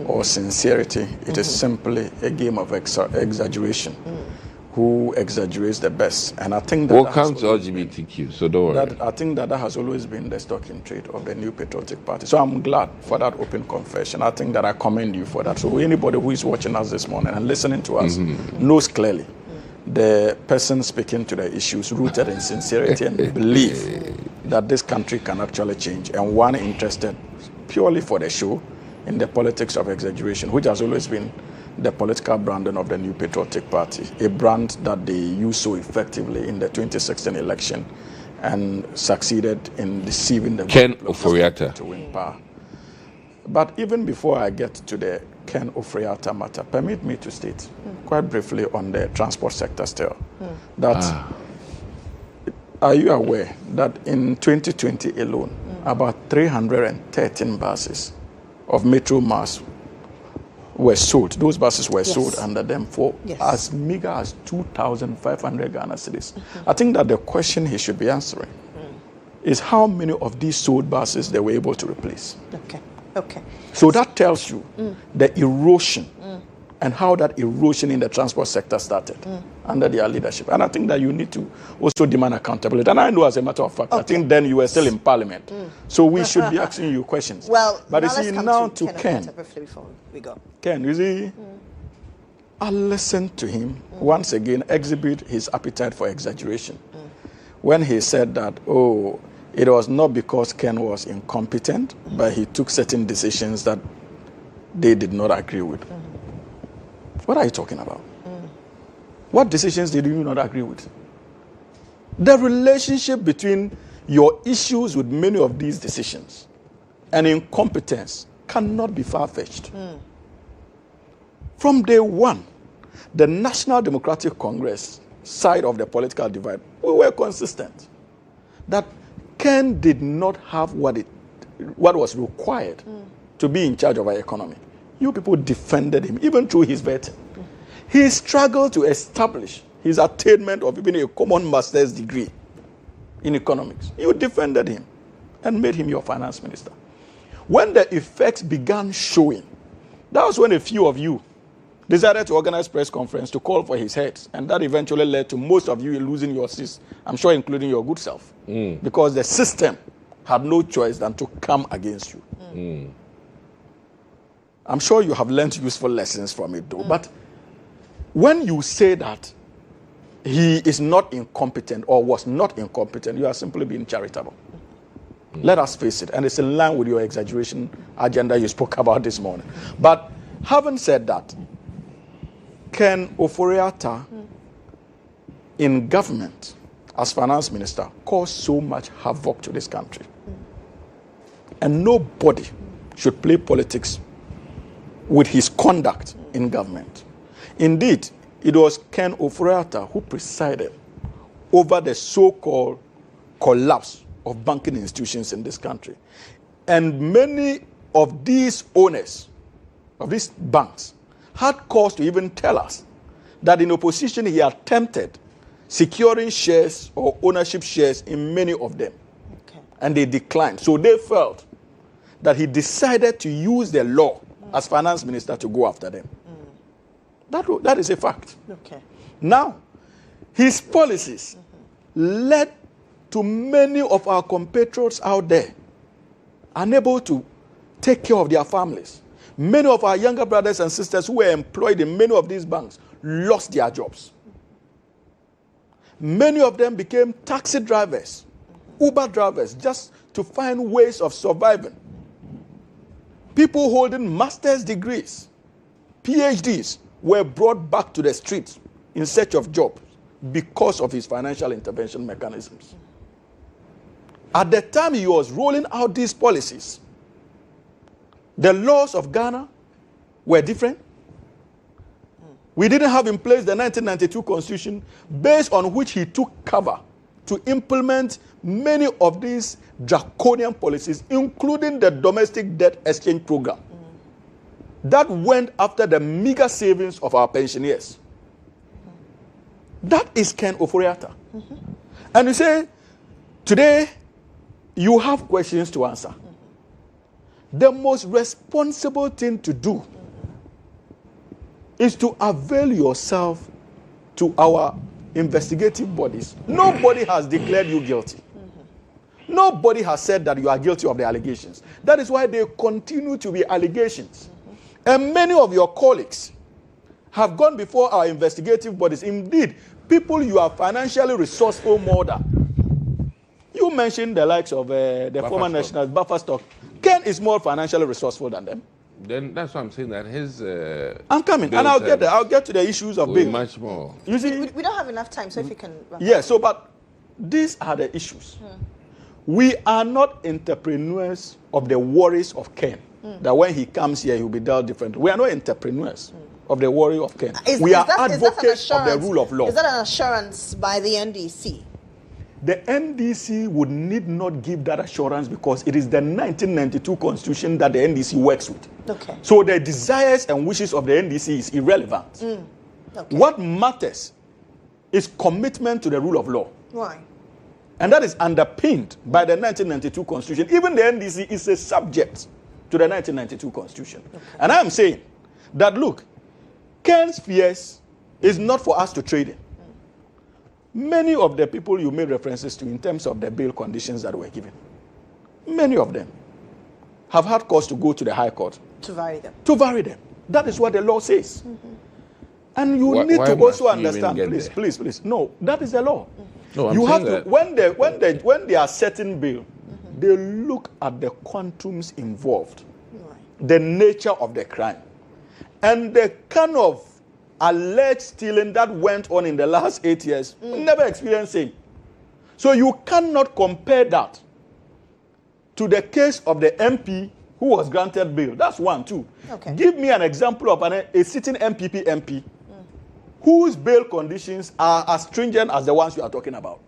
or sincerity. It is simply a game of exaggeration. Who exaggerates the best. And I think that...
Welcome to LGBTQ, so don't worry.
I think that has always been the stock in trade of the New Patriotic Party. So I'm glad for that open confession. I think that I commend you for that. So anybody who is watching us this morning and listening to us knows clearly the person speaking to the issues rooted in sincerity and belief that this country can actually change, and one interested purely for the show in the politics of exaggeration, which has always been the political branding of the New Patriotic Party, a brand that they used so effectively in the 2016 election and succeeded in deceiving the
Ken Ofori-Atta
to win power. But even before I get to the Ken Ofori-Atta matter, permit me to state quite briefly on the transport sector still that are you aware that in 2020 alone, about 313 buses of Metro Mass were sold. Those buses were sold under them for as meager as 2,500 Ghana cedis. I think that the question he should be answering is how many of these sold buses they were able to replace.
Okay.
So that tells you the erosion and how that erosion in the transport sector started under their leadership. And I think that you need to also demand accountability. And I know, as a matter of fact, I think then you were still in Parliament. So we should be asking you questions.
Well,
but
now
you see,
let's come
now
to
Ken.
Before we go.
Ken, you see, I listened to him once again exhibit his appetite for exaggeration when he said that, oh, it was not because Ken was incompetent, but he took certain decisions that they did not agree with. What are you talking about? What decisions did you not agree with? The relationship between your issues with many of these decisions and incompetence cannot be far-fetched. From day one, the National Democratic Congress side of the political divide, we were consistent that Ken did not have what was required to be in charge of our economy. You people defended him, even through his vetting. He struggled to establish his attainment of even a common master's degree in economics. You defended him and made him your finance minister. When the effects began showing, that was when a few of you decided to organize press conference to call for his head, and that eventually led to most of you losing your seats, I'm sure including your good self, because the system had no choice than to come against you. I'm sure you have learned useful lessons from it, though. But when you say that he is not incompetent or was not incompetent, you are simply being charitable. Let us face it, and it's in line with your exaggeration agenda you spoke about this morning. But having said that, Ken Ofori-Atta in government as finance minister caused so much havoc to this country. And nobody should play politics with his conduct in government. Indeed, it was Ken Ofori-Atta who presided over the so-called collapse of banking institutions in this country. And many of these owners of these banks had cause to even tell us that in opposition he attempted securing shares or ownership shares in many of them. And they declined. So they felt that he decided to use the law as finance minister to go after them. That is a fact. Now, his policies led to many of our compatriots out there unable to take care of their families. Many of our younger brothers and sisters who were employed in many of these banks lost their jobs. Many of them became taxi drivers, Uber drivers, just to find ways of surviving. People holding master's degrees, PhDs, were brought back to the streets in search of jobs because of his financial intervention mechanisms. At the time he was rolling out these policies, the laws of Ghana were different. We didn't have in place the 1992 Constitution, based on which he took cover to implement many of these draconian policies, including the domestic debt exchange program that went after the meager savings of our pensioners. That is Ken Ofori-Atta. And you say, today, you have questions to answer. The most responsible thing to do is to avail yourself to our investigative bodies. Nobody has declared you guilty. Nobody has said that you are guilty of the allegations. That is why they continue to be allegations. And many of your colleagues have gone before our investigative bodies. Indeed, people you are financially resourceful more than. You mentioned the likes of the former nationals, Buffer Stock. Ken is more financially resourceful than them.
Then that's why I'm saying that his.
I'm coming, and I'll get to the issues of bail.
Much more.
You see,
we don't have enough time, so if you can.
Yeah. So, but these are the issues. We are not entrepreneurs of the worries of Ken. That when he comes here, he'll be dealt differently. We are not entrepreneurs of the worry of Ken. We are advocates of the rule of law.
Is that an assurance by the NDC?
The NDC would need not give that assurance because it is the 1992 Constitution that the NDC works with.
Okay.
So the desires and wishes of the NDC is irrelevant.
Okay.
What matters is commitment to the rule of law.
Why?
And that is underpinned by the 1992 Constitution. Even the NDC is a subject to the 1992 Constitution. Okay. And I am saying that, look, Ken's fears is not for us to trade in. Many of the people you made references to in terms of the bail conditions that were given, many of them have had cause to go to the High Court.
To vary them.
To vary them. That is what the law says. And you need
why
to also
must you even
understand,
get
please,
there?
please, please. No, that is the law.
No, I'm
You have
saying
to
that.
when they are setting bail, they look at the quantums involved, the nature of the crime, and the kind of alleged stealing that went on in the last 8 years. Never experienced same. So you cannot compare that to the case of the MP who was granted bail. That's one, too.
Okay.
Give me an example of a sitting MPP MP whose bail conditions are as stringent as the ones you are talking about.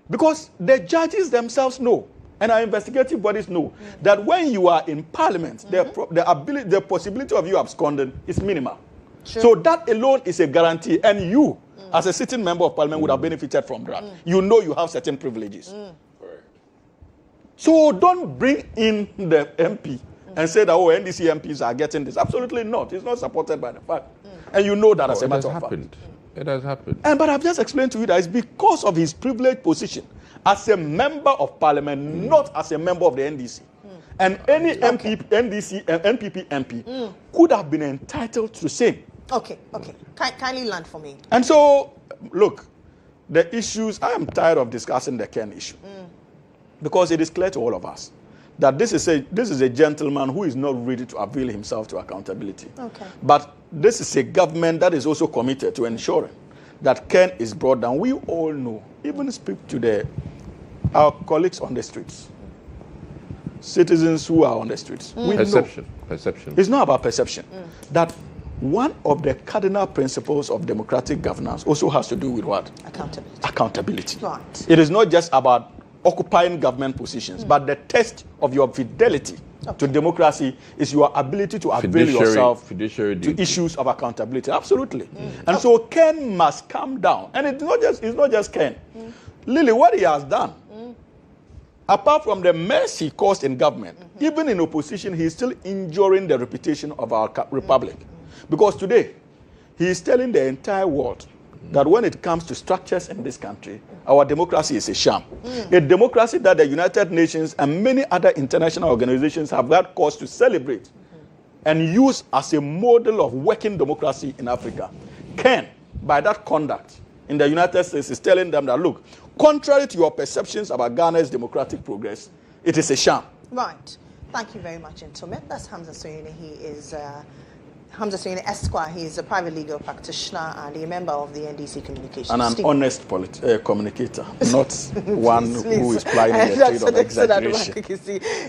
Because the judges themselves know, and our investigative bodies know, that when you are in parliament, the possibility of you absconding is minimal. Sure. So that alone is a guarantee, and you, as a sitting member of parliament, would have benefited from that. You know you have certain privileges. So don't bring in the MP and say that, oh, NDC MPs are getting this. Absolutely not. It's not supported by the fact. And you know that as a matter of fact.
It has happened.
But I've just explained to you that it's because of his privileged position as a member of parliament, not as a member of the NDC. And any NPP MP could have been entitled to the same.
Okay. Kindly land for me.
And so, look, the issues, I am tired of discussing the Ken issue. Because it is clear to all of us that this is a gentleman who is not ready to avail himself to accountability. Okay. But this is a government that is also committed to ensuring that Ken is brought down. We all know, even speak to our colleagues on the streets, citizens who are on the streets. We
Perception.
It's not about perception. That one of the cardinal principles of democratic governance also has to do with what? Accountability. Right. It is not just about occupying government positions, but the test of your fidelity to democracy is your ability to avail yourself to issues of accountability. Absolutely. And so Ken must come down. And it's not just Ken. Lily, what he has done, apart from the mess he caused in government, even in opposition, he is still injuring the reputation of our republic. Because today, he is telling the entire world that when it comes to structures in this country, our democracy is a sham. A democracy that the United Nations and many other international organizations have got cause to celebrate and use as a model of working democracy in Africa. Ken, by that conduct in the United States, is telling them that, look, contrary to your perceptions about Ghana's democratic progress, it is a sham.
Right. Thank you very much, Ntome. That's Hamza Soyini. He is Hamza Soyini Esquire. He is a private legal practitioner and a member of the NDC Communications.
And an honest communicator, not one who is plying in the trade of exaggeration.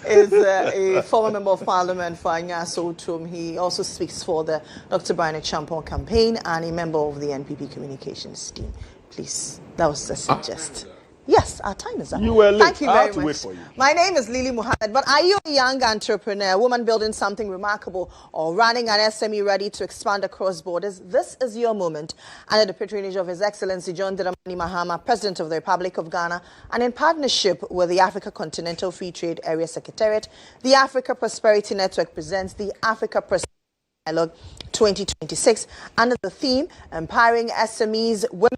Is a former member of parliament for Anyaso Utum. He also speaks for the Dr. Brian Champon campaign and a member of the NPP Communications team. Please, that was a suggest. Yes, our time is up.
You were late.
Thank you very much.
Wait for you.
My name is Lily Mohammed, but are you a young entrepreneur, a woman building something remarkable, or running an SME ready to expand across borders? This is your moment. Under the patronage of His Excellency John Dramani Mahama, President of the Republic of Ghana, and in partnership with the Africa Continental Free Trade Area Secretariat, the Africa Prosperity Network presents the Africa Prosperity Dialogue 2026 under the theme Empowering SMEs, Women,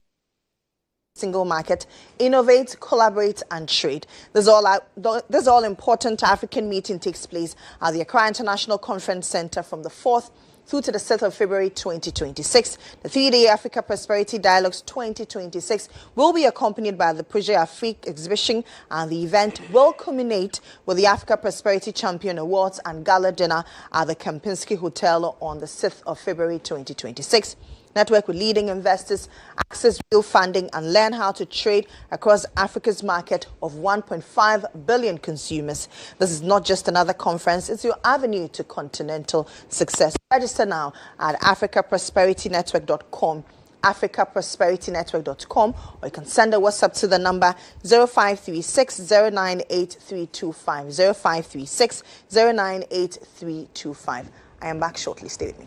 Single Market, Innovate, Collaborate and Trade. This all important African meeting takes place at the Accra International Conference Center from the 4th through to the 6th of February 2026. The 3-day Africa Prosperity Dialogues 2026 will be accompanied by the Projet Afrique exhibition, and the event will culminate with the Africa Prosperity Champion Awards and Gala Dinner at the Kempinski Hotel on the 6th of February 2026. Network with leading investors, access real funding, and learn how to trade across Africa's market of 1.5 billion consumers. This is not just another conference, it's your avenue to continental success. Register now at africaprosperitynetwork.com, africaprosperitynetwork.com, or you can send a WhatsApp to the number 0536 098325, 0536 098325. I am back shortly. Stay with me.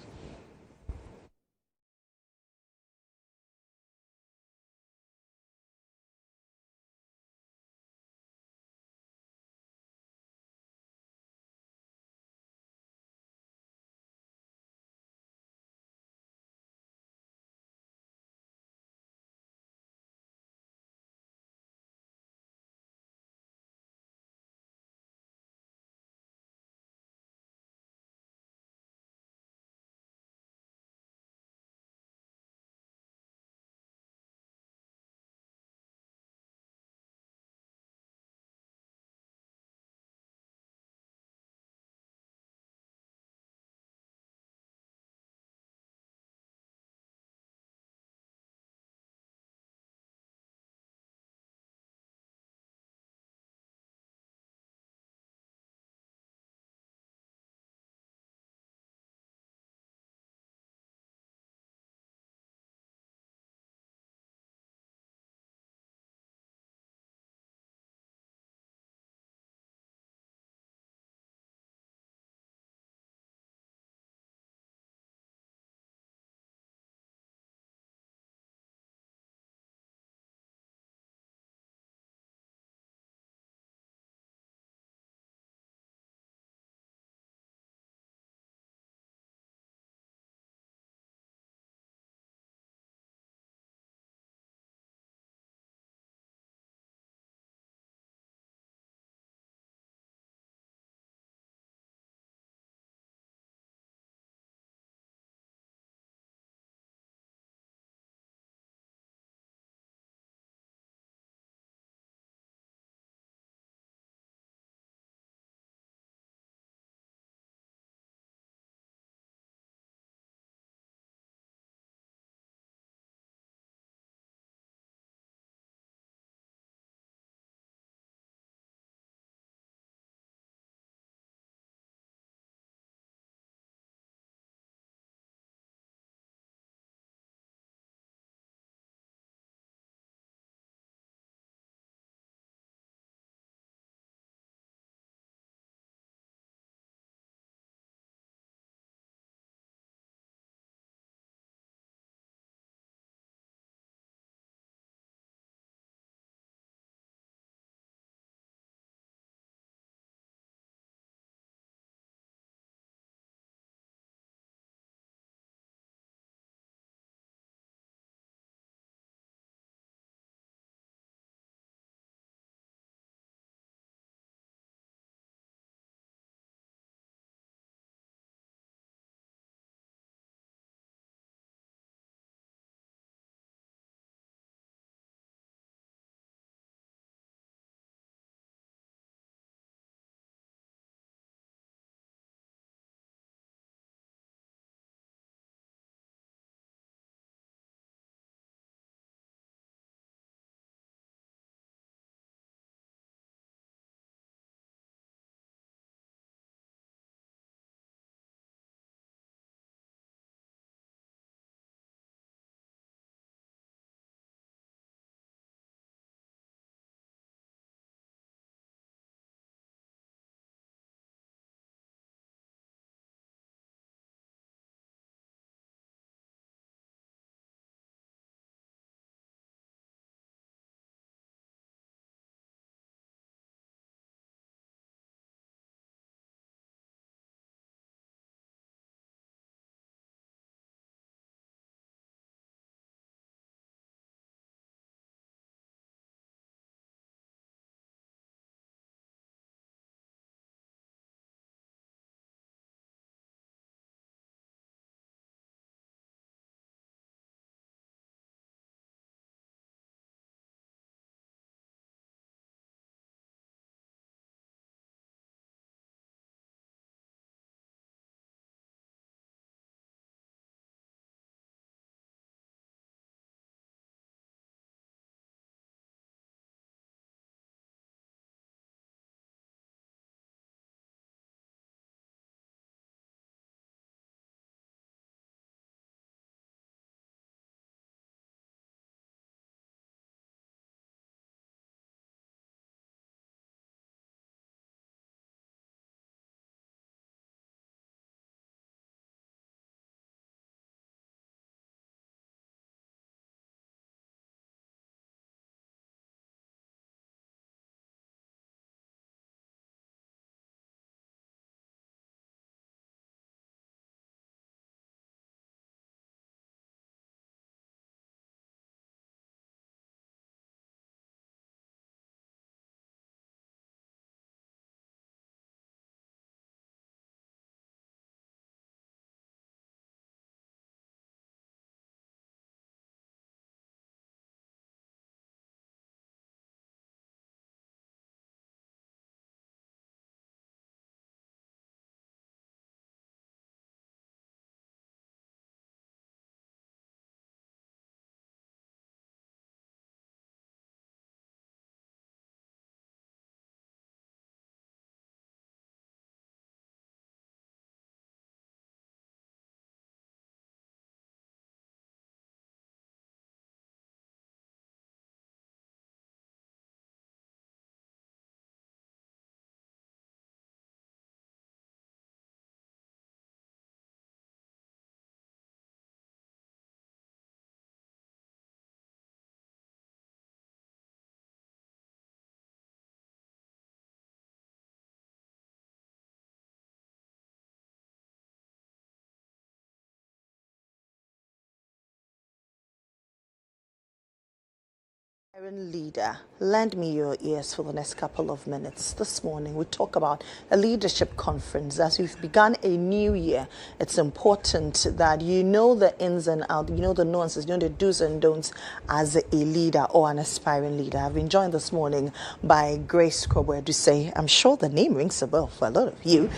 Leader, lend me your ears for the next couple of minutes. This morning we talk about a leadership conference. As we've begun a new year, it's important that you know the ins and outs, you know the nuances, you know the do's and don'ts as a leader or an aspiring leader. I've been joined this morning by Grace Kodjo. I'm sure the name rings a bell for a lot of you.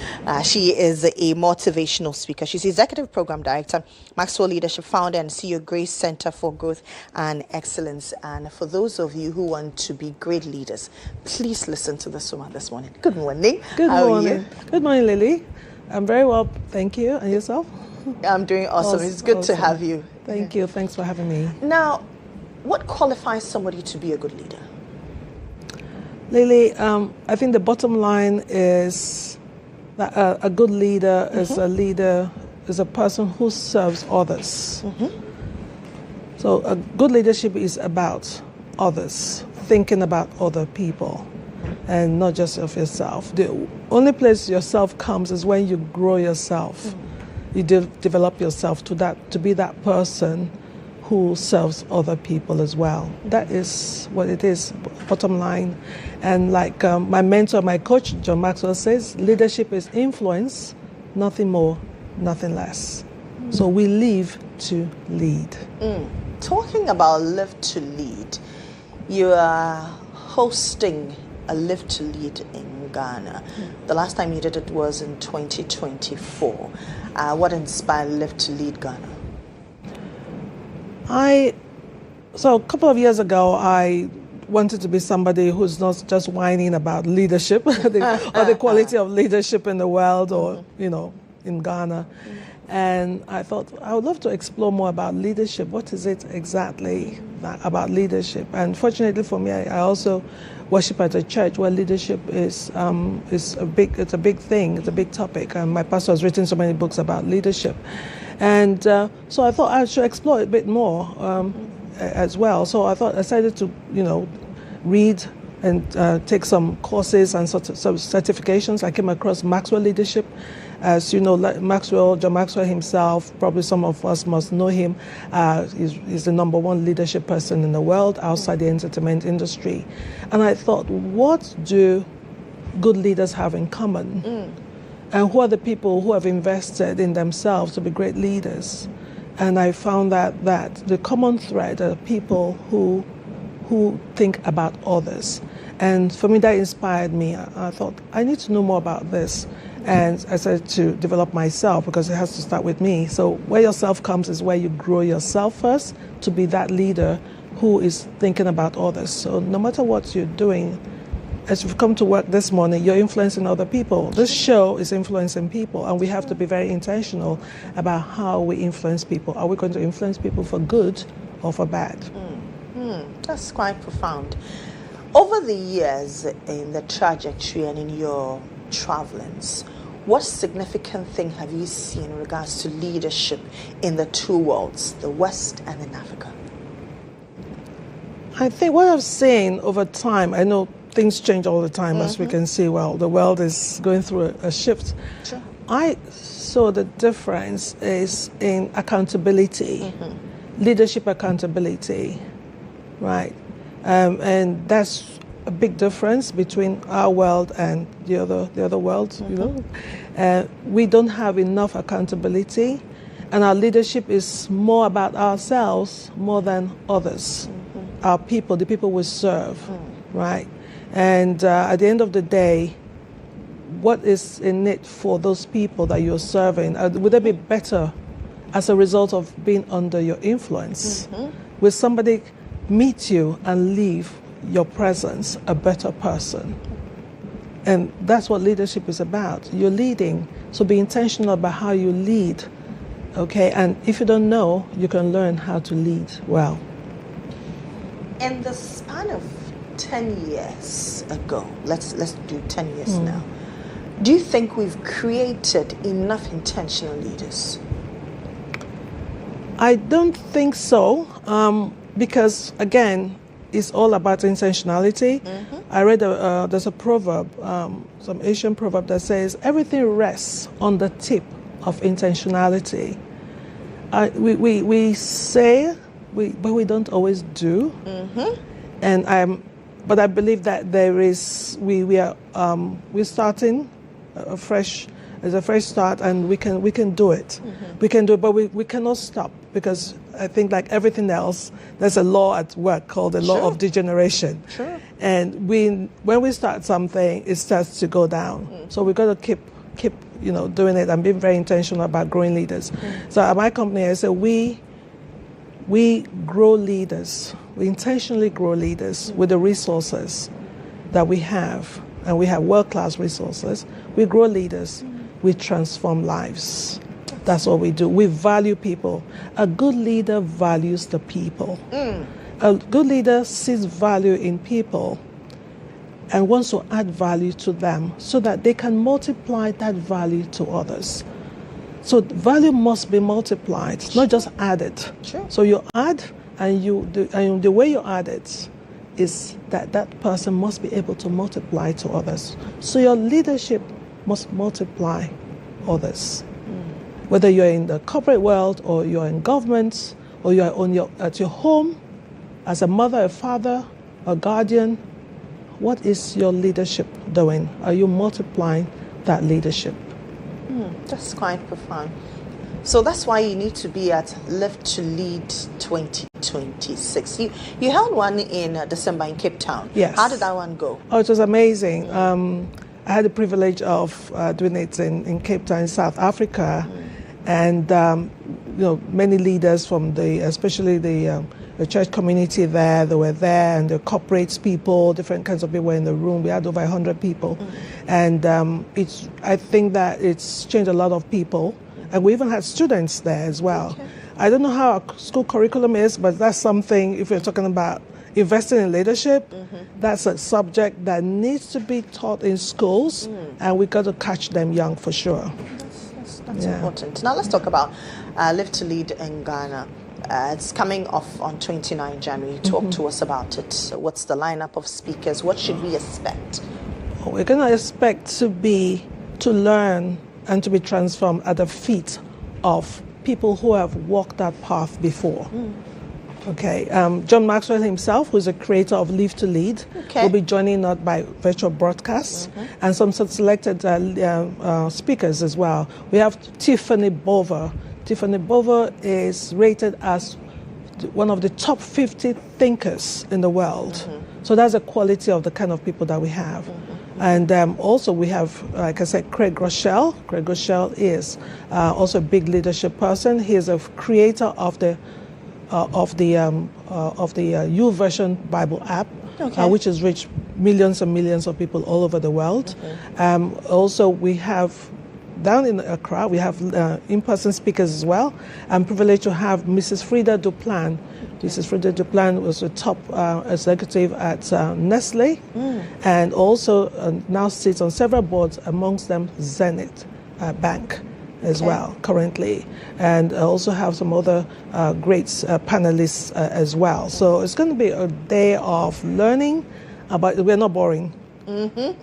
She is a motivational speaker. She's the Executive Program Director, Maxwell Leadership Founder and CEO, Grace Center for Growth and Excellence. And for those of you who want to be great leaders, please listen to this woman this morning. Good morning.
Good
How
morning.
Are you?
Good morning, Lily. I'm very well, thank you. And yourself?
I'm doing awesome. It's good to have you.
Thank you. Thanks for having me.
Now, what qualifies somebody to be a good leader?
Lily, I think the bottom line is that a good leader is a person who serves others. So a good leadership is about others, thinking about other people and not just of yourself. The only place yourself comes is when you grow yourself. You develop yourself to be that person who serves other people as well. That is what it is, bottom line. And like my mentor, my coach, John Maxwell says, leadership is influence, nothing more, nothing less. So we live to lead.
Talking about Live to Lead, you are hosting a Live to Lead in Ghana. The last time you did it was in 2024. What inspired Live to Lead Ghana?
So a couple of years ago, I wanted to be somebody who's not just whining about leadership or the quality of leadership in the world or, in Ghana. And I thought, I would love to explore more about leadership. What is it exactly about leadership? And fortunately for me, I also worship at a church where leadership is a big thing. It's a big topic. And my pastor has written so many books about leadership. And so I thought I should explore it a bit more as well. So I decided to, read and take some courses and some certifications. I came across Maxwell Leadership. As you know, John Maxwell himself, probably some of us must know him, he's the #1 leadership person in the world outside the entertainment industry. And I thought, what do good leaders have in common? And who are the people who have invested in themselves to be great leaders? And I found that the common thread are people who think about others. And for me, that inspired me. I thought, I need to know more about this. And I started to develop myself because it has to start with me. So where yourself comes is where you grow yourself first to be that leader who is thinking about others. So no matter what you're doing, as you've come to work this morning, you're influencing other people. This show is influencing people, and we have to be very intentional about how we influence people. Are we going to influence people for good or for bad?
That's quite profound. Over the years in the trajectory and in your travelings, what significant thing have you seen in regards to leadership in the two worlds, the West and in Africa?
I think what I've seen over time, I know things change all the time, as we can see. Well, the world is going through a shift.
Sure.
I saw the difference is in accountability, leadership accountability, right? And that's a big difference between our world and the other world. We don't have enough accountability, and our leadership is more about ourselves more than others, our people, the people we serve, right? And at the end of the day, what is in it for those people that you're serving? Would they be better as a result of being under your influence? Will somebody meet you and leave your presence a better person? And that's what leadership is about. You're leading, so be intentional about how you lead, okay? And if you don't know, you can learn how to lead well.
In the span of 10 years ago, let's do 10 years now, do you think we've created enough intentional leaders?
I don't think so, because again, it's all about intentionality. I read there's a proverb, some Asian proverb that says everything rests on the tip of intentionality. We say, but we don't always do. But I believe that we're starting fresh. It's a fresh start, and we can do it. Mm-hmm. We can do it, but we cannot stop, because I think, like everything else, there's a law at work called the law of degeneration. Sure. And when we start something, it starts to go down. Mm-hmm. So we've got to keep doing it and being very intentional about growing leaders. Mm-hmm. So at my company, I say we grow leaders. We intentionally grow leaders with the resources that we have, and we have world-class resources. We grow leaders. We transform lives. That's what we do. We value people. A good leader values the people. A good leader sees value in people and wants to add value to them so that they can multiply that value to others. So value must be multiplied, not just added. Sure. So you add, and the way you add it is that person must be able to multiply to others. So your leadership must multiply others. Whether you're in the corporate world, or you're in government, or you're at your home as a mother, a father, a guardian, what is your leadership doing? Are you multiplying that leadership?
That's quite profound. So that's why you need to be at Live to Lead 2026. You held one in December in Cape Town.
Yes.
How did that one go?
Oh, it was amazing. I had the privilege of doing it in Cape Town, South Africa, and many leaders from especially the church community there. They were there, and the corporate people, different kinds of people were in the room. We had over 100 people, and I think that it's changed a lot of people, and we even had students there as well. Okay. I don't know how our school curriculum is, but that's something. If you're talking about investing in leadership, that's a subject that needs to be taught in schools, and we got to catch them young for sure.
That's important. Now let's talk about Live to Lead in Ghana. It's coming off on 29 January. Talk to us about it. So what's the lineup of speakers? What should we expect?
We're going to expect to learn and to be transformed at the feet of people who have walked that path before. Okay, John Maxwell himself, who's a creator of Live to Lead, will be joining us by virtual broadcasts, and some selected speakers as well. We have Tiffany Bover. Tiffany Bover is rated as one of the top 50 thinkers in the world. So that's the quality of the kind of people that we have. And also we have, like I said, Craig Groeschel. Craig Groeschel is also a big leadership person. He is a creator of the YouVersion Bible app, which has reached millions and millions of people all over the world. Also, we have down in Accra, we have in-person speakers as well. I'm privileged to have Mrs. Frida Duplan. Mrs. Frida Duplan was a top executive at Nestle, and also now sits on several boards, amongst them Zenith Bank as well currently, and also have some other great panelists as well. So it's going to be a day of learning, but we're not boring.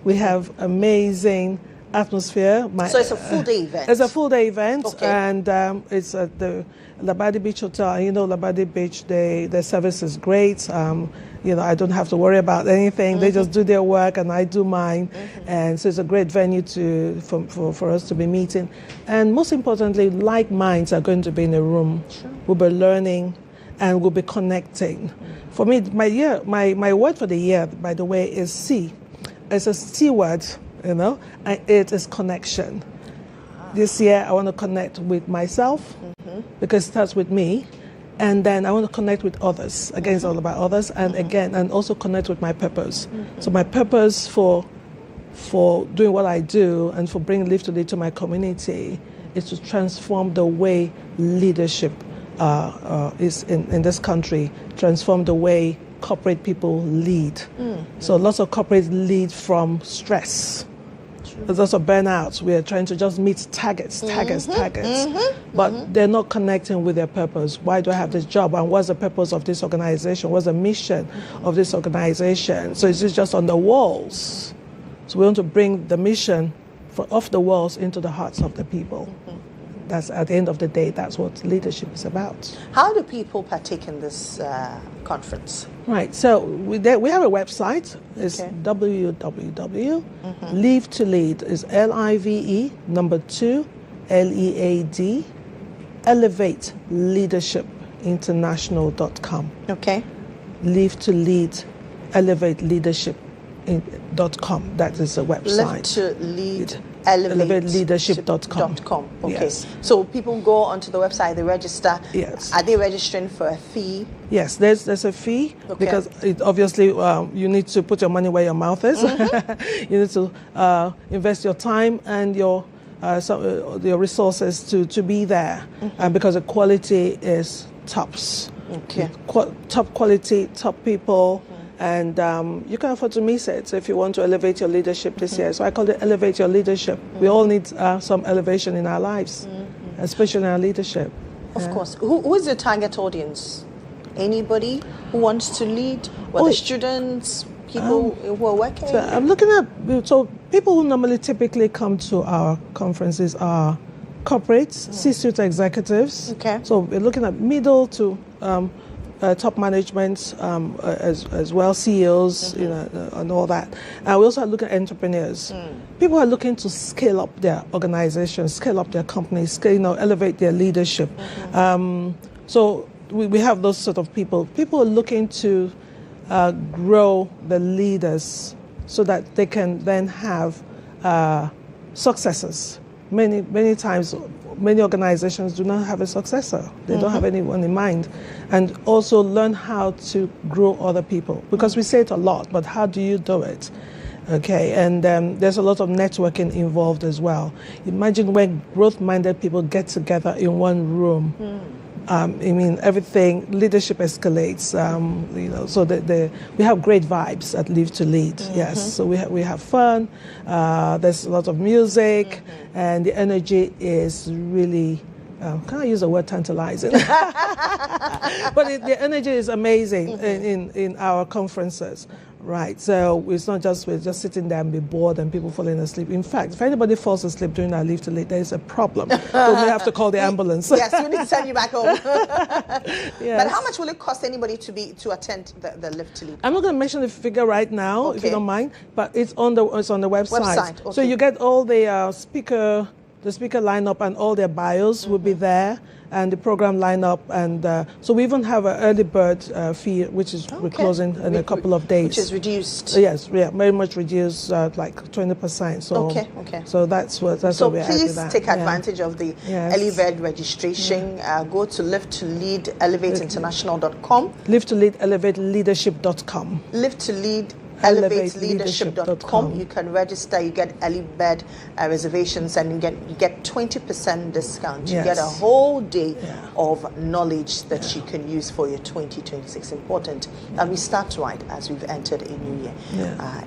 We have amazing atmosphere. So
it's a full day event?
It's a full day event, and it's at the Labadi Beach Hotel. And Labadi Beach, their service is great. I don't have to worry about anything. They just do their work and I do mine. And so it's a great venue for us to be meeting. And most importantly, like minds are going to be in a room. We'll be learning and we'll be connecting. For me, my word for the year, by the way, is C. It's a C word, and it is connection. This year, I want to connect with myself because it starts with me. And then I want to connect with others. Again, it's all about others. And and also connect with my purpose. So my purpose for doing what I do and for bringing Live to Lead to my community is to transform the way leadership is in this country, transform the way corporate people lead. So lots of corporates lead from stress. There's also burnouts. We are trying to just meet targets. But they're not connecting with their purpose. Why do I have this job? And what's the purpose of this organization? What's the mission of this organization? So it's just on the walls. So we want to bring the mission off the walls into the hearts of the people. That's at the end of the day, that's what leadership is about.
How do people partake in this conference?
Right. So we have a website. It's www.live to lead is LIVE number 2 LEAD elevate leadership international.com.
Okay.
Live to lead elevate leadership.com. That is a website.
Live to lead elevate
leadership.com.
Okay.
Yes.
So people go onto the website, they register.
Yes.
Are they registering for a fee?
Yes, there's a fee because obviously you need to put your money where your mouth is. You need to invest your time and your resources to be there, and because the quality is tops.
Okay.
Top quality, top people. And you can afford to miss it if you want to elevate your leadership this year. So I call it Elevate Your Leadership. We all need some elevation in our lives, especially in our leadership.
Of course. Who is your target audience? Anybody who wants to lead? Whether students, people who are working?
So I'm looking at, people who normally typically come to our conferences are corporates, C-suite executives.
Okay.
So we're looking at middle to top management as well, CEOs, and all that. And we also look at entrepreneurs. People are looking to scale up their organizations, scale up their companies, elevate their leadership. So we have those sort of people. People are looking to grow the leaders so that they can then have successors. Many times, many organizations do not have a successor. They don't have anyone in mind. And also learn how to grow other people. Because we say it a lot, but how do you do it? Okay, and there's a lot of networking involved as well. Imagine when growth-minded people get together in one room. Everything, leadership escalates, so we have great vibes at Live to Lead, yes. So we have fun, there's a lot of music, and the energy is really, can I use the word tantalizing? But the energy is amazing in our conferences. Right, so it's not just we're just sitting there and be bored and people falling asleep. In fact, if anybody falls asleep during our Live to Lead, there is a problem. So we have to call the ambulance.
Yes, we need to send you back home.
Yes.
But how much will it cost anybody to attend the Live to Lead?
I'm not going to mention the figure right now, if you don't mind, but it's on the website.
Okay.
So you get all the speaker lineup and all their bios will be there, and the program lineup, and so we even have an early bird fee, which is we're closing in a couple of days.
Which is reduced.
Yes, very much reduced, like 20%. So
okay.
So that's what we're at.
So please take advantage of the early bird registration. Go to Live to Lead elevateinternational.com.
Live to Lead elevateleadership.com.
Live to Lead elevateleadership.com. You can register, you get early bird reservations, and you get 20% discount. You get a whole day of knowledge that you can use for your 2026. Important that we start right as we've entered a new year.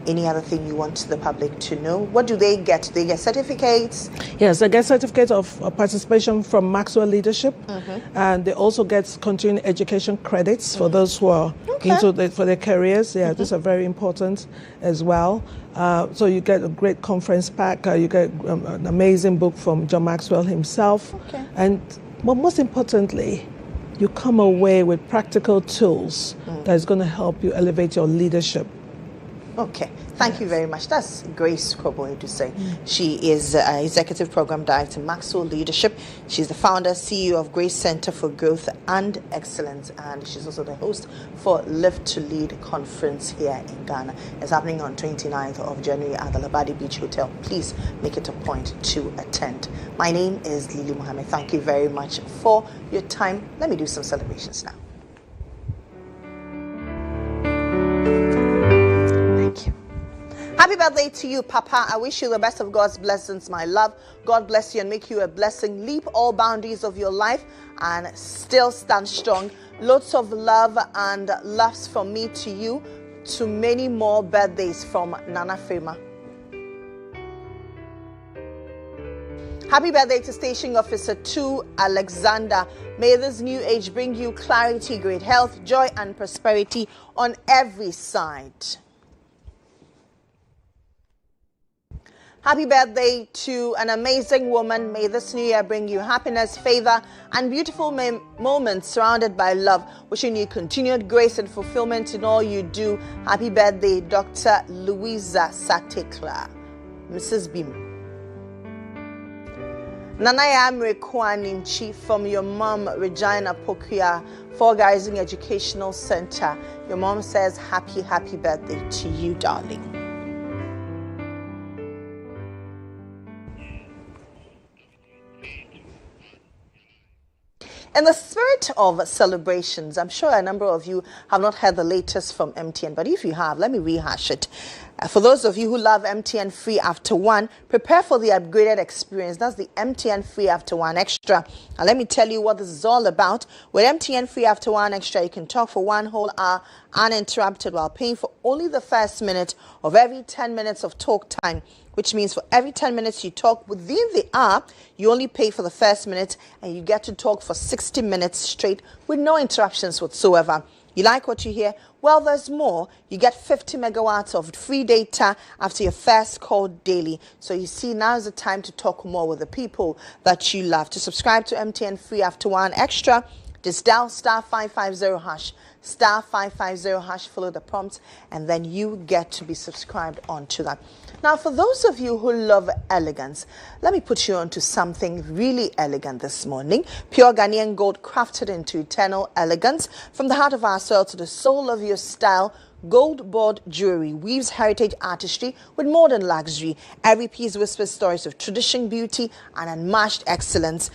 Any other thing you want the public to know? What do they get? Do they get certificates?
Yes, they get certificates of participation from Maxwell Leadership, and they also get continuing education credits for those who are for their careers. These are very important as well. So you get a great conference pack. You get an amazing book from John Maxwell himself. But most importantly, you come away with practical tools that is going to help you elevate your leadership.
Okay, thank you very much. That's Grace Kodjo to say. She is Executive Program Director, Maxwell Leadership. She's the founder, CEO of Grace Center for Growth and Excellence, and she's also the host for Live to Lead conference here in Ghana. It's happening on 29th of January at the Labadi Beach Hotel. Please make it a point to attend. My name is Lily Mohammed. Thank you very much for your time. Let me do some celebrations now. Happy birthday to you, Papa. I wish you the best of God's blessings, my love. God bless you and make you a blessing. Leap all boundaries of your life and still stand strong. Lots of love and laughs from me to you. To many more birthdays from Nana Fema. Happy birthday to Station Officer 2, Alexander. May this new age bring you clarity, great health, joy, and prosperity on every side. Happy birthday to an amazing woman. May this new year bring you happiness, favor, and beautiful moments surrounded by love. Wishing you continued grace and fulfillment in all you do. Happy birthday, Dr. Louisa Satekla, Mrs. Bim. Nanaya Amrekwaninchi from your mom, Regina Pokia, for Rising Educational Center. Your mom says happy birthday to you, darling. In the spirit of celebrations, I'm sure a number of you have not heard the latest from MTN, but if you have, let me rehash it. For those of you who love MTN Free After One, prepare for the upgraded experience. That's the MTN Free After One Extra. Now, let me tell you what this is all about. With MTN Free After One Extra, you can talk for 1 whole hour uninterrupted while paying for only the first minute of every 10 minutes of talk time, which means for every 10 minutes you talk within the hour, you only pay for the first minute and you get to talk for 60 minutes straight with no interruptions whatsoever. You like what you hear? Well, there's more. You get 50 megawatts of free data after your first call daily. So you see, now is the time to talk more with the people that you love. To subscribe to MTN Free After One Extra, just dial *550#, *550#, follow the prompts, and then you get to be subscribed onto that. Now, for those of you who love elegance, let me put you on to something really elegant this morning. Pure Ghanaian gold crafted into eternal elegance. From the heart of our soil to the soul of your style, gold board jewelry weaves heritage artistry with modern luxury. Every piece whispers stories of tradition, beauty, and unmatched excellence.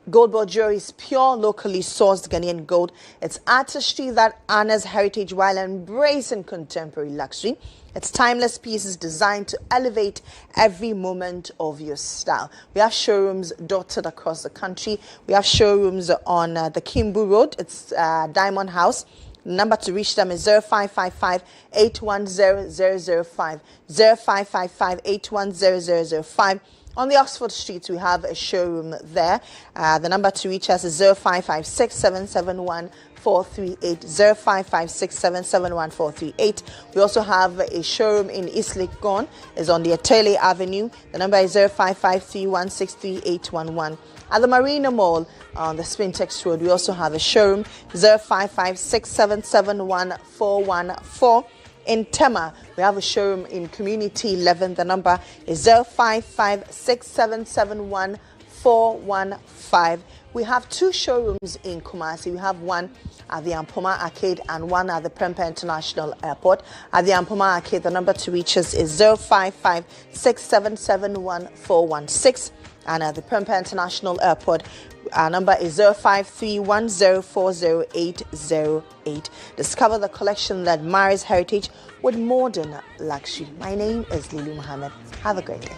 Gold board jewelry is pure, locally sourced Ghanaian gold. It's artistry that honors heritage while embracing contemporary luxury. It's timeless pieces designed to elevate every moment of your style. We have showrooms dotted across the country. We have showrooms on the Kimbu Road. It's Diamond House. The number to reach them is 0555 810 005. 0555 810 005. On the Oxford Street, we have a showroom there. The number to reach us is 0556 771 438, 0556 771 438. We also have a showroom in East GHOne. It's on the Atelier Avenue. The number is 0553163811. At the Marina Mall on the Spintex Road, we also have a showroom, 0556 771 414. In Tema, we have a showroom in Community 11. The number is 0556 771 415. We have 2 showrooms in Kumasi. We have one at the Ampoma Arcade and one at the Prempeh International Airport. At the Ampoma Arcade, the number to reach us is 0556 771 416. And at the Prempeh International Airport, our number is 0531040808. Discover the collection that admires heritage with modern luxury. My name is Lulu Mohammed. Have a great day.